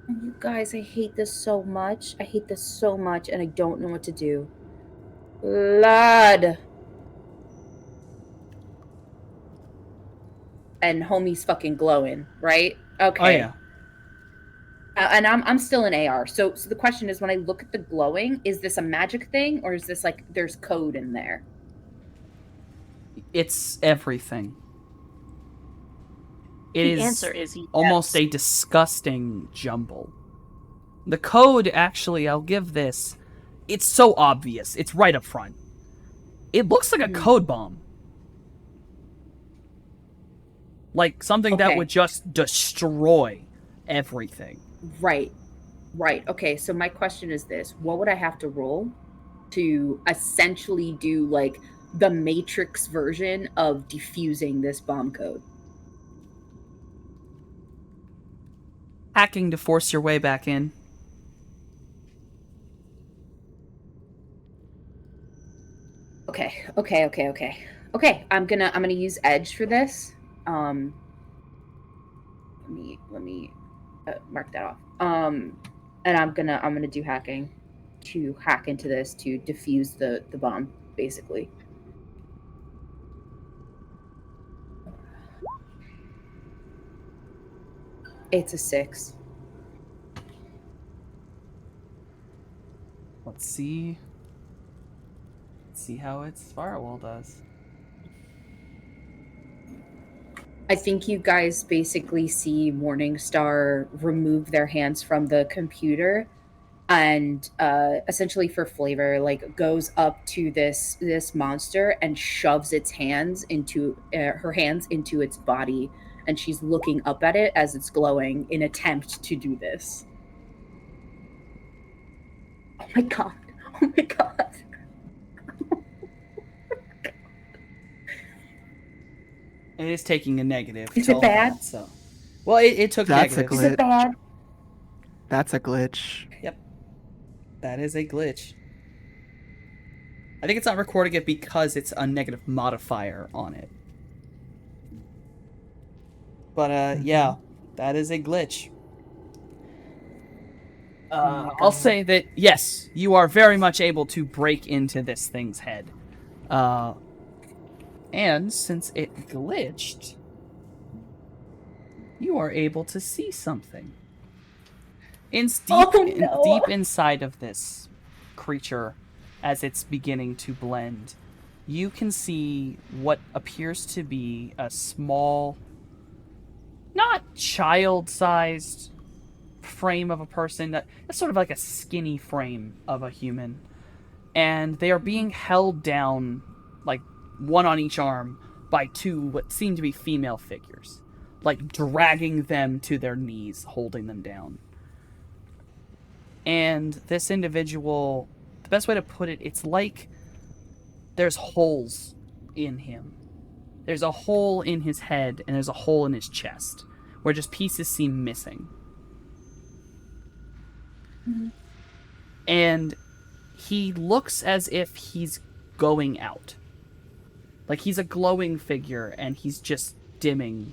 You guys, I hate this so much. I hate this so much, and I don't know what to do. Blood. And homie's fucking glowing, right? Okay. Oh, yeah. And I'm still in AR. So the question is, when I look at the glowing, is this a magic thing, or is this like there's code in there? It's everything. It The is answer is yes. almost a disgusting jumble. The code, actually, I'll give this. It's so obvious. It's right up front. It looks like a code bomb. Like something that would just destroy everything. Right. Okay, so my question is this. What would I have to roll to essentially do like the Matrix version of defusing this bomb code? Hacking to force your way back in. Okay, I'm gonna use Edge for this. Let me mark that off. And I'm gonna do hacking to hack into this to defuse the bomb, basically. It's a 6. Let's see. Let's see how its firewall does. I think you guys basically see Morningstar remove their hands from the computer and essentially for flavor like goes up to this monster and shoves its hands into her hands into its body, and she's looking up at it as it's glowing in attempt to do this. Oh my god. Oh my god. It is taking a negative. Is to it all bad? That, so, well, it took That's a negatives. Is it bad? That's a glitch. Yep, that is a glitch. I think it's not recording it because it's a negative modifier on it. But yeah, that is a glitch. I'll say that yes, you are very much able to break into this thing's head. And since it glitched, you are able to see something. Deep inside of this creature, as it's beginning to blend, you can see what appears to be a small, not child-sized frame of a person. That's sort of like a skinny frame of a human. And they are being held down, like one on each arm, by two what seem to be female figures, like dragging them to their knees, holding them down. And this individual, the best way to put it, it's like there's holes in him. There's a hole in his head and there's a hole in his chest where just pieces seem missing. Mm-hmm. And he looks as if he's going out. Like he's a glowing figure and he's just dimming.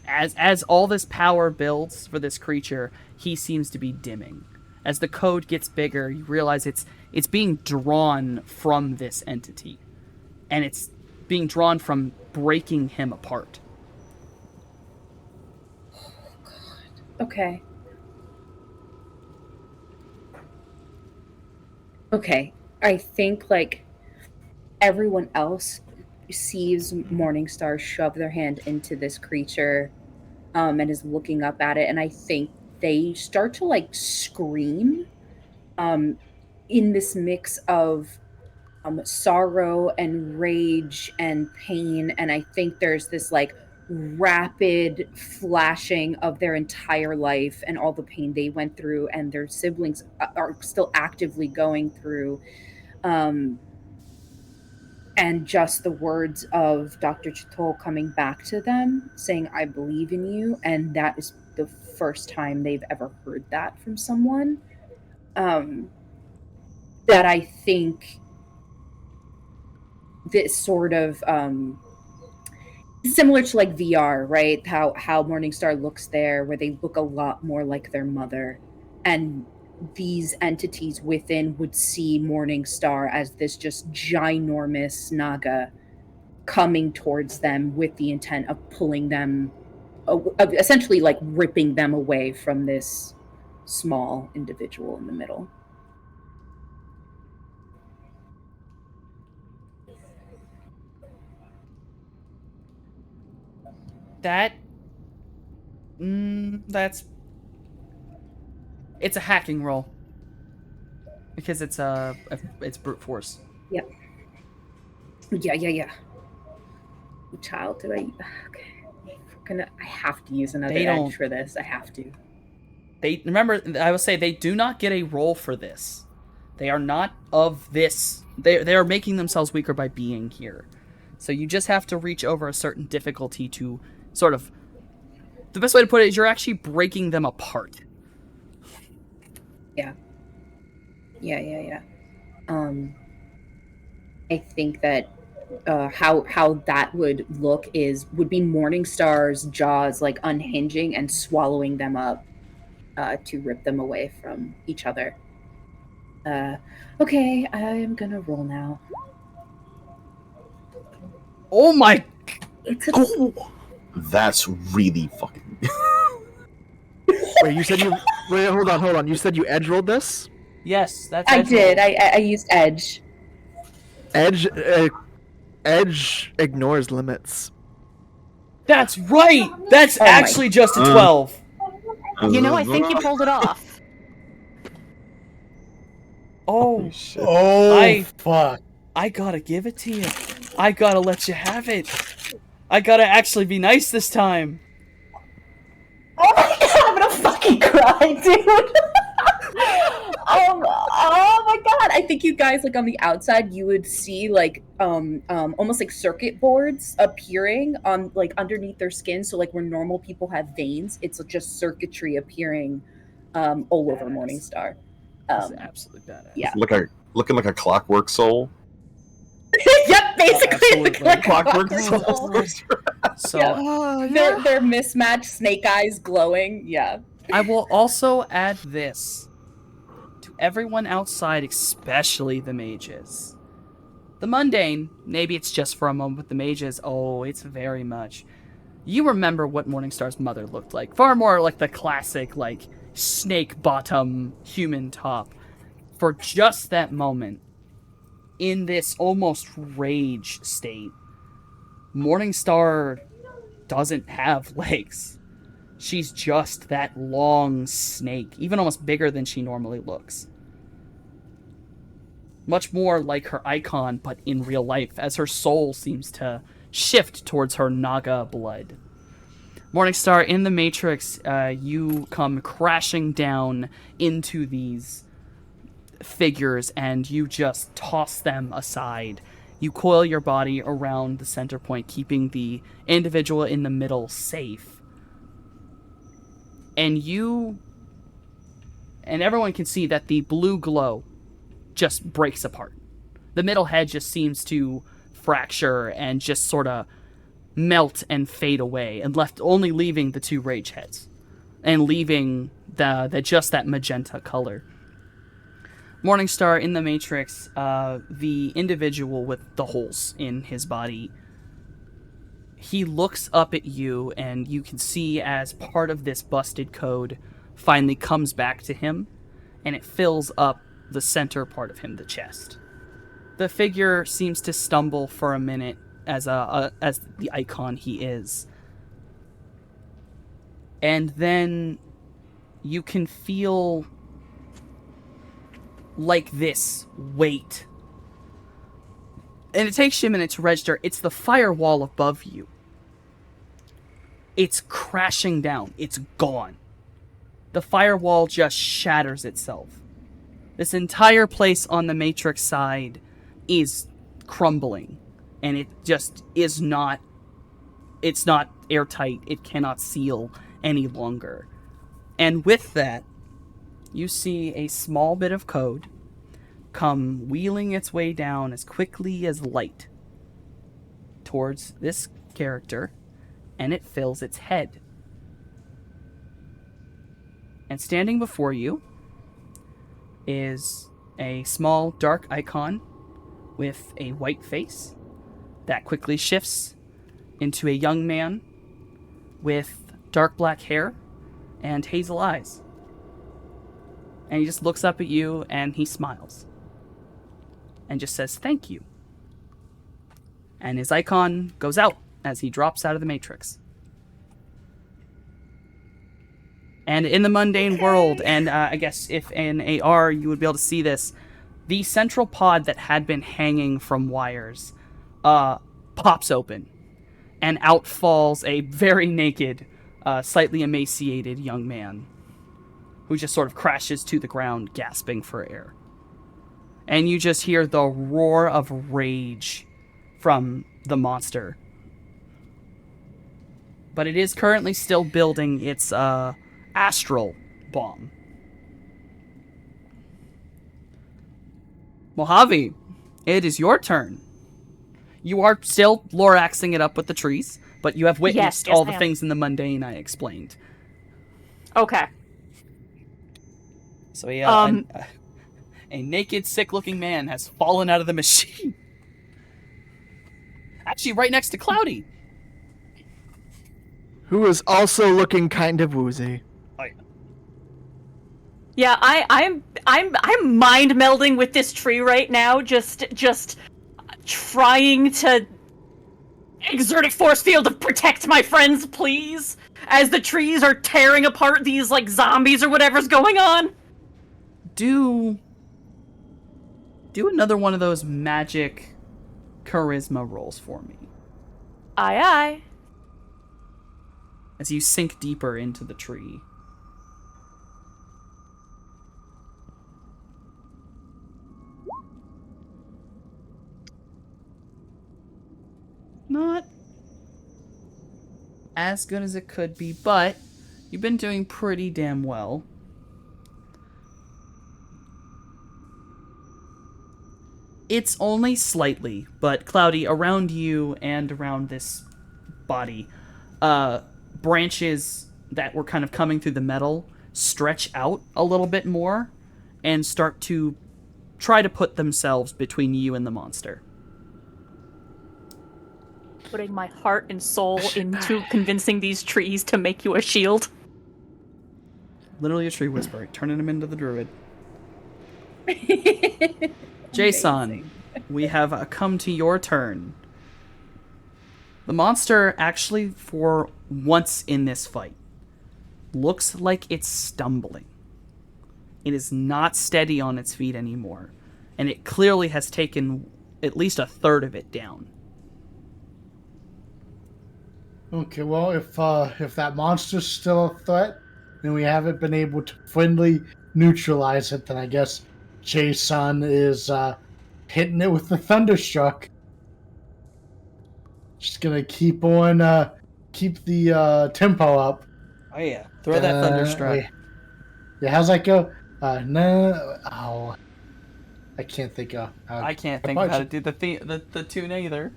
As all this power builds for this creature, he seems to be dimming. As the code gets bigger, you realize it's being drawn from this entity. And it's being drawn from breaking him apart. Oh, God. Okay. Okay. I think, like, everyone else sees Morningstar shove their hand into this creature and is looking up at it. And I think they start to, like, scream in this mix of sorrow and rage and pain. And I think there's this like rapid flashing of their entire life and all the pain they went through and their siblings are still actively going through. And just the words of Dr. Chitol coming back to them saying, I believe in you. And that is the first time they've ever heard that from someone. That I think this sort of similar to like VR, right? How Morningstar looks there, where they look a lot more like their mother, and these entities within would see Morningstar as this just ginormous naga coming towards them with the intent of pulling them, essentially like ripping them away from this small individual in the middle. That's it's a hacking roll because it's it's brute force. Yep. Yeah. Child, did I? Okay. I have to use another edge for this. I have to. They remember. I will say they do not get a roll for this. They are not of this. They are making themselves weaker by being here. So you just have to reach over a certain difficulty to sort of. The best way to put it is you're actually breaking them apart. Yeah. I think that how that would look would be Morningstar's jaws like unhinging and swallowing them up to rip them away from each other. Okay, I'm gonna roll now. Oh my! It's a... That's really fucking. Wait, you said you. Wait, hold on. You said you edge rolled this? Yes, that's I edge did. roll. I used edge. Edge ignores limits. That's right. That's Oh my actually just a Uh. 12. You know, I think you pulled it off. Oh, Shit. Oh, fuck. I gotta give it to you. I gotta let you have it. I gotta actually be nice this time. Oh my god, I'm gonna fucking cry, dude. Oh my god. I think you guys like on the outside you would see like almost like circuit boards appearing on like underneath their skin. So like where normal people have veins, it's just circuitry appearing all over Morningstar. This is Um absolutely badass. yeah. Looking like a clockwork soul. Yep, basically absolutely. like Clockwork clockwork soul. soul. So Yeah. Oh, They're mismatched snake eyes glowing. Yeah. I will also add this to everyone outside, especially the mages. The mundane, maybe it's just for a moment, but the mages, oh, it's very much. You remember what Morningstar's mother looked like. Far more like the classic, like, snake bottom, human top. For just that moment, in this almost rage state, Morningstar doesn't have legs. She's just that long snake, even almost bigger than she normally looks. Much more like her icon, but in real life, as her soul seems to shift towards her Naga blood. Morningstar, in the Matrix, you come crashing down into these figures and you just toss them aside. You coil your body around the center point, keeping the individual in the middle safe. And everyone can see that the blue glow just breaks apart. The middle head just seems to fracture and just sort of melt and fade away, and only leaving the two rage heads, and leaving the just that magenta color. Morningstar, in the Matrix, the individual with the holes in his body, he looks up at you, and you can see as part of this busted code finally comes back to him, and it fills up the center part of him, the chest. The figure seems to stumble for a minute as the icon he is. And then you can feel like this weight. And it takes you a minute to register. It's the firewall above you. It's crashing down. It's gone. The firewall just shatters itself. This entire place on the Matrix side is crumbling. And it just is not... It's not airtight. It cannot seal any longer. And with that, you see a small bit of code come wheeling its way down as quickly as light towards this character, and it fills its head. And standing before you is a small dark icon with a white face that quickly shifts into a young man with dark black hair and hazel eyes. And he just looks up at you and he smiles. And just says, "Thank you." And his icon goes out as he drops out of the Matrix. And in the mundane world, and I guess if in AR you would be able to see this, the central pod that had been hanging from wires pops open. And out falls a very naked, slightly emaciated young man who just sort of crashes to the ground, gasping for air. And you just hear the roar of rage from the monster. But it is currently still building its astral bomb. Mojave, it is your turn. You are still Loraxing it up with the trees, but you have witnessed Yes, all I the am. things in the mundane I explained. Okay. So a naked, sick-looking man has fallen out of the machine. Actually, right next to Cloudy. Who is also looking kind of woozy. Oh, yeah. Yeah, I'm mind melding with this tree right now, just trying to exert a force field to protect my friends, please. As the trees are tearing apart these like zombies or whatever's going on. Do another one of those magic charisma rolls for me Aye aye. as you sink deeper into the tree. Not as good as it could be, but you've been doing pretty damn well. It's only slightly, but Cloudy, around you and around this body, branches that were kind of coming through the metal stretch out a little bit more and start to try to put themselves between you and the monster. Putting my heart and soul into convincing these trees to make you a shield. Literally a tree whisperer, turning him into the druid. Amazing. Jason, we have come to your turn. The monster actually, for once in this fight, looks like it's stumbling. It is not steady on its feet anymore, and it clearly has taken at least a third of it down. Okay, well, if that monster's still a threat, and we haven't been able to friendly neutralize it, then I guess Jason is hitting it with the thunderstruck. Just gonna keep on, keep the tempo up. Oh yeah, throw that thunderstruck. Wait. Yeah, how's that go? No, oh, I can't think of. I can't think of how to do the tune either.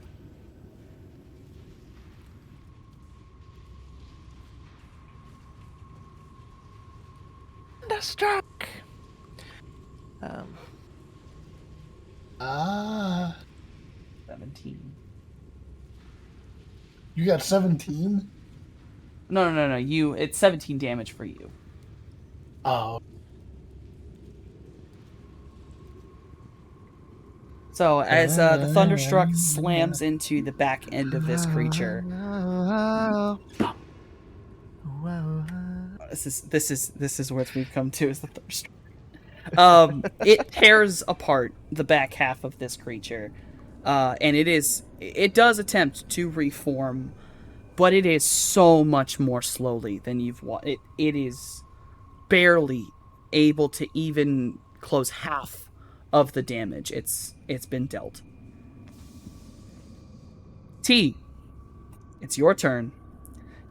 Thunderstruck. Ah, 17. you got 17. No. It's 17 damage for you. Oh, So as the thunderstruck slams into the back end of this creature, this is what we've come to is the thunderstruck. It tears apart the back half of this creature, and it does attempt to reform, but it is so much more slowly than you've it is barely able to even close half of the damage it's been dealt. T, it's your turn.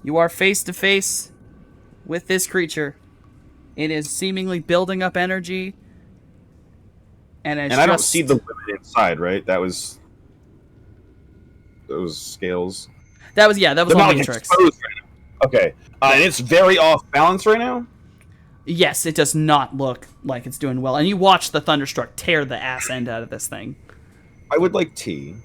You are face to face with this creature. It is seemingly building up energy, and I don't see the women inside, right? That was those scales. That was They're on not like Matrix. exposed right now. Okay, and it's very off balance right now. Yes, it does not look like it's doing well. And you watch the thunderstruck tear the ass end out of this thing. I would like T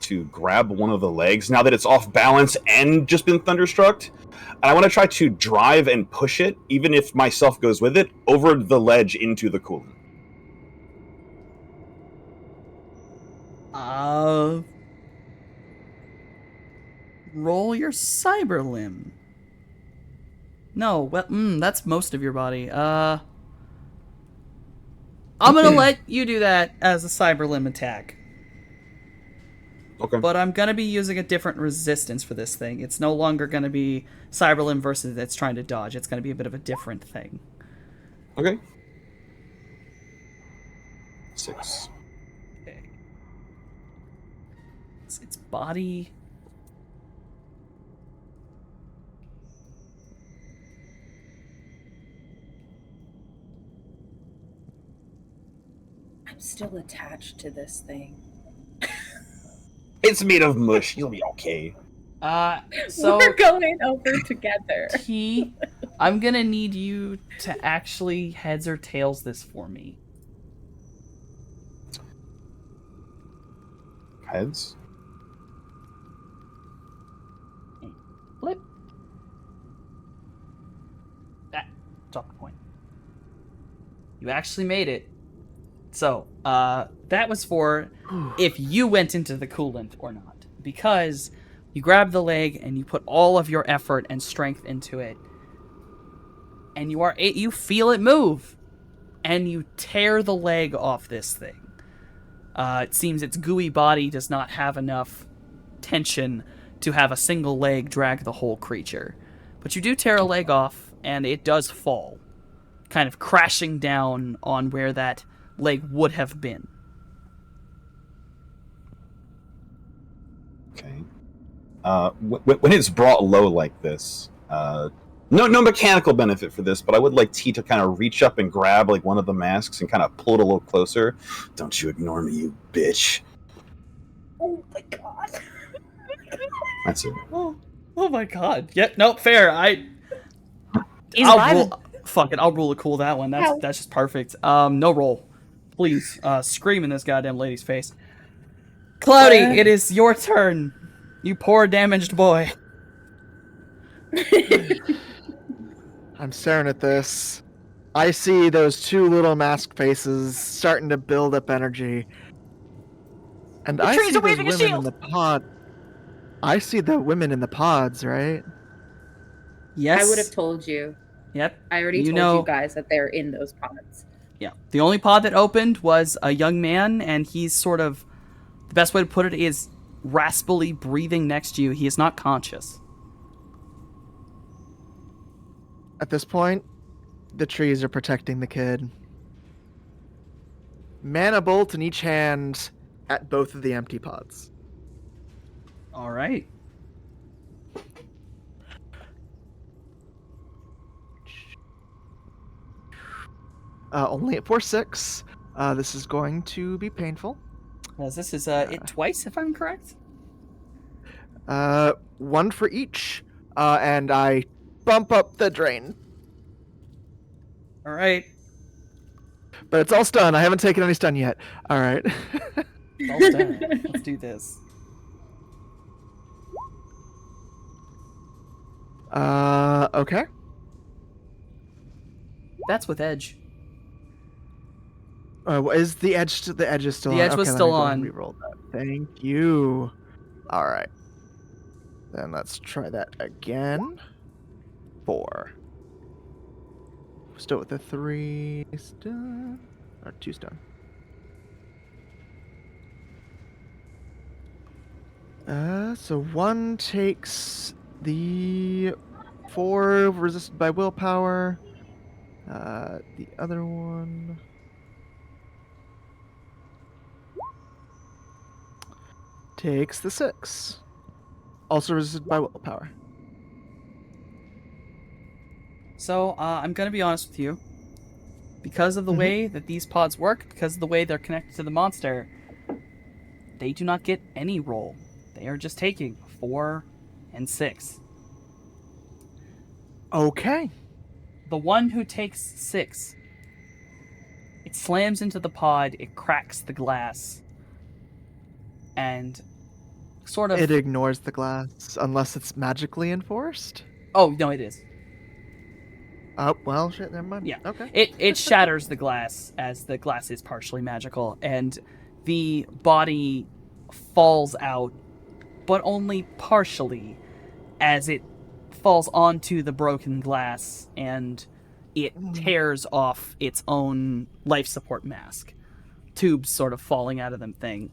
to grab one of the legs now that it's off balance and just been thunderstruck. And I want to try to drive and push it, even if myself goes with it, over the ledge into the cooling. Roll your cyber limb. No, well, that's most of your body. I'm gonna let you do that as a cyber limb attack. Okay. But I'm gonna be using a different resistance for this thing. It's no longer gonna be cyber limb versus it's trying to dodge. It's gonna be a bit of a different thing. Okay. 6. Okay. Its body. I'm still attached to this thing. It's made of mush. You'll be okay. So we're going over together. T, I'm gonna need you to actually heads or tails this for me. Heads. Flip. That. Drop the point. You actually made it. So, that was for if you went into the coolant or not. Because you grab the leg and you put all of your effort and strength into it. And you feel it move. And you tear the leg off this thing. It seems its gooey body does not have enough tension to have a single leg drag the whole creature. But you do tear a leg off, and it does fall, kind of crashing down on where that leg would have been. Okay. When it's brought low like this, no mechanical benefit for this, but I would like T to kind of reach up and grab like one of the masks and kind of pull it a little closer. Don't you ignore me, you bitch. Oh my god. That's it. Oh my god. Yep, nope, fair. He's I'll vibing. rule. Fuck it, I'll rule a cool that one. That's just perfect. No roll. Please, scream in this goddamn lady's face. Cloudy, it is your turn. You poor damaged boy. I'm staring at this. I see those two little mask faces starting to build up energy. And I trees see are those waving a women in shield. the pod. I see the women in the pods, right? Yes. I would have told you. Yep. I already You told know- you guys that they're in those pods. Yeah. The only pod that opened was a young man, and he's sort of, the best way to put it is raspily breathing next to you. He is not conscious. At this point, the trees are protecting the kid. Mana bolt in each hand at both of the empty pods. All right. Only at 4/6. This is going to be painful. Well, this is it twice, if I'm correct. One for each. And I bump up the drain. All right. But it's all stun. I haven't taken any stun yet. All right. All done. Let's do this. Okay. That's with edge. Is the edge the edge is still The on? edge was Okay, still let me go on. ahead and reroll that. Thank you. All right. Then let's try that again. 4. Still with the 3 stun or 2 stun. So 1 takes the 4 resisted by willpower. The other one takes the 6. Also resisted by willpower. So, I'm going to be honest with you. Because of the way that these pods work, because of the way they're connected to the monster, they do not get any roll. They are just taking 4 and 6. Okay. The one who takes 6, it slams into the pod, it cracks the glass, and sort of... It ignores the glass unless it's magically enforced. Oh, no, it is. Oh, well, shit, never mind. Yeah. Okay. It shatters the glass, as the glass is partially magical, and the body falls out, but only partially, as it falls onto the broken glass, and it tears off its own life support mask. Tubes sort of falling out of the thing.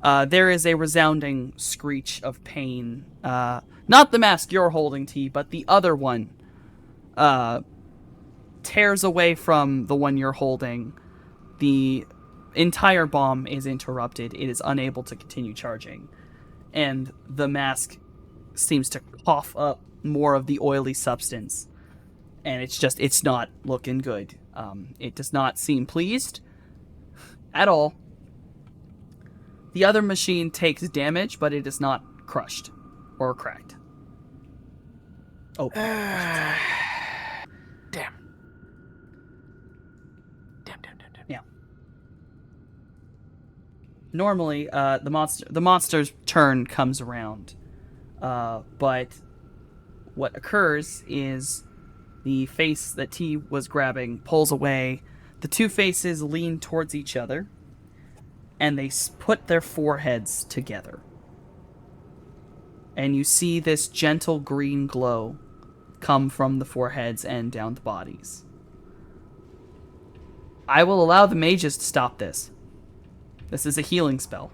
There is a resounding screech of pain. Not the mask you're holding, T, but the other one. Tears away from the one you're holding. The entire bomb is interrupted. It is unable to continue charging. And the mask seems to cough up more of the oily substance. And it's not looking good. It does not seem pleased at all. The other machine takes damage, but it is not crushed or cracked. Oh. Damn. Yeah. Normally, the monster's turn comes around, but what occurs is the face that T was grabbing pulls away. The two faces lean towards each other, and they put their foreheads together. And you see this gentle green glow come from the foreheads and down the bodies. I will allow the mages to stop this. This is a healing spell.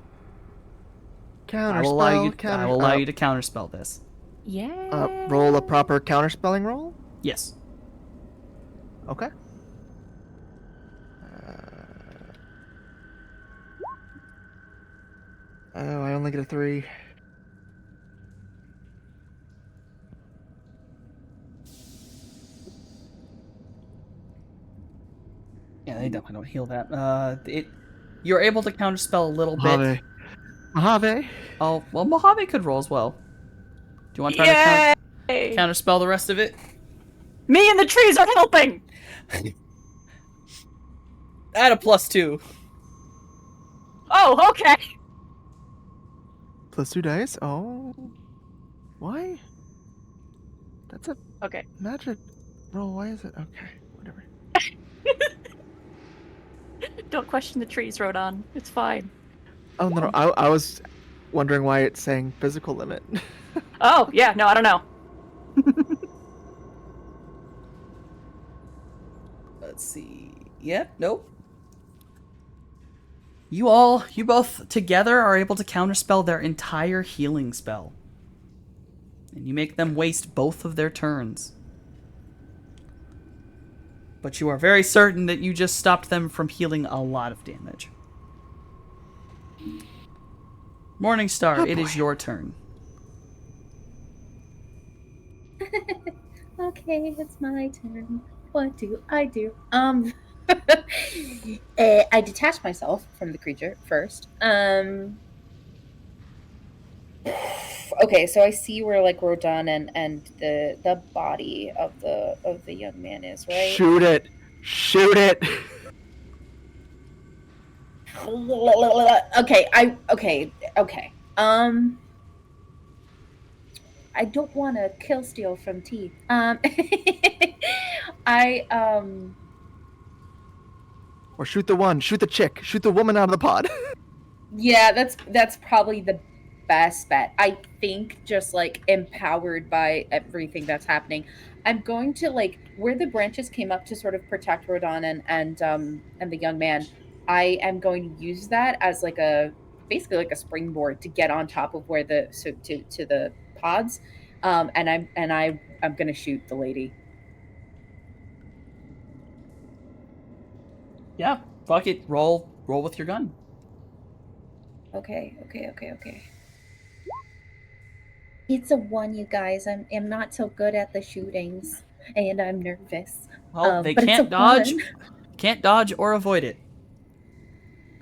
I will allow you to counterspell this. Yeah. Roll a proper counterspelling roll. Yes. Okay. Oh, I only get a 3. Yeah, they definitely don't heal that. You're able to counterspell a little bit. Mojave. Mojave. Oh, well, Mojave could roll as well. Do you want to try to Yay! counterspell the rest of it? Me and the trees are helping! Add a +2. Oh, okay. +2 dice. Oh. Why? That's a Okay. magic roll. Why is it? Okay. Whatever. Don't question the trees, Rodon. It's fine. Oh, no. I was wondering why it's saying physical limit. Oh, yeah, no, I don't know. Let's see. Yep, nope. You both together are able to counterspell their entire healing spell. And you make them waste both of their turns. But you are very certain that you just stopped them from healing a lot of damage. Morningstar, it is your turn. Okay, it's my turn. What do I do? I detach myself from the creature first. Okay, so I see where like Rodon and the body of the young man is, right? Shoot it. Shoot it. Okay, okay. I don't want to kill steal from T. Or shoot the one. Shoot the chick. Shoot the woman out of the pod. Yeah, that's probably the best bet. I think just like empowered by everything that's happening, I'm going to like where the branches came up to sort of protect Rodon and the young man. I am going to use that as like basically like a springboard to get on top of where to the pods, and I'm going to shoot the lady. Yeah, fuck it. Roll with your gun. Okay. It's a 1, you guys. I'm not so good at the shootings, and I'm nervous. Well, they but can't it's a dodge. 1. Can't dodge or avoid it.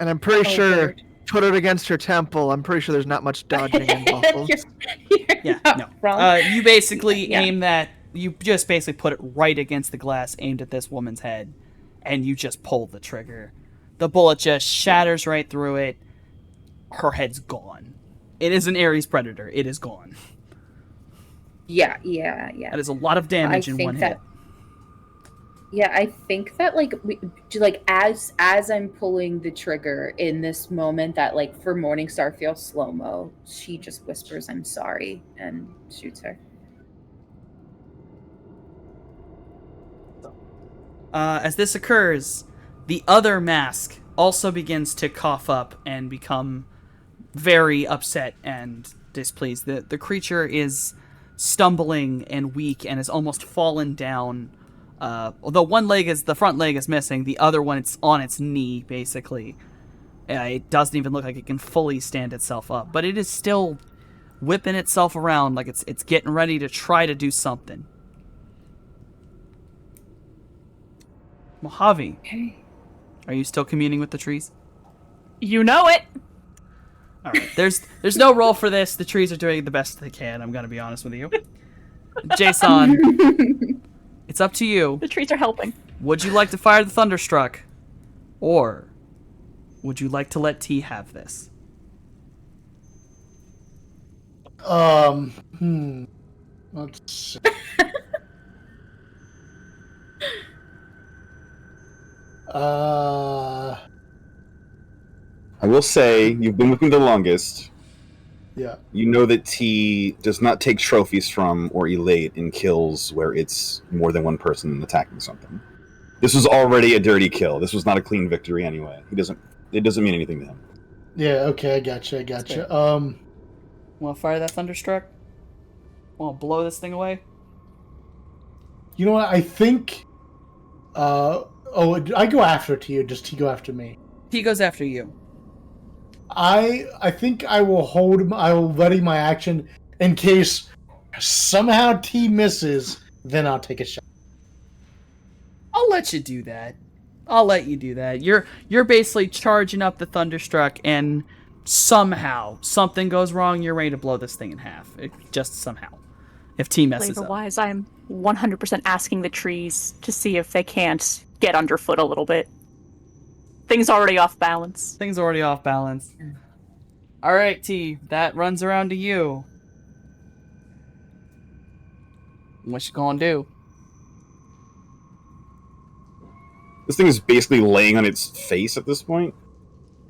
And I'm pretty sure, Lord. put it against her temple. I'm pretty sure there's not much dodging involved. You're Yeah, not wrong. You basically Yeah. aim that. You just basically put it right against the glass, aimed at this woman's head, and you just pull the trigger. The bullet just shatters right through it. Her head's gone. It is an Ares predator. It is gone. Yeah. That is a lot of damage in one hit. Yeah, I think that like as I'm pulling the trigger in this moment, that like for Morningstar feels slow mo. She just whispers, "I'm sorry," and shoots her. As this occurs, the other mask also begins to cough up and become very upset and displeased. The creature is stumbling and weak and has almost fallen down. Although the front leg is missing, the other one it's on its knee basically. It doesn't even look like it can fully stand itself up, but it is still whipping itself around like it's getting ready to try to do something. Mojave, Okay. are you still communing with the trees? You know it. All right. There's no role for this. The trees are doing the best they can. I'm gonna be honest with you. Jason, it's up to you. The trees are helping. Would you like to fire the Thunderstruck, or would you like to let T have this? Let's see. Uh, I will say, you've been with me the longest. yeah. You know that T does not take trophies from or elate in kills where it's more than one person attacking something. This was already a dirty kill. This was not a clean victory anyway. It doesn't mean anything to him. Yeah, okay, I gotcha, I fair. gotcha. Want to fire that thunderstruck? Want to blow this thing away? You know what? I think. I go after T, or does T go after me? He goes after you. I think I will ready my action in case somehow T misses. Then I'll take a shot. I'll let you do that. I'll let you do that. You're basically charging up the thunderstruck, and somehow something goes wrong. You're ready to blow this thing in half. Just somehow. If T messes up. Flavor-wise, I'm 100% asking the trees to see if they can't get underfoot a little bit. Things already off balance. Things already off balance. All right, T. That runs around to you. What you gonna do? This thing is basically laying on its face at this point.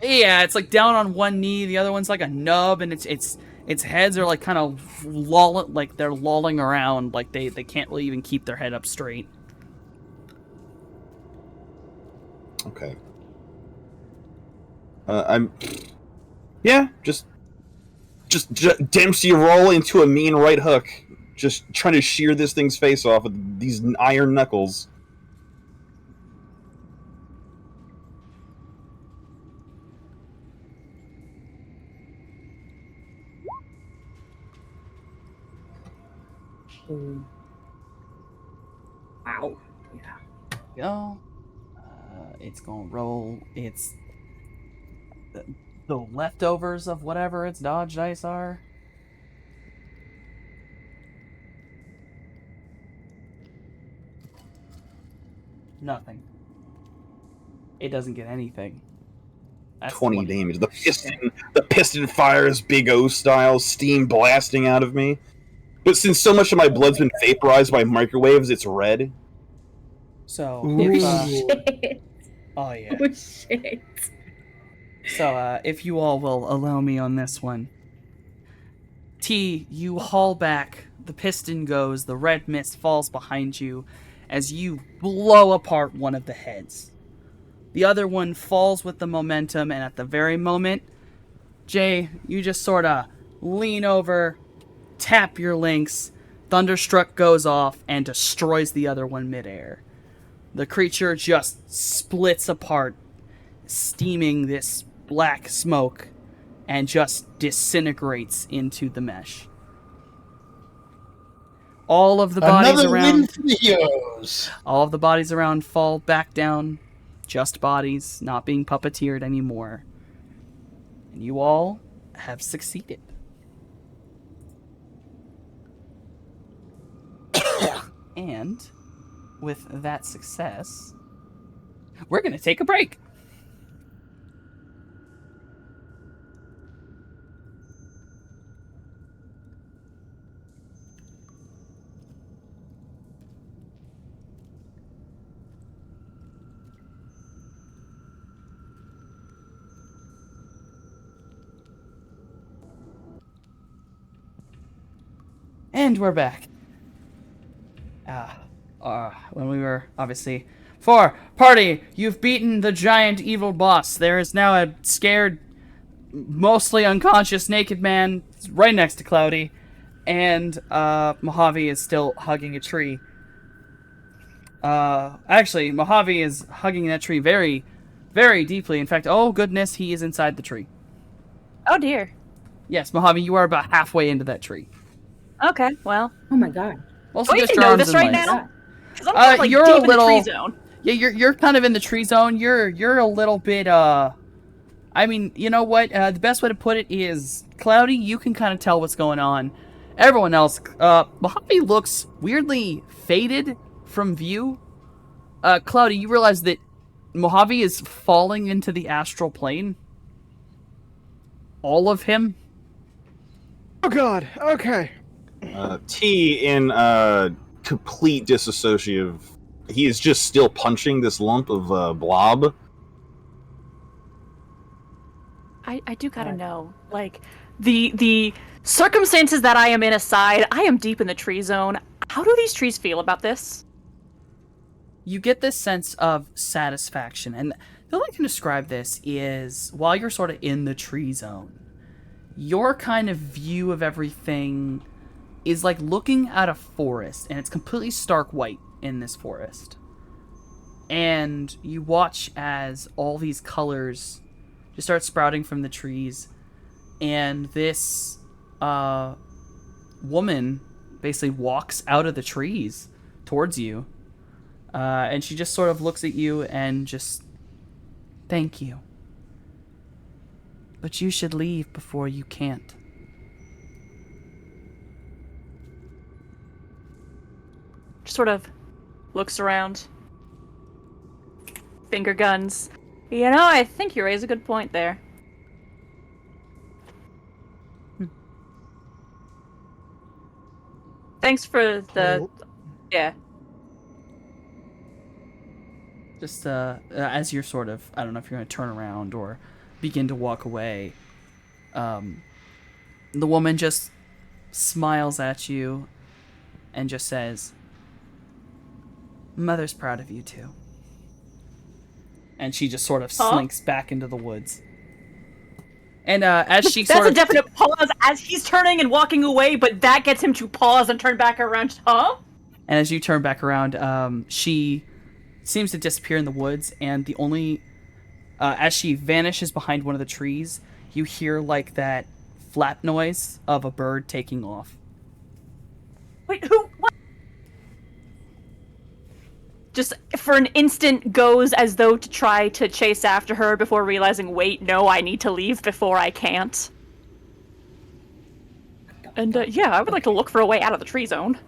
Yeah, it's like down on one knee. The other one's like a nub, and its heads are like kind of lolling around, like they can't really even keep their head up straight. Okay. Yeah, just Dempsey roll into a mean right hook, just trying to shear this thing's face off with these iron knuckles. Wow. Go. It's gonna roll. It's the leftovers of whatever its dodge dice are. Nothing. It doesn't get anything. That's 20 damage. The piston fires Big O style, steam blasting out of me. But since so much of my blood's been vaporized by microwaves, it's red. So Ooh. if oh yeah. Oh shit. So if you all will allow me on this one, T, you haul back. The piston goes. The red mist falls behind you as you blow apart one of the heads. The other one falls with the momentum, and at the very moment, Jay, you just sort of lean over, tap your links, Thunderstruck goes off and destroys the other one midair. The creature just splits apart, steaming this black smoke, and just disintegrates into the mesh. All of the bodies Another win around, for the heroes. all of the bodies around fall back down. Just bodies, not being puppeteered anymore. And you all have succeeded. And with that success, we're going to take a break. And we're back. When we were, obviously... Party, you've beaten the giant evil boss. There is now a scared, mostly unconscious naked man right next to Cloudy. And, Mojave is still hugging a tree. Actually, Mojave is hugging that tree very, very deeply. In fact, oh goodness, he is inside the tree. Oh dear. Yes, Mojave, you are about halfway into that tree. Okay, well. Oh my god. Also, Do I just even your know arms this and right legs. now? 'Cause I'm kind of, like, you're deep a in the little- tree zone. Yeah, you're kind of in the tree zone. You're a little bit I mean, you know what? The best way to put it is, Cloudy, you can kind of tell what's going on. Everyone else, Mojave looks weirdly faded from view. Cloudy, you realize that Mojave is falling into the astral plane. All of him. Oh god. Okay. T, in complete dissociative he is just still punching this lump of blob. I do gotta know, like, the circumstances that I am in aside, I am deep in the tree zone. How do these trees feel about this? You get this sense of satisfaction, and the only way I can describe this is while you're sort of in the tree zone, your kind of view of everything is like looking at a forest, and it's completely stark white in this forest. And you watch as all these colors just start sprouting from the trees, and this woman basically walks out of the trees towards you, and she just sort of looks at you and just, thank you. But you should leave before you can't. Just sort of looks around. Finger guns. You know, I think you raise a good point there. Thanks for the... Yeah. Just as you're sort of, I don't know if you're going to turn around or begin to walk away, the woman just smiles at you and just says, Mother's proud of you too. And she just sort of slinks back into the woods. And as she That's a definite pause as he's turning and walking away, but that gets him to pause and turn back around. Huh? And as you turn back around, she seems to disappear in the woods, and the only as she vanishes behind one of the trees, you hear like that flap noise of a bird taking off. Wait, who? What? Just for an instant goes as though to try to chase after her before realizing, wait, no, I need to leave before I can't. And yeah, I would like to look for a way out of the tree zone.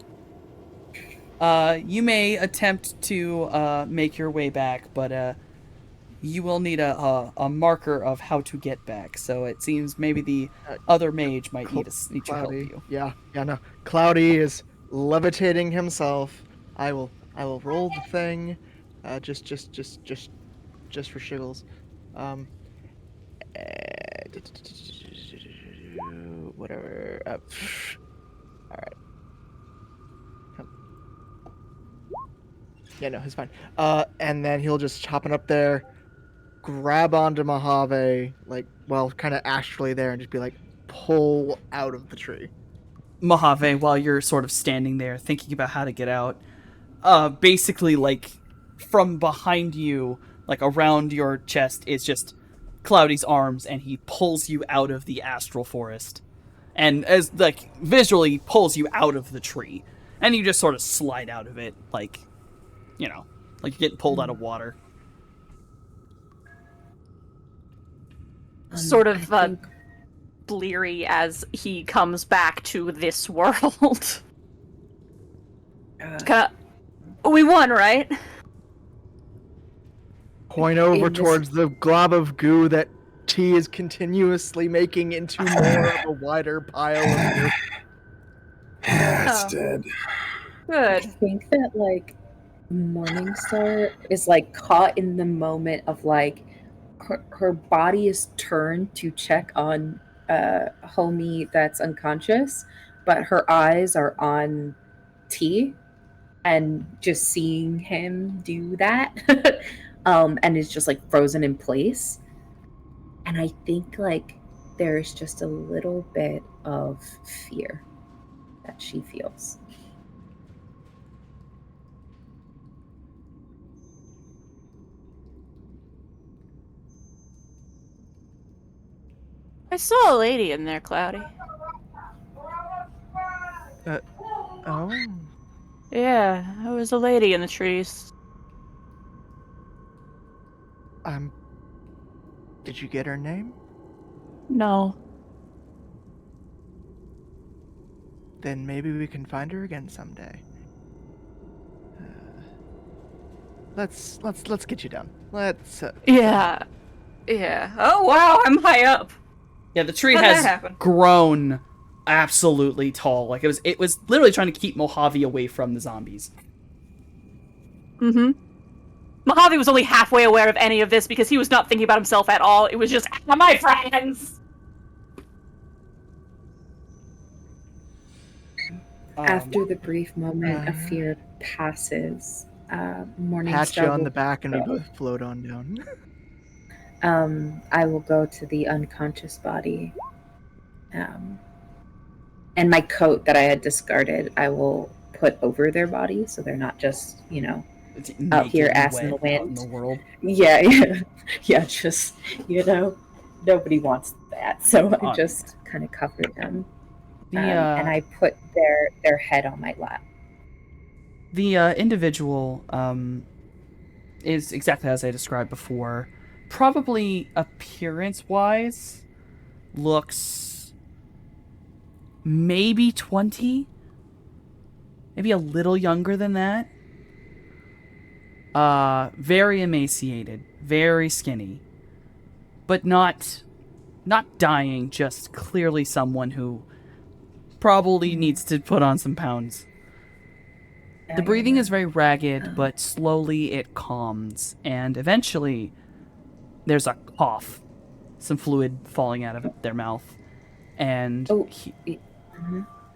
You may attempt to make your way back, but you will need a marker of how to get back. So it seems maybe the other mage might need to help you. Yeah, no. Cloudy is levitating himself. I will roll the thing, just for shiggles. Whatever. All right. Yeah, no, he's fine. And then he'll just hop up there, grab onto Mojave, like, well, kind of astrally there, and just be like, pull out of the tree. Mojave, while you're sort of standing there thinking about how to get out, basically, like, from behind you, like, around your chest, is just Cloudy's arms, and he pulls you out of the astral forest. And as, like, visually pulls you out of the tree. And you just sort of slide out of it, like, you know, like you're getting pulled out of water. Sort of bleary as he comes back to this world. Kinda, we won, right? Point over towards the glob of goo that T is continuously making into more of a wider pile of goo. Yeah, it's dead. I Good. think that, like, Morningstar is, like, caught in the moment of, like, her body is turned to check on homie that's unconscious, but her eyes are on T, and just seeing him do that and is just, like, frozen in place. And I think, like, there's just a little bit of fear that she feels. I saw a lady in there, Cloudy. Oh. Yeah, there was a lady in the trees. Did you get her name? No. Then maybe we can find her again someday. Let's get you down. Let's. Yeah. Yeah. Oh, wow, I'm high up. Yeah, the tree How'd that has happen? grown absolutely tall. Like it was literally trying to keep Mojave away from the zombies. Mm-hmm. Mojave was only halfway aware of any of this because he was not thinking about himself at all. It was just, my friends! After the brief moment of fear passes, Pat you Morningstar on will the back and we go. both float on down. I will go to the unconscious body. And my coat that I had discarded, I will put over their body so they're not just, It's out here naked and ass in the wet out in the wind. world. Yeah, yeah, yeah, just, nobody wants that. So I On just kind of covered them. the And I put their head on my lap. individual is exactly as I described before. Probably appearance wise, looks maybe 20, maybe a little younger than that. Very emaciated, very skinny, but not dying, just clearly someone who probably needs to put on some pounds. The breathing is very ragged, but slowly it calms, and eventually there's a cough, some fluid falling out of their mouth, and Oh,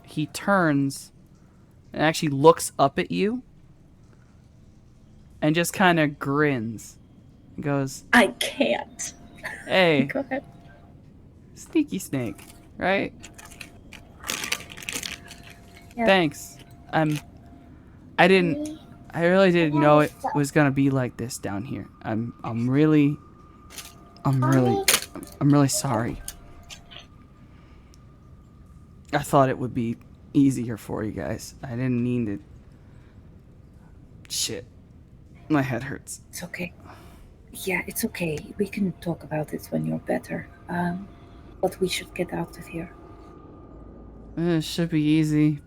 he turns and actually looks up at you and just kind of grins and goes, I can't. "Hey, Go ahead. sneaky snake, right? Yeah. Thanks. I really didn't know it was gonna be like this down here. I'm really sorry. I thought it would be easier for you guys. I didn't mean to. Shit. My head hurts. It's okay. Yeah, it's okay. We can talk about it when you're better. But we should get out of here. It should be easy.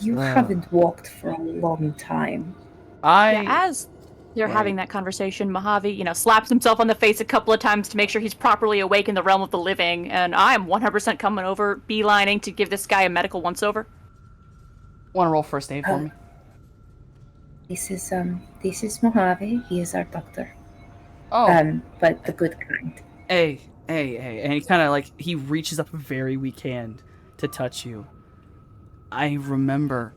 You haven't walked for a long time. Yeah, as they're having that conversation, Mojave, slaps himself on the face a couple of times to make sure he's properly awake in the realm of the living, and I am 100% coming over, beelining to give this guy a medical once-over. Want to roll first aid for me? This is Mojave. He is our doctor. Oh. But the good kind. Hey. And he kind of he reaches up a very weak hand to touch you. I remember.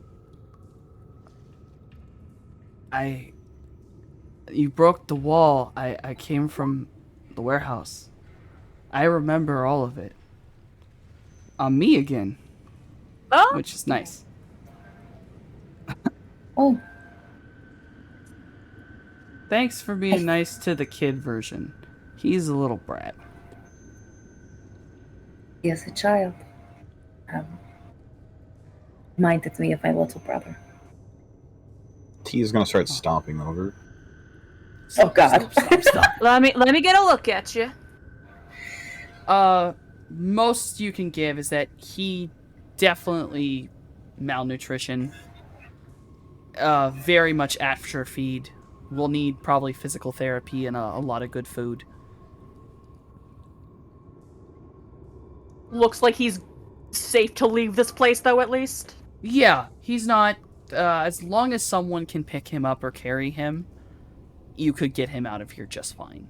You broke the wall. I came from the warehouse. I remember all of it. Me again. Oh? Which is nice. Oh. Thanks for being nice to the kid version. He's a little brat. He is a child. Reminded me of my little brother. T is gonna start stomping over. Oh God! Stop. Let me get a look at you. Most you can give is that he definitely malnutrition. Very much after feed. Will need probably physical therapy and a lot of good food. Looks like he's safe to leave this place, though, at least. Yeah, he's not. As long as someone can pick him up or carry him, you could get him out of here just fine.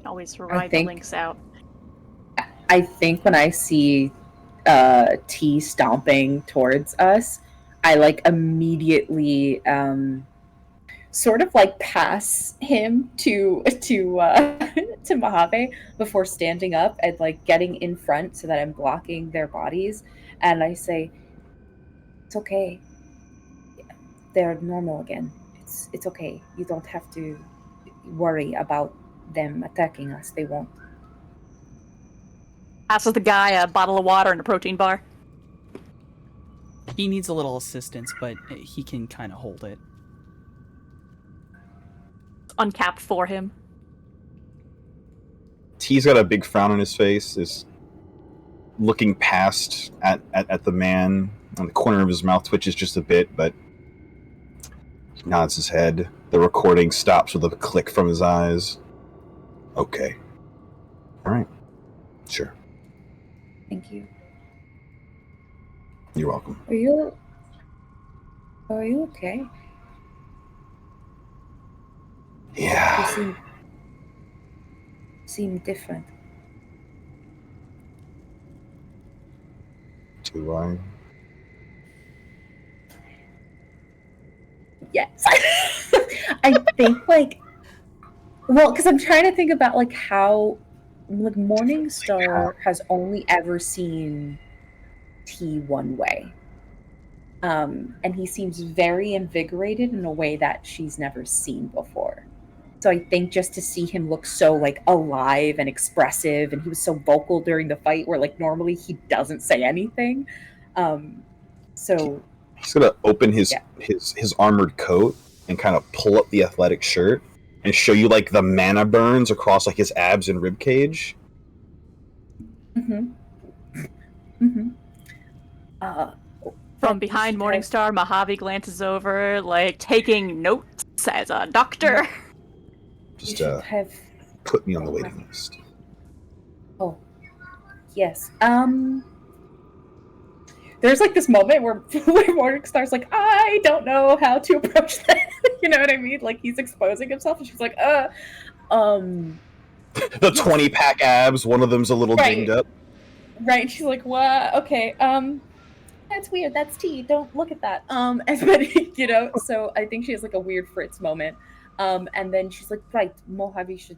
Always ride the links out. I think when I see T stomping towards us, I immediately sort of pass him to to Mojave before standing up and getting in front so that I'm blocking their bodies, and I say, "It's okay. They're normal again. It's okay. You don't have to worry about them attacking us. They won't." Passes the guy a bottle of water and a protein bar. He needs a little assistance, but he can kind of hold it. It's uncapped for him. T's got a big frown on his face, is looking past at the man, and the corner of his mouth twitches just a bit, but he nods his head. The recording stops with a click from his eyes. Okay. All right. Sure. Thank you. You're welcome. Are you okay? You Yeah. seem different. Do I? Yes. I think well, because I'm trying to think about how Morningstar has only ever seen T one way. And he seems very invigorated in a way that she's never seen before. So I think just to see him look so alive and expressive, and he was so vocal during the fight, where normally he doesn't say anything. Um, so He's gonna open his yeah. his armored coat and kind of pull up the athletic shirt and show you the mana burns across his abs and rib cage. Mm-hmm. Mm-hmm. Uh, From but you behind should have- Morningstar, Mojave glances over, taking notes as a doctor. You Just should have. put me on the waiting list. Oh, yes. There's this moment where Morningstar's I don't know how to approach that. You know what I mean? He's exposing himself, and she's um, The 20-pack abs, one of them's a little dinged right, up. right. And she's what? Okay, that's weird. That's tea. Don't look at that. But so I think she has a weird Fritz moment. And then she's right, Mojave should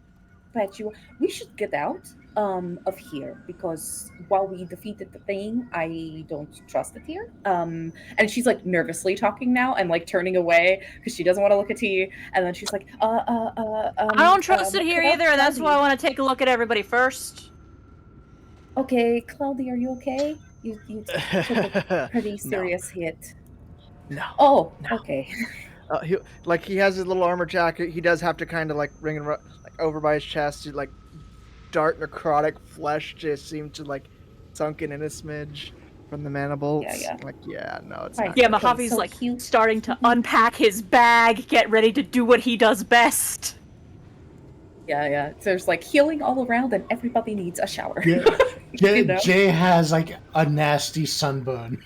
bet you we should get out of here, because while we defeated the thing, I don't trust it here. And she's nervously talking now and turning away because she doesn't want to look at T. And then she's I don't trust it here either. That's why I want to take a look at everybody first. Okay, Cloudy, are you okay? You took a pretty serious hit. No. Oh, No. okay. He has his little armor jacket. He does have to kind of ring and over by his chest. Dark necrotic flesh just seemed to sunken in a smidge from the mana bolts. Yeah. No, it's Right. not. Yeah, good. Mojave's so cute. starting to unpack his bag, get ready to do what he does best. Yeah. There's healing all around, and everybody needs a shower. Yeah. Jay has a nasty sunburn.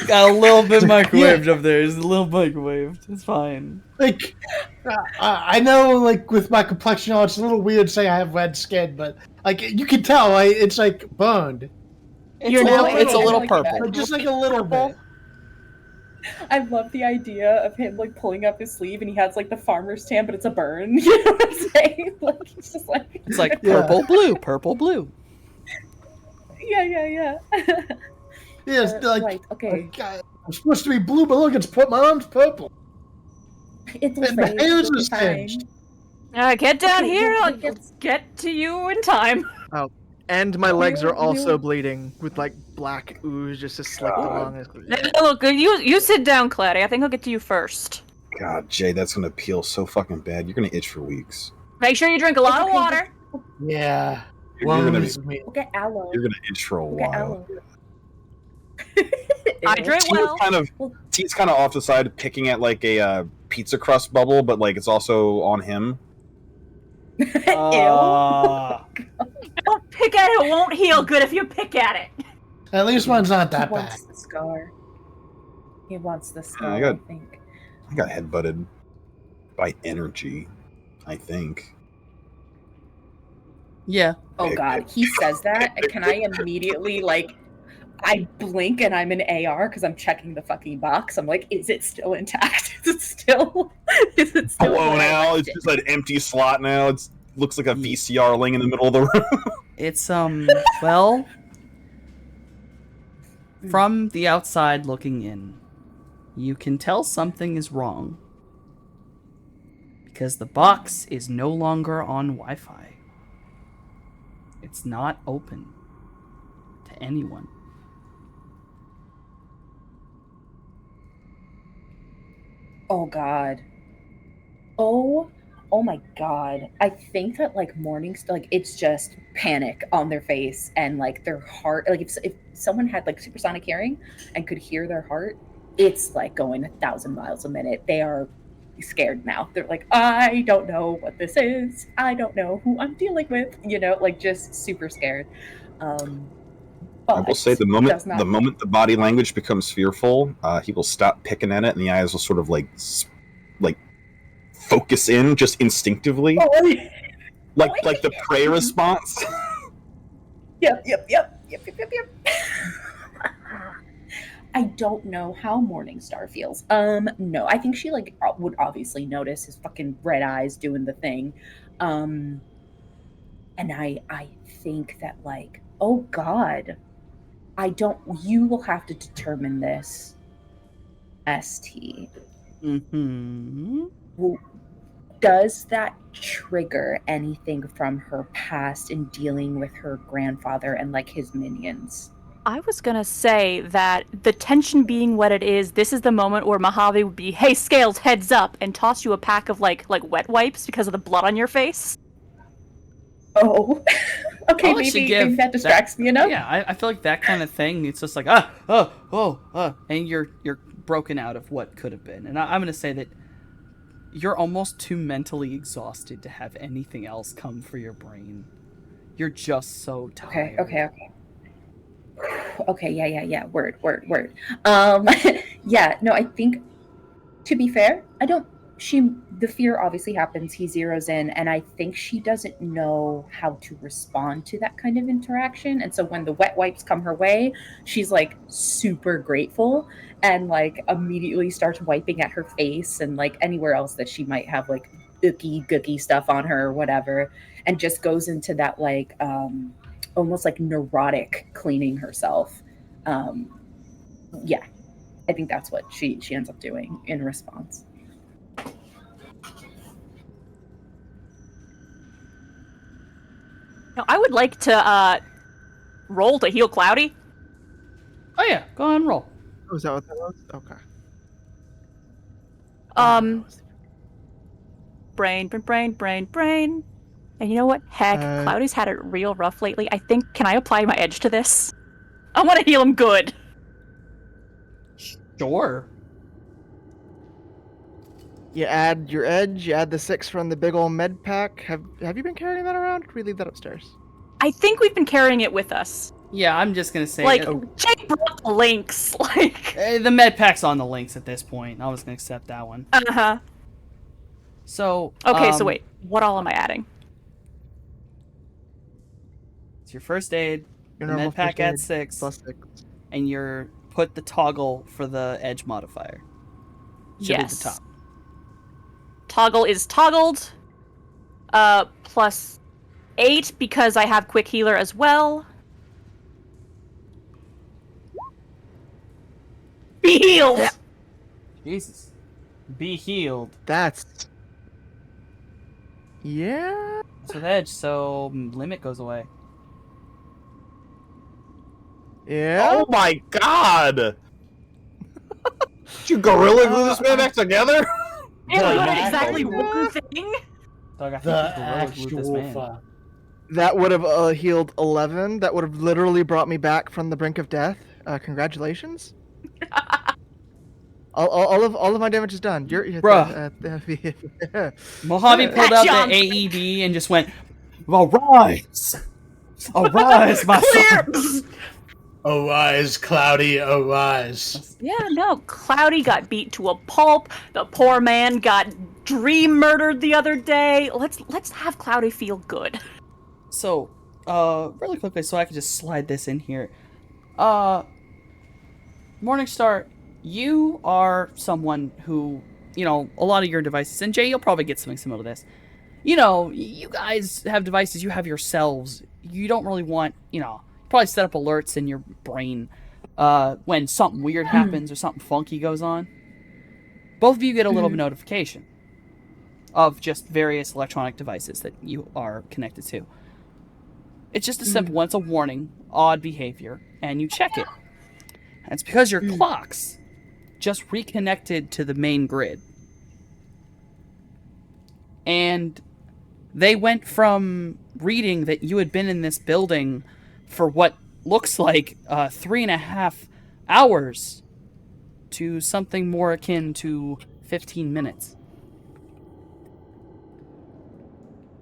Got a little bit microwaved up there. It's a little microwaved. It's fine. I know, with my complexion, it's a little weird saying I have red skin, but you can tell, it's burned. It's a little purple. Just a little bit. I love the idea of him pulling up his sleeve, and he has the farmer's tan, but it's a burn. You know what I'm saying? It's just it's purple, blue, purple, blue. Yeah. Yes, right. Okay. I'm supposed to be blue, but look, my arm's purple. It's And the hairs are fine. singed. Get down Okay, here. we'll I'll get to you in time. And my legs are also bleeding with black ooze just slicked along. Look, you sit down, Claddy. I think I'll get to you first. God, Jay, that's gonna peel so fucking bad. You're gonna itch for weeks. Make sure you drink a lot of water. Yeah. You're gonna We'll get aloe. You're gonna itch for a We'll get while. aloe. Hydrate well. T's kind of off the side, picking at a pizza crust bubble, but it's also on him. Ew. Don't pick at it. It won't heal good if you pick at it. At least mine's not that He bad. wants the scar. He wants the scar, I think. I got headbutted by energy, I think. Yeah. Oh god, he says that. Can I immediately I blink and I'm an AR because I'm checking the fucking box. I'm is it still intact? Is it still blown out? It's just an empty slot now. It looks like a VCR laying in the middle of the room. It's well, from the outside looking in, you can tell something is wrong. Because the box is no longer on Wi-Fi. It's not open to anyone. Oh god. Oh my god. I think that Morningstar, it's just panic on their face, and their heart, if someone had supersonic hearing and could hear their heart, it's going 1,000 miles a minute. They are scared now. They're I don't know what this is. I don't know who I'm dealing with. Just super scared. I will say the moment does not. the moment the body language becomes fearful, he will stop picking at it, and the eyes will sort of like focus in just instinctively, like the prey response. Yep. I don't know how Morningstar feels. No, I think she like would obviously notice his fucking red eyes doing the thing. And I think that like, oh God, I don't. You will have to determine this. ST. Mm-hmm. Does that trigger anything from her past in dealing with her grandfather and like his minions? I was gonna say that the tension being what it is, this is the moment where Mojave would be, "Hey, Scales, heads up," and toss you a pack of like wet wipes because of the blood on your face. Oh, okay. I'll actually give Maybe that distracts me enough. Yeah, I feel like that kind of thing. It's just like and you're broken out of what could have been. And I'm gonna say that you're almost too mentally exhausted to have anything else come for your brain. You're just so tired. Okay. Okay, yeah. Word. Yeah, no, I think to be fair, I don't the fear obviously happens, he zeroes in, and I think she doesn't know how to respond to that kind of interaction. And so when the wet wipes come her way, she's like super grateful and like immediately starts wiping at her face and like anywhere else that she might have like icky gooky stuff on her or whatever, and just goes into that like almost like neurotic cleaning herself. Yeah, I think that's what she ends up doing in response. Now, I would like to roll to heal Cloudy. Oh yeah, go ahead and roll. Oh, is that what that was? Okay. Brain. And you know what? Heck, Cloudy's had it real rough lately. I think, can I apply my edge to this? I want to heal him good. Sure. You add your edge. You add the 6 from the big old med pack. Have you been carrying that around? Or we leave that upstairs? I think we've been carrying it with us. Yeah, I'm just gonna say Like, Jake brought the links. Like, the med pack's on the links at this point. I was gonna accept that one. uh-huh. So Okay, so wait. What all am I adding? It's your first aid. Your the normal med pack first aid at 6, plus 6. and you're put the toggle for the edge modifier. Should be at the top. Toggle is toggled. Plus 8 because I have quick healer as well. Be healed! Yeah. Jesus. Be healed. That's... Yeah? That's with edge, so limit goes away. Yeah? Oh my god! Did you gorilla glue this man back together? Yeah, exactly one thing. Doug, I think The you gorilla glued this actual man. fuck. That would have healed 11. That would have literally brought me back from the brink of death. Congratulations. all of my damage is done. Bruh. Mojave pulled out the AED and just went, "Arise! Arise, my son!" Arise, Cloudy, arise. Yeah, no, Cloudy got beat to a pulp. The poor man got dream murdered the other day. Let's have Cloudy feel good. So, really quickly, so I can just slide this in here. Morningstar, you are someone who, a lot of your devices, and Jay, you'll probably get something similar to this. You guys have devices, you have yourselves. You don't really want, probably set up alerts in your brain when something weird happens or something funky goes on. Both of you get a little notification of just various electronic devices that you are connected to. It's just a simple one. It's a warning, odd behavior, and you check it. And it's because your clocks just reconnected to the main grid. And they went from reading that you had been in this building for what looks like 3.5 hours to something more akin to 15 minutes.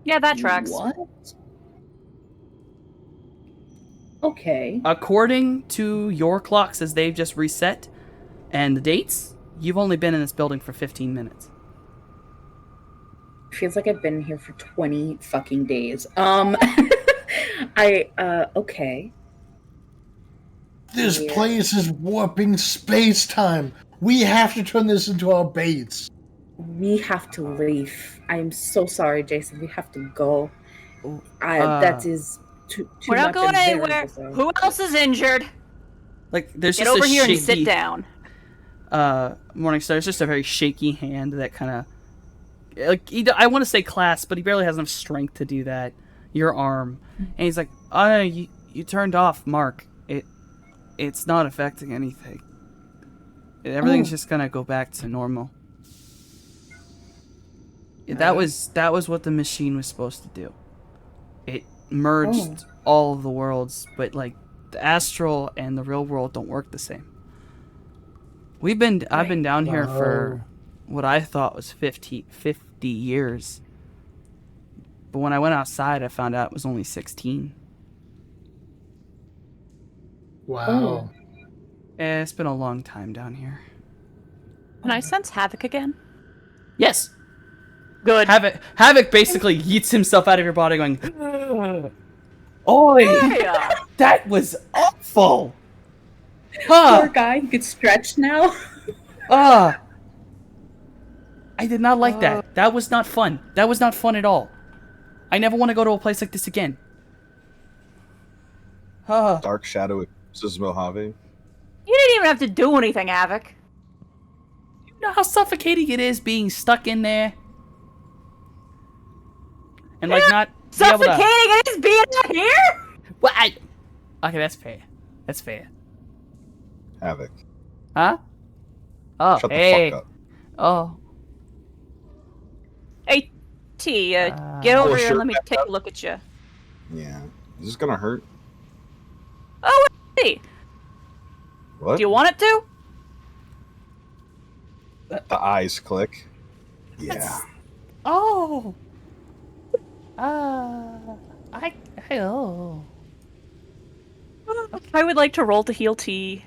Yeah, that tracks. What? Okay. According to your clocks, as they've just reset, and the dates, you've only been in this building for 15 minutes. Feels like I've been here for 20 fucking days. Okay. This Weird. place is warping space time. We have to turn this into our base. We have to leave. I am so sorry, Jason. We have to go. Uh, That is too We're not much going and very anywhere. bizarre. Who else is injured? Like, there's Get just over a here shaky, and sit down. Morningstar. It's just a very shaky hand that kind of, like, I want to say clasp, but he barely has enough strength to do that. Your arm, and he's like, you turned off, Mark. It's not affecting anything. Everything's just gonna go back to normal. That was what the machine was supposed to do. It merged all of the worlds, but like the astral and the real world don't work the same. I've been down here for what I thought was 50 years. But when I went outside, I found out it was only 16. Wow. It's been a long time down here. Can I sense havoc again? Yes. Good. Havoc basically yeets himself out of your body going, Oi! Yeah. That was awful! Poor guy, he could stretch now. I did not like that. That was not fun. That was not fun at all. I never want to go to a place like this again. Dark Shadow eclipses Mojave. You didn't even have to do anything, Havoc. You know how suffocating it is being stuck in there? And like not be able Suffocating to... it is being out here? Well, okay, that's fair. That's fair. Havoc. Huh? Oh, Shut hey. the fuck up. Oh. Hey, T, get over here sure, and let me take a look at you. Yeah. Is this gonna hurt? Oh, hey. What? Do you want it to? The eyes click. Yeah. Oh. Oh. I would like to roll to heal T,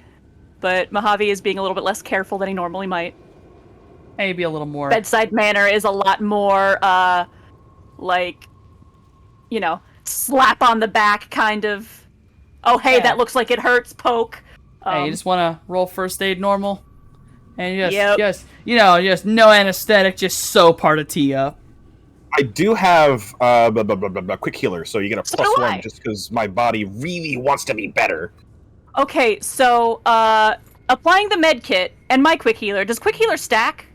but Mojave is being a little bit less careful than he normally might. Maybe a little more. Bedside manner is a lot more, like, you know, slap on the back kind of, oh, hey, Yeah. that looks like it hurts, poke. Hey, you just want to roll first aid normal? And Yep. just no anesthetic, just sew part of T up. I do have a quick healer, so you get a So plus do I. one just because my body really wants to be better. Okay, so, applying the med kit and my quick healer, does quick healer stack?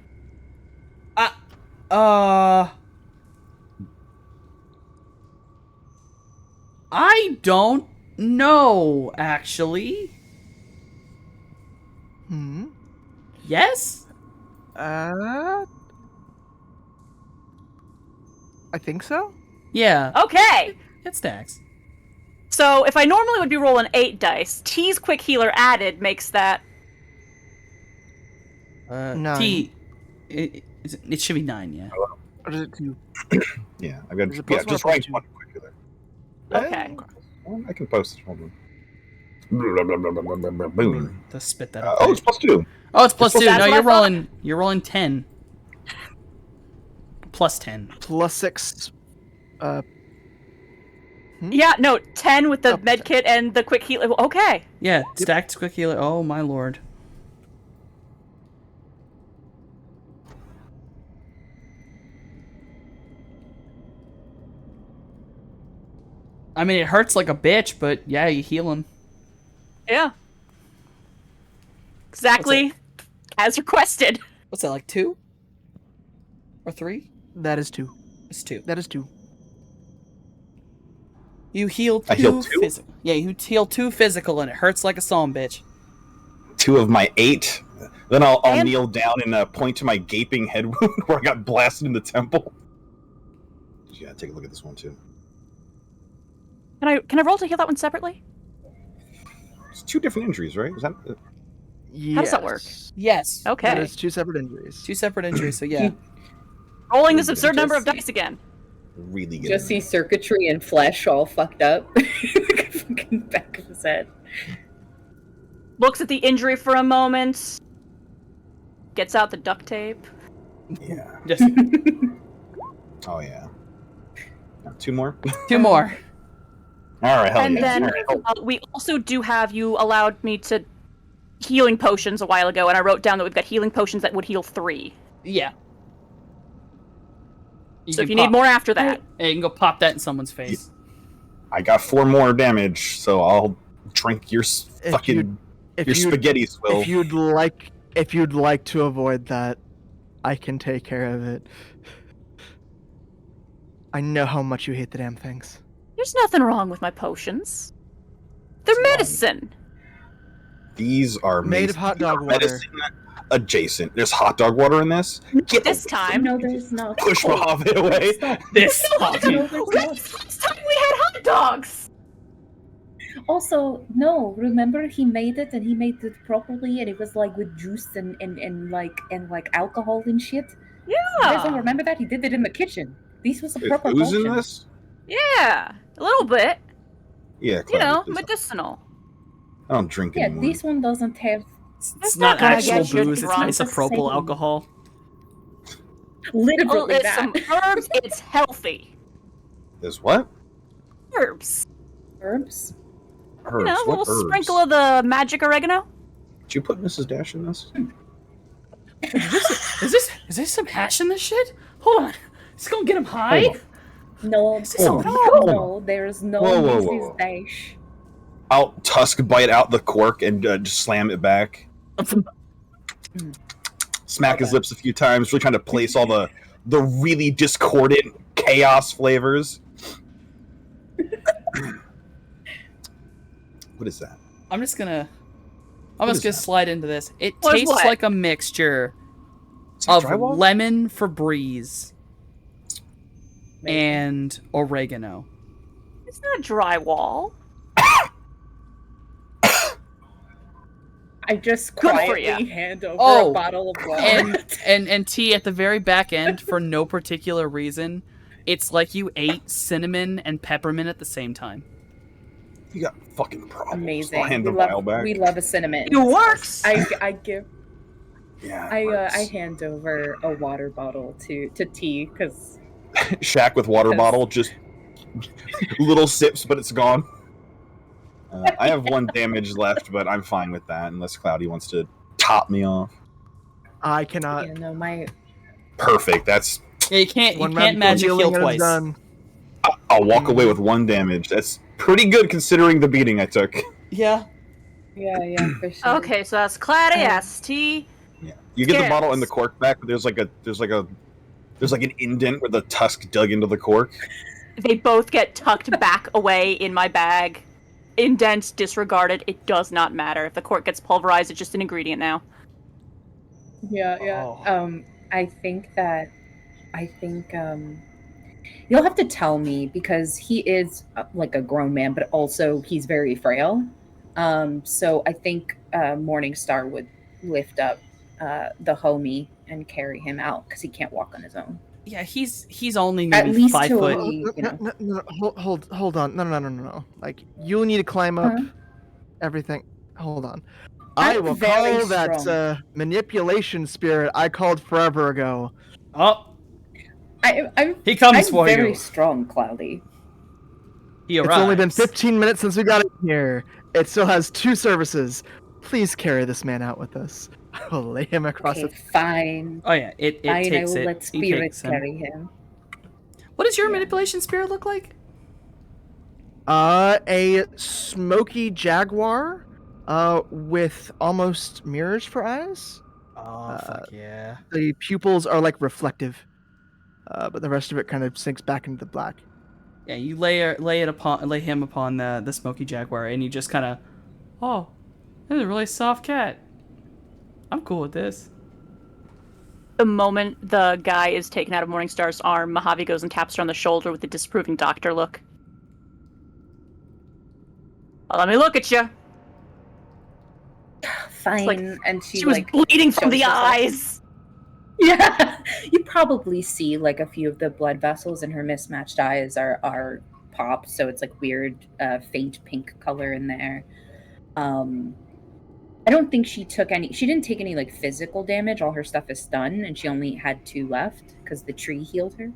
I don't know, actually. Yes? I think so. Yeah, Okay! it stacks. So, if I normally would be rolling 8 dice, T's quick healer added makes that... Nine. T, it should be 9, yeah. Or is it two? Yeah, I've got Is it plus one or just plus right two? one quick healer. Okay. Well, I can post it. Hold on. Boom. Let's spit that out. Oh, it's plus two. Oh, it's plus 2. That's No, what I thought. you're rolling 10. Plus 10. Plus 6. Yeah, no, 10 with the Oh, med kit and the quick healer. Okay. Yeah, stacked quick healer. Oh my lord. I mean, it hurts like a bitch, but yeah, you heal him. Yeah. Exactly as requested. What's that, like 2? Or 3? That is 2. It's 2. That is 2. You heal 2 I healed 2? physical. Yeah, you heal 2 physical, and it hurts like a psalm, bitch. 2 of my 8. Then I'll And- kneel down and point to my gaping head wound where I got blasted in the temple. Yeah, take a look at this one too. Can I roll to heal that one separately? It's 2 different injuries, right? Is that? Yes. How does that work? Yes. That Okay. is 2 separate injuries. 2 separate injuries, so yeah. Rolling this absurd number of dice again. Really good. Just see circuitry and flesh all fucked up. Fucking back of his said. Looks at the injury for a moment. Gets out the duct tape. Yeah. Just Oh yeah. Two more. two more. All right. Hell And yeah. then All right. Oh, we also do have, you allowed me to healing potions a while ago, and I wrote down that we've got healing potions that would heal 3. Yeah. So if you need more after that. Yeah, you can go pop that in someone's face. I got 4 more damage, so I'll drink your If fucking If your you spaghetti swill. if you'd like to avoid that, I can take care of it. I know how much you hate the damn things. There's nothing wrong with my potions. They're It's fine. medicine. These are Made of hot dog water. medicine adjacent. There's hot dog water in this. Get This time. No, there's not. push Mojave away. This No, time. there's not. Last time we had hot dogs. Also, no. Remember, he made it and he made it properly, and it was like with juice and like alcohol and shit. You guys don't remember that? He did it in the kitchen. This was a There's proper booze in potion. this? Yeah, a little bit. Yeah, You Claudia, know, please. medicinal. I don't drink Yeah, anymore. this one doesn't have. It's not not gonna actual get you booze, it's drunk. isopropyl Same. alcohol. Literally Oh, it's that. some herbs. It's healthy. Is what? Herbs. Herbs. Herbs. You know, a what little herbs? sprinkle of the magic oregano. Did you put Mrs. Dash in this? Is this some hash in this shit? Hold on. Is this gonna get him high? Hold No, this Hold a on. no, there's no Whoa, whoa, Mrs. whoa. Dash. I'll tusk bite out the cork and just slam it back. Smack his lips a few times, really trying to place all the really discordant chaos flavors. What is that? I'm just gonna is that? slide into this. It What is tastes what? like a mixture Is that of drywall? lemon Febreze and oregano. It's not drywall. I just Good for quietly ya. hand over Oh, a bottle of water. and tea at the very back end for no particular reason. It's like you ate cinnamon and peppermint at the same time. You got fucking problems. Amazing. I'll hand we the vial love, back. we love a cinnamon. It works. I give. Yeah. I hand over a water bottle to T because Shaq with water Because- bottle, just little sips, but it's gone. I have 1 damage left, but I'm fine with that unless Cloudy wants to top me off. I cannot. you know my Perfect. That's Yeah, you can't One magic magical heal healing and it's twice. done. I'll walk away with 1 damage. That's pretty good considering the beating I took. Yeah. yeah for sure. Okay, so that's Claudius. T. Yeah. You get the Yes. bottle and the cork back, but there's like an indent where the tusk dug into the cork. They both get tucked back away in my bag. Indent, disregarded. It does not matter. If the cork gets pulverized, it's just an ingredient now. Yeah. Oh. I think you'll have to tell me because he is like a grown man, but also he's very frail. So I think Morningstar would lift up the homie and carry him out because he can't walk on his own. Yeah, he's only At maybe least 5 till foot. he, you know. No, hold on. No. Like, you need to climb up Huh? everything. Hold on. I'm I will very call that strong. manipulation spirit I called forever ago. Oh, I'm he comes I'm for very you. strong, Cloudy. He It's arrives. only been 15 minutes since we got it here. It still has 2 services. Please carry this man out with us. I will lay him across Okay, the... fine. Oh yeah, it Fine, I takes will it. let He spirit takes him. carry him. What does your Yeah. manipulation spirit look like? A smoky jaguar with almost mirrors for eyes. Oh fuck yeah. The pupils are like reflective, but the rest of it kind of sinks back into the black. Yeah, you lay him upon the smoky jaguar, and you just kind of, oh, this is a really soft cat. I'm cool with this. The moment the guy is taken out of Morningstar's arm, Mojave goes and taps her on the shoulder with a disapproving doctor look. Well, let me look at you. Fine, like- and she She was like bleeding from shows the herself. eyes. Yeah, you probably see like a few of the blood vessels in her mismatched eyes are top, so it's like weird, faint pink color in there. I don't think she didn't take any like physical damage. All her stuff is stunned, and she only had 2 left because the tree healed her.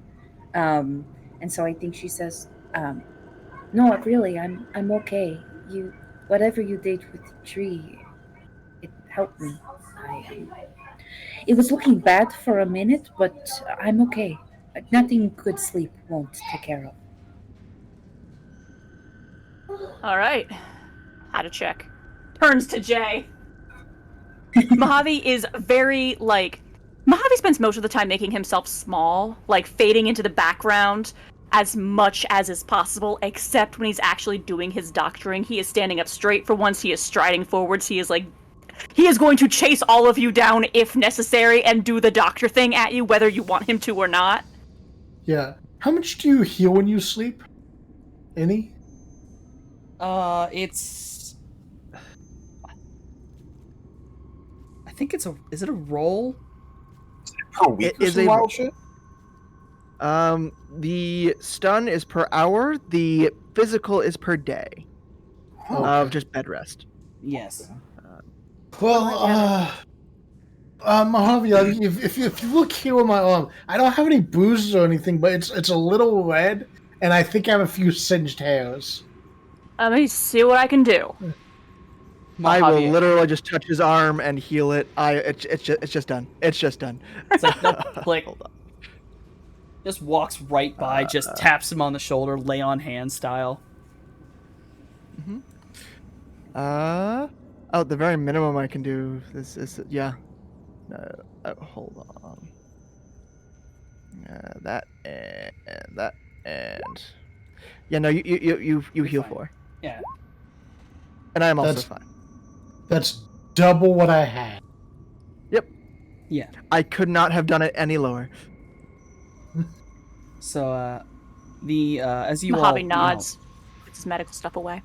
And so I think she says, "No, really, I'm okay. Whatever you did with the tree, it helped me. It was looking bad for a minute, but I'm okay. Nothing good sleep won't take care of." All right. Had a check. Turns to Jay. Mojave is very, like... Mojave spends most of the time making himself small, like fading into the background as much as is possible, except when he's actually doing his doctoring. He is standing up straight for once. He is striding forwards. He is going to chase all of you down if necessary and do the doctor thing at you, whether you want him to or not. Yeah. How much do you heal when you sleep? Any? It's. I think it's a. Is it a roll? Per week It or is some a- wild shit? The stun is per hour. The physical is per day of just bed rest. Yes. Well, Mojave, if you look here on my arm, I don't have any bruises or anything, but it's a little red, and I think I have a few singed hairs. Let me see what I can do. I will Mojave, literally just touch his arm and heal it. It's just done. It's just done. It's like, nope, click. Hold on. Just walks right by, just taps him on the shoulder, lay on hand style. Oh, the very minimum I can do is yeah. Hold on. That and that and yeah. No, you heal fine. 4, Yeah. and I am also That's- fine. That's double what I had. Yep. Yeah. I could not have done it any lower. So, as you Mojave all nods, puts his medical stuff away.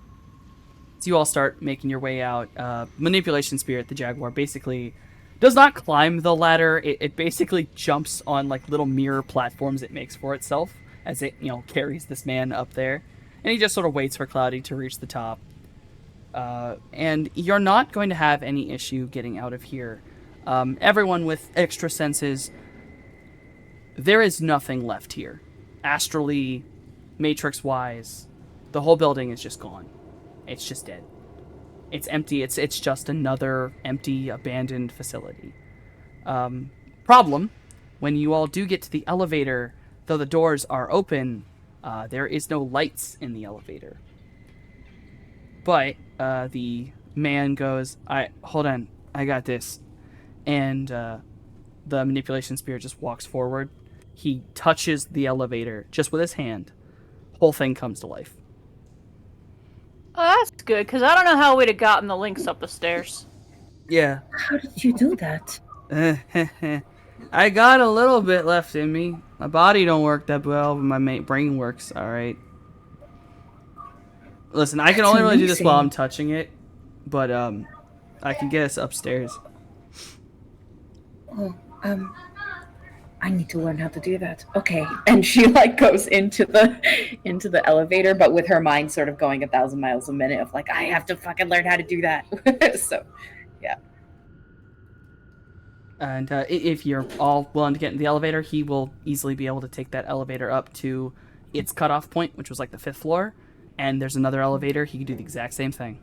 as you all start making your way out, Manipulation Spirit, the Jaguar, basically does not climb the ladder. It basically jumps on like little mirror platforms it makes for itself as it carries this man up there, and he just sort of waits for Cloudy to reach the top. And you're not going to have any issue getting out of here. Everyone with extra senses, there is nothing left here. Astrally, Matrix-wise, the whole building is just gone. It's just dead. It's empty. It's just another empty, abandoned facility. Problem, when you all do get to the elevator, though the doors are open, there is no lights in the elevator. But the man goes, hold on, I got this. And the Manipulation Spirit just walks forward. He touches the elevator just with his hand. Whole thing comes to life. Oh, that's good, because I don't know how we'd have gotten the links up the stairs. Yeah. How did you do that? I got a little bit left in me. My body don't work that well, but my brain works all right. Listen, I can That's only really do this while I'm amazing. touching it, but I can get us upstairs. Oh, I need to learn how to do that. Okay. And she like goes into the elevator, but with her mind sort of going 1,000 miles a minute of like, I have to fucking learn how to do that. So, yeah. And if you're all willing to get in the elevator, he will easily be able to take that elevator up to its cutoff point, which was like the 5th floor. And there's another elevator. He can do the exact same thing.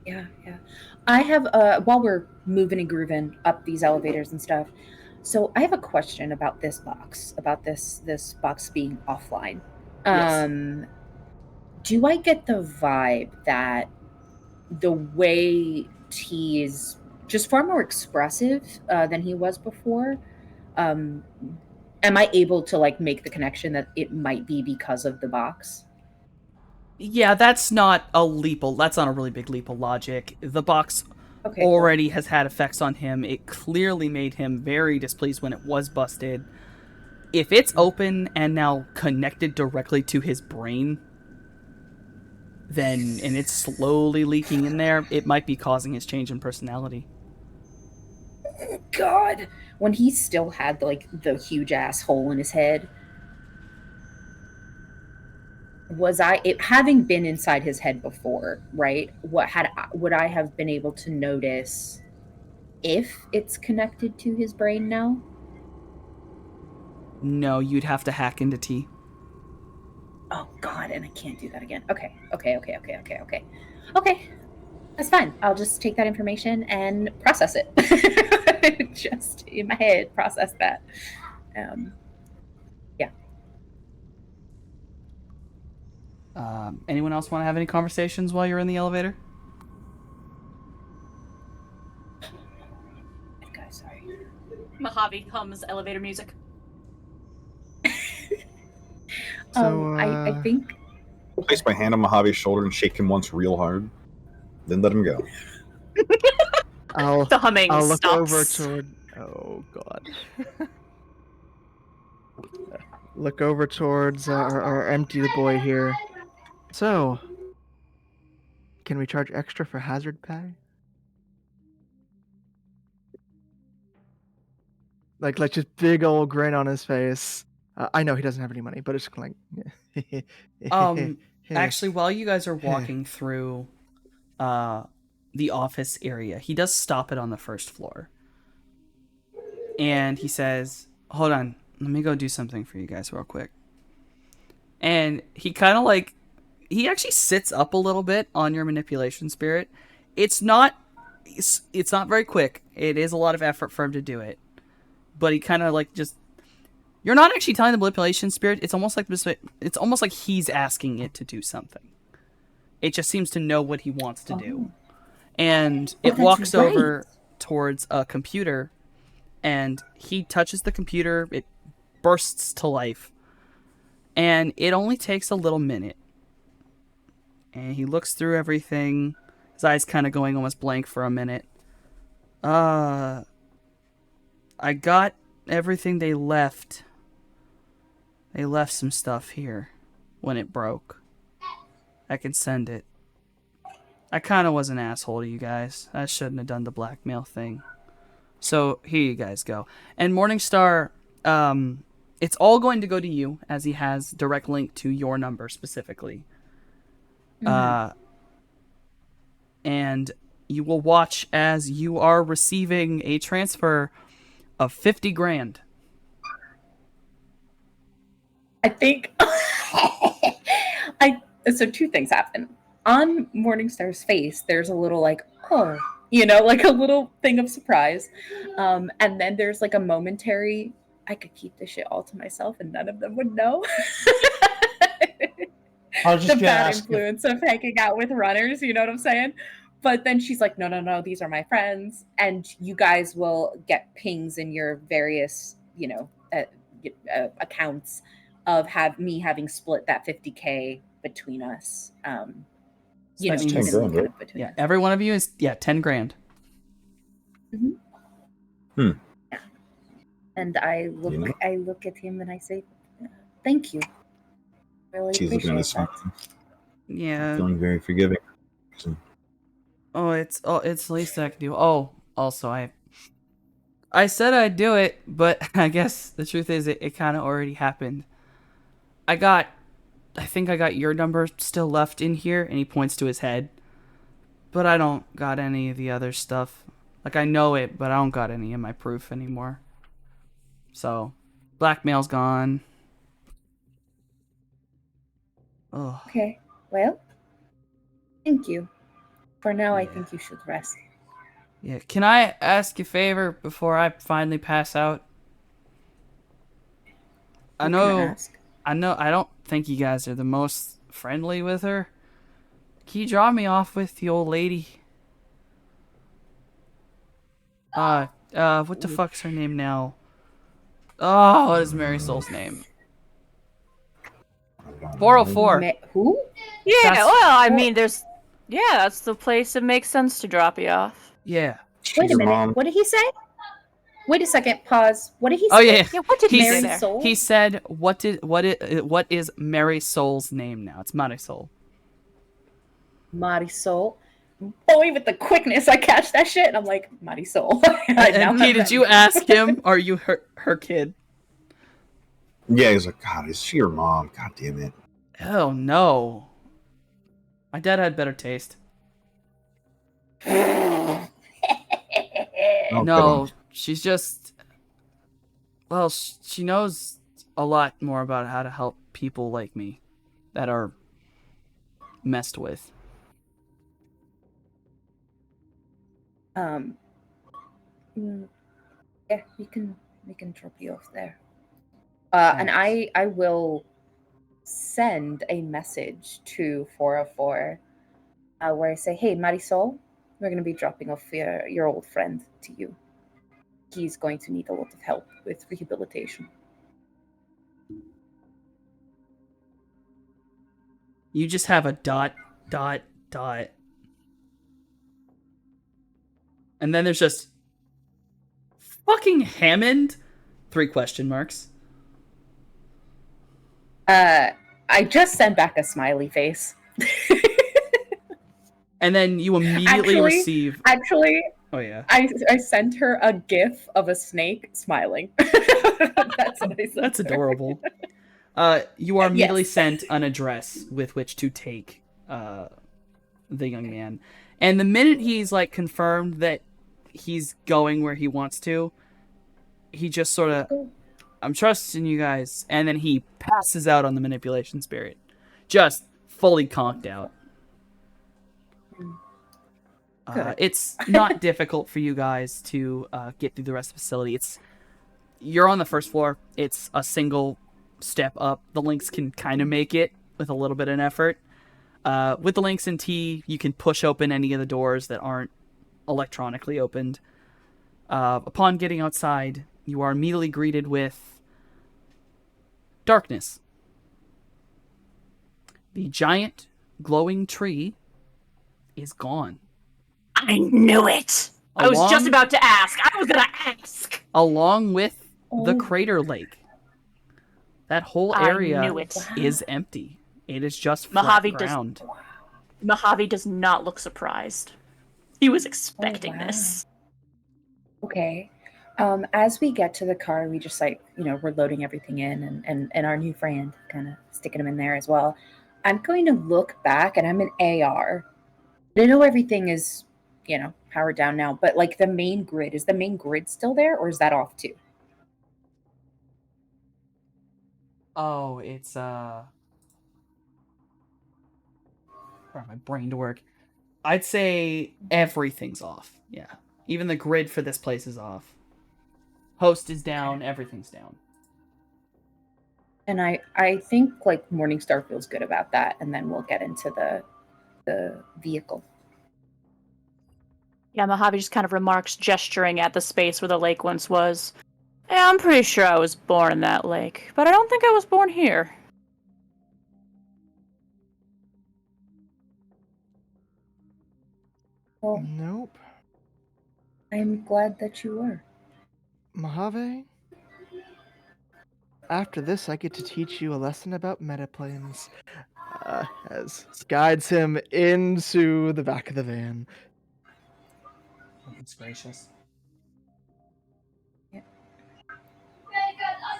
Yeah. I have while we're moving and grooving up these elevators and stuff. So I have a question about this box, about this box being offline. Yes. Do I get the vibe that the way he's just far more expressive than he was before? Am I able to like make the connection that it might be because of the box? Yeah, that's not a really big leap of logic. The box Okay, cool. already has had effects on him. It clearly made him very displeased when it was busted. If it's open and now connected directly to his brain, and it's slowly leaking in there, it might be causing his change in personality. God, when he still had like the huge ass hole in his head. was having been inside his head before, right? Would I have been able to notice if it's connected to his brain now? No, you'd have to hack into T. Oh God, and I can't do that again. Okay. That's fine. I'll just take that information and process it. Just in my head, process that. Yeah. Anyone else want to have any conversations while you're in the elevator? Okay, sorry. Mojave comes elevator music. So, I think Place my hand on Mojave's shoulder and shake him once real hard, then let him go. I'll The humming look stops. over toward. Oh God. Look over towards our empty the boy here. So, can we charge extra for hazard pay? Like just big old grin on his face. I know he doesn't have any money, but it's like. Actually, while you guys are walking through the office area, he does stop it on the first floor. And he says, "Hold on, let me go do something for you guys real quick." And he kind of like, he actually sits up a little bit on your manipulation spirit. It's not very quick. It is a lot of effort for him to do it. But he kind of like just, you're not actually telling the manipulation spirit. It's almost like he's asking it to do something. It just seems to know what he wants to do. And it walks over towards a computer, and he touches the computer. It bursts to life. And it only takes a little minute. And he looks through everything. His eyes kind of going almost blank for a minute. I got everything they left. They left some stuff here when it broke. I can send it. I kind of was an asshole to you guys. I shouldn't have done the blackmail thing. So here you guys go. And Morningstar, it's all going to go to you, as he has direct link to your number specifically. And you will watch as you are receiving a transfer of 50 grand. I think so two things happen. On Morningstar's face, there's a little like, oh, like a little thing of surprise. And then there's like a momentary, I could keep this shit all to myself and none of them would know. I was just The gonna bad ask if influence of hanging out with runners, you know what I'm saying? But then she's like, no, these are my friends. And you guys will get pings in your various, accounts of having split that 50K between us. So that means- $10 grand, right? between Yeah, us. every one of you is 10 grand. Yeah. And I look at him and I say, thank you. Really She's looking at his appreciate phone, that. Yeah. feeling very forgiving. It's the least I can do. Oh, also I said I'd do it, but I guess the truth is it kind of already happened. I think I got your number still left in here, and he points to his head. But I don't got any of the other stuff. Like, I know it, but I don't got any of my proof anymore. So, blackmail's gone. Oh, Okay, well, thank you. For now, I think you should rest. yeah. Can I ask you a favor before I finally pass out? I You can know, ask. I don't think you guys are the most friendly with her. Can you drop me off with the old lady? What the fuck's her name now? Oh, what is Mary Soul's name? 404. Who? Yeah, That's- well, I mean, that's the place it makes sense to drop you off. Yeah. Wait a Your minute. mom. What did he say? Wait a second. Pause. What did he say? Oh yeah. Yeah, what did he Mary say there? Soul? He said, what is Mary Soul's name now? It's Marisol. Marisol. Boy, with the quickness, I catch that shit, and I'm like, Marisol. And P, did you ask him? Are you her kid? Yeah, he's like, God, is she your mom? God damn it. Oh no. My dad had better taste. Oh, No, she's just. Well, she knows a lot more about how to help people like me that are messed with. Um, yeah, we can drop you off there. And Thanks. I will send a message to 404 where I say, "Hey, Marisol, we're going to be dropping off your old friend to you. He's going to need a lot of help with rehabilitation." You just have a dot, dot, dot. And then there's just fucking Hammond? 3 question marks. I just sent back a smiley face. And then you immediately receive. Actually, Oh, yeah. I sent her a gif of a snake smiling. That's what I sent That's her. adorable. You are immediately Yes. sent an address with which to take the young man. And the minute he's like confirmed that he's going where he wants to, he just sort of, I'm trusting you guys. And then he passes out on the manipulation spirit. Just fully conked out. Good. It's not difficult for you guys to get through the rest of the facility. You're on the first floor. It's a single step up. The links can kind of make it with a little bit of effort. With the links in T, you can push open any of the doors that aren't electronically opened. Upon getting outside, you are immediately greeted with darkness. The giant glowing tree is gone. I knew it. I was just Along- about to ask. I was gonna ask. Along with the Oh. crater lake. That whole I area knew it. is empty. It is just flat Mojave ground. Mojave does not look surprised. He was expecting wow. this. Okay. As we get to the car, we just we're loading everything in and our new friend kind of sticking him in there as well. I'm going to look back and I'm an AR. I know everything is, powered down now, but like the main grid, is the main grid still there or is that off too? Oh, it's for my brain to work. I'd say everything's off. Yeah. Even the grid for this place is off. Host is down, everything's down. And I think like Morningstar feels good about that, and then we'll get into the vehicle. Yeah, Mojave just kind of remarks, gesturing at the space where the lake once was. Yeah, I'm pretty sure I was born in that lake, but I don't think I was born here. Well, Nope. I'm glad that you were. Mojave, after this, I get to teach you a lesson about metaplanes. As guides him into the back of the van. Goodness gracious.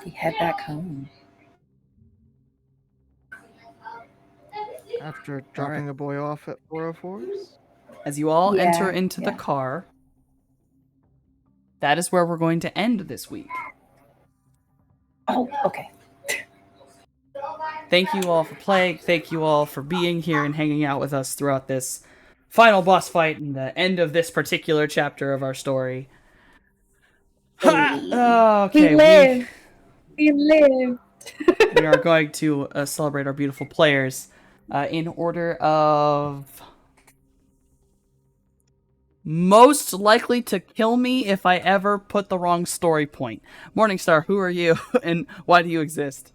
We head back home. After dropping the boy off at 404's. As you all Yeah, enter into the yeah. car, that is where we're going to end this week. Oh, okay. Thank you all for playing. Thank you all for being here and hanging out with us throughout this final boss fight and the end of this particular chapter of our story. Ha! Okay, We live. We live. we are going to celebrate our beautiful players in order of most likely to kill me if I ever put the wrong story point. Morningstar, who are you and why do you exist?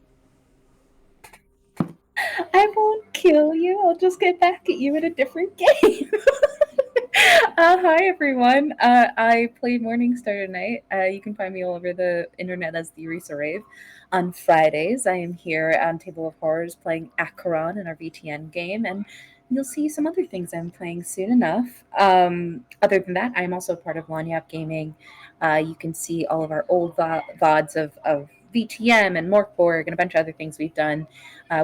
I won't kill you. I'll just get back at you in a different game. Hi, everyone. I play Morningstar tonight. You can find me all over the internet as the Risa Rave. On Fridays, I am here on Table of Horrors playing Acheron in our VTN game, and you'll see some other things I'm playing soon enough. Other than that, I'm also part of Lanyap Gaming. You can see all of our old VODs of VTM and Morkborg and a bunch of other things we've done.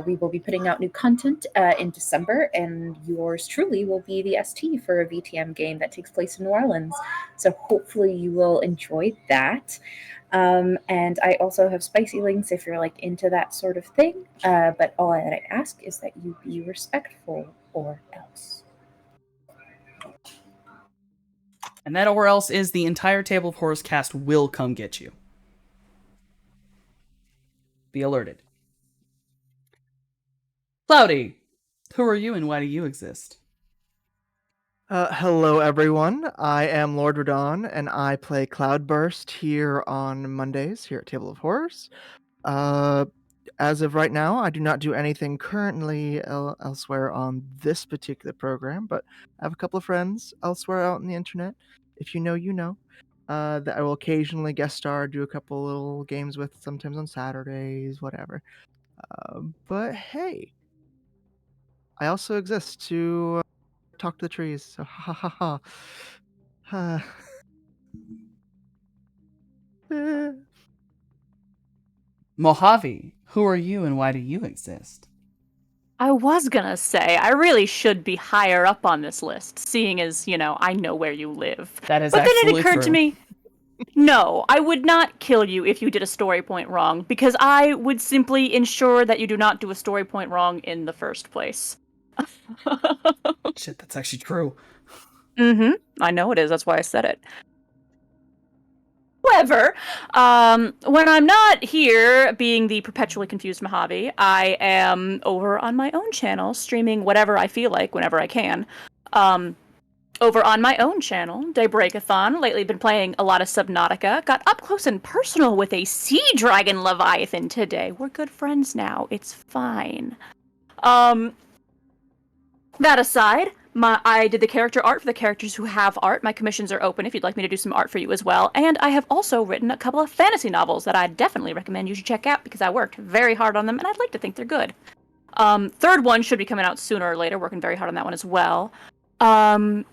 We will be putting out new content in December, and yours truly will be the ST for a VTM game that takes place in New Orleans. So hopefully you will enjoy that. And I also have spicy links if you're like into that sort of thing. But all that I ask is that you be respectful, or else. And that or else is the entire Table of Horrors cast will come get you. Be alerted. Cloudy, who are you and why do you exist? Hello, everyone. I am Lord Radon, and I play Cloudburst here on Mondays here at Table of Horrors. As of right now, I do not do anything currently elsewhere on this particular program, but I have a couple of friends elsewhere out on the internet. If you know, you know. That I will occasionally guest star, do a couple little games with, sometimes on Saturdays, whatever. But hey, I also exist to talk to the trees. So ha ha ha ha. Mojave, who are you and why do you exist? I was gonna say, I really should be higher up on this list, seeing as, I know where you live. That is But then it absolutely occurred to true. me, no, I would not kill you if you did a story point wrong, because I would simply ensure that you do not do a story point wrong in the first place. Shit, that's actually true. I know it is, that's why I said it. However, when I'm not here being the perpetually confused Mojave, I am over on my own channel streaming whatever I feel like whenever I can. Over on my own channel, Daybreakathon, lately been playing a lot of Subnautica. Got up close and personal with a sea dragon Leviathan today. We're good friends now. It's fine. That aside, I did the character art for the characters who have art. My commissions are open if you'd like me to do some art for you as well. And I have also written a couple of fantasy novels that I definitely recommend you should check out because I worked very hard on them and I'd like to think they're good. Third one should be coming out sooner or later, working very hard on that one as well. You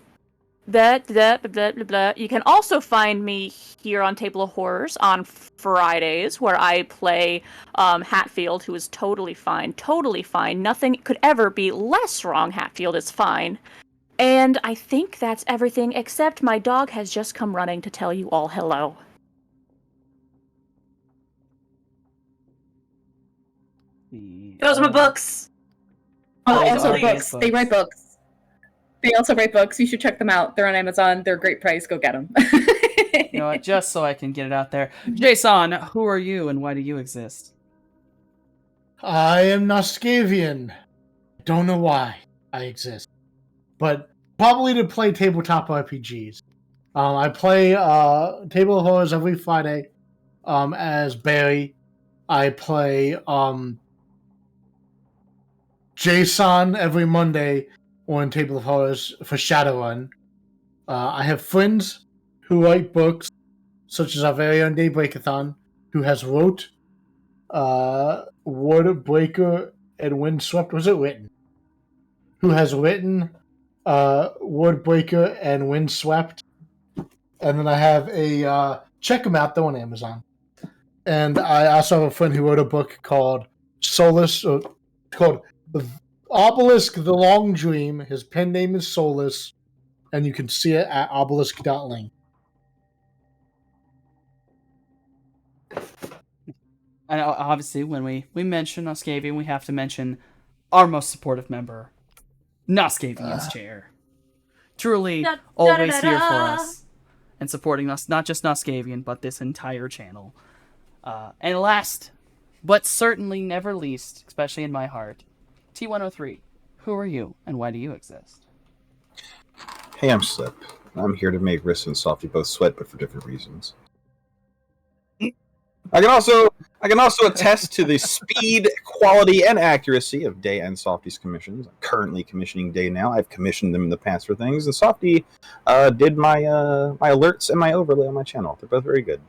can also find me here on Table of Horrors on Fridays, where I play Hatfield, who is totally fine. Totally fine. Nothing could ever be less wrong. Hatfield is fine. And I think that's everything, except my dog has just come running to tell you all hello. Those are my books! Oh, Those also are books. good They write books. books. They also write books. You should check them out. They're on Amazon. They're a great price. Go get them. You know what? Just so I can get it out there. Jason, who are you and why do you exist? I am Noskavian. Don't know why I exist, but probably to play tabletop RPGs. I play Table of Horrors every Friday as Barry. I play Jason every Monday on Table of Horrors for Shadowrun. I have friends who write books, such as our very own Daybreakathon, who has wrote Wordbreaker and Windswept. Was it written? Who has written Wordbreaker and Windswept. And then I have a check them out, they're on Amazon. And I also have a friend who wrote a book called Solus, called The Obelisk, The Long Dream. His pen name is Solus, and you can see it at obelisk.link. And obviously, when we mention Noskavian, we have to mention our most supportive member, Noskavian's Chair. Truly, always here for us and supporting us, not just Noskavian, but this entire channel. And last, but certainly never least, especially in my heart, T103. Who are you, and why do you exist? Hey, I'm Slip. I'm here to make Riss and Softy both sweat, but for different reasons. I can also attest to the speed, quality, and accuracy of Day and Softy's commissions. I'm currently commissioning Day now. I've commissioned them in the past for things, and Softy did my my alerts and my overlay on my channel. They're both very good,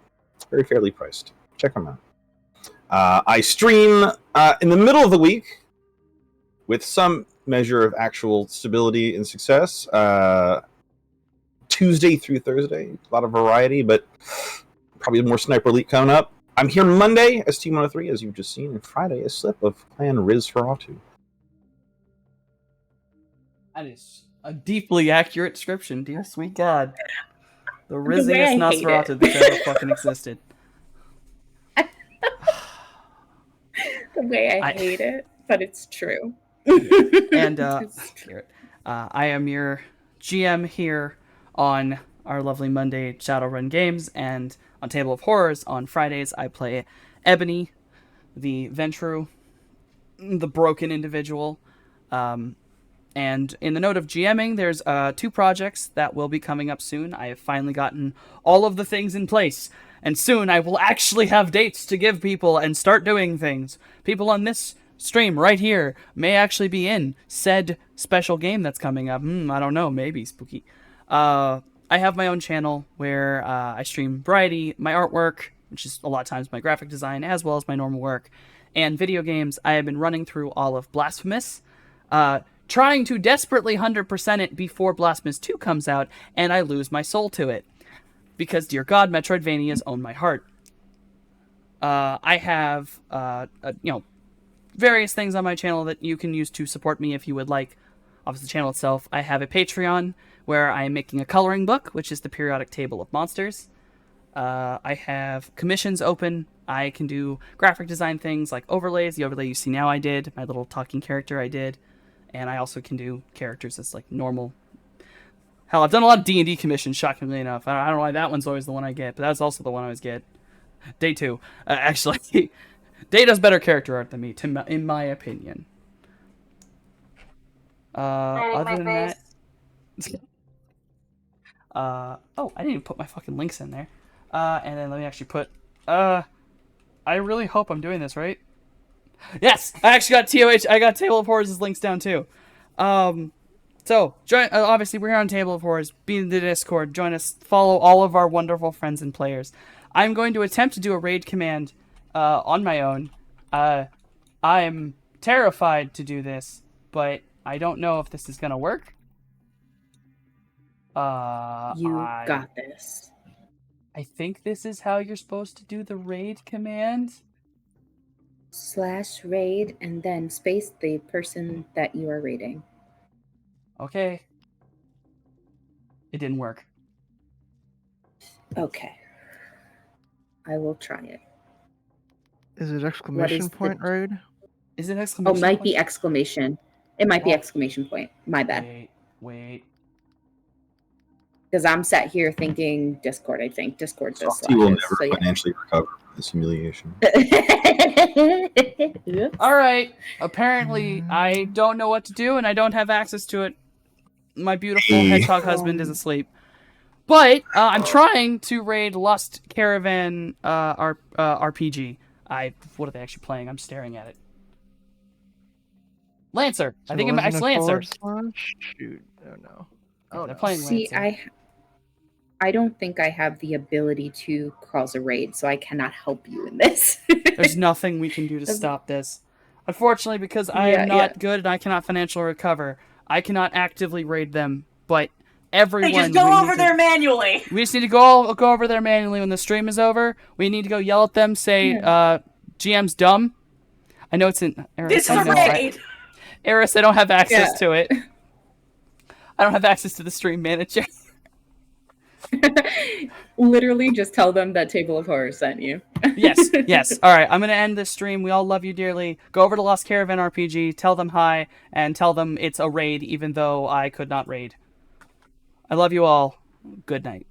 very fairly priced. Check them out. I stream in the middle of the week with some measure of actual stability and success. Tuesday through Thursday, a lot of variety, but probably more Sniper Elite coming up. I'm here Monday as Team 103, as you've just seen, and Friday as Slip of Clan Riz Feratu. That is a deeply accurate description, dear sweet God. The way rizziest I hate Nosferatu it. that's ever fucking existed. The way I I- hate it, but it's true. And It's true. Garrett, I am your GM here on our lovely Monday Shadowrun games, and on Table of Horrors on Fridays I play Ebony, the Ventru, the broken individual. And in the note of GMing, there's 2 projects that will be coming up soon. I have finally gotten all of the things in place, and soon I will actually have dates to give people and start doing things. People on this stream right here may actually be in said special game that's coming up. I don't know, maybe spooky. I have my own channel where I stream variety, my artwork, which is a lot of times my graphic design, as well as my normal work, and video games. I have been running through all of Blasphemous, trying to desperately 100% it before Blasphemous 2 comes out, and I lose my soul to it. Because, dear God, Metroidvanias own my heart. I have, various things on my channel that you can use to support me if you would like. Obviously, the channel itself. I have a Patreon where I am making a coloring book, which is the periodic table of monsters. I have commissions open. I can do graphic design things like overlays. The overlay you see now I did. My little talking character I did. And I also can do characters as like normal. Hell, I've done a lot of D&D commissions, shockingly enough. I don't know why that one's always the one I get, but that's also the one I always get. Day 2. Actually, Day does better character art than me, in my opinion. Other than that... oh, I didn't even put my fucking links in there. And then let me actually put... I really hope I'm doing this right. Yes! I actually got TOH... I got Table of Horrors' links down, too. So, join, obviously, we're here on Table of Horrors. Be in the Discord. Join us. Follow all of our wonderful friends and players. I'm going to attempt to do a raid command on my own. I'm terrified to do this, but I don't know if this is going to work. Got this. I think this is how you're supposed to do the raid command. /raid and then space the person that you are raiding. Okay. It didn't work. Okay. I will try it. Is it exclamation point raid? Is it exclamation Oh, might point? be exclamation. It might be exclamation point. My bad. Wait. Because I'm sat here thinking Discord, I think. Discord does Softy will slashes, never so yeah. financially recover from this humiliation. Alright. Apparently, I don't know what to do, and I don't have access to it. My beautiful hedgehog husband is asleep. But I'm trying to raid Lust Caravan RPG. What are they actually playing? I'm staring at it. Lancer. I think it's Lancer. Shoot. Oh no. Oh, they're playing See, Lancer. I don't think I have the ability to cause a raid, so I cannot help you in this. There's nothing we can do to stop this. Unfortunately, because I am not good and I cannot financially recover, I cannot actively raid them, but everyone... They just go over there manually. We just need to go over there manually when the stream is over. We need to go yell at them, say, GM's dumb. I know it's in... This is a raid! Eris, I don't have access to it. I don't have access to the stream manager. Literally just tell them that Table of Horrors sent you. Yes. All right, I'm going to end this stream. We all love you dearly. Go over to Lost Caravan RPG, tell them hi, and tell them it's a raid, even though I could not raid. I love you all. Good night.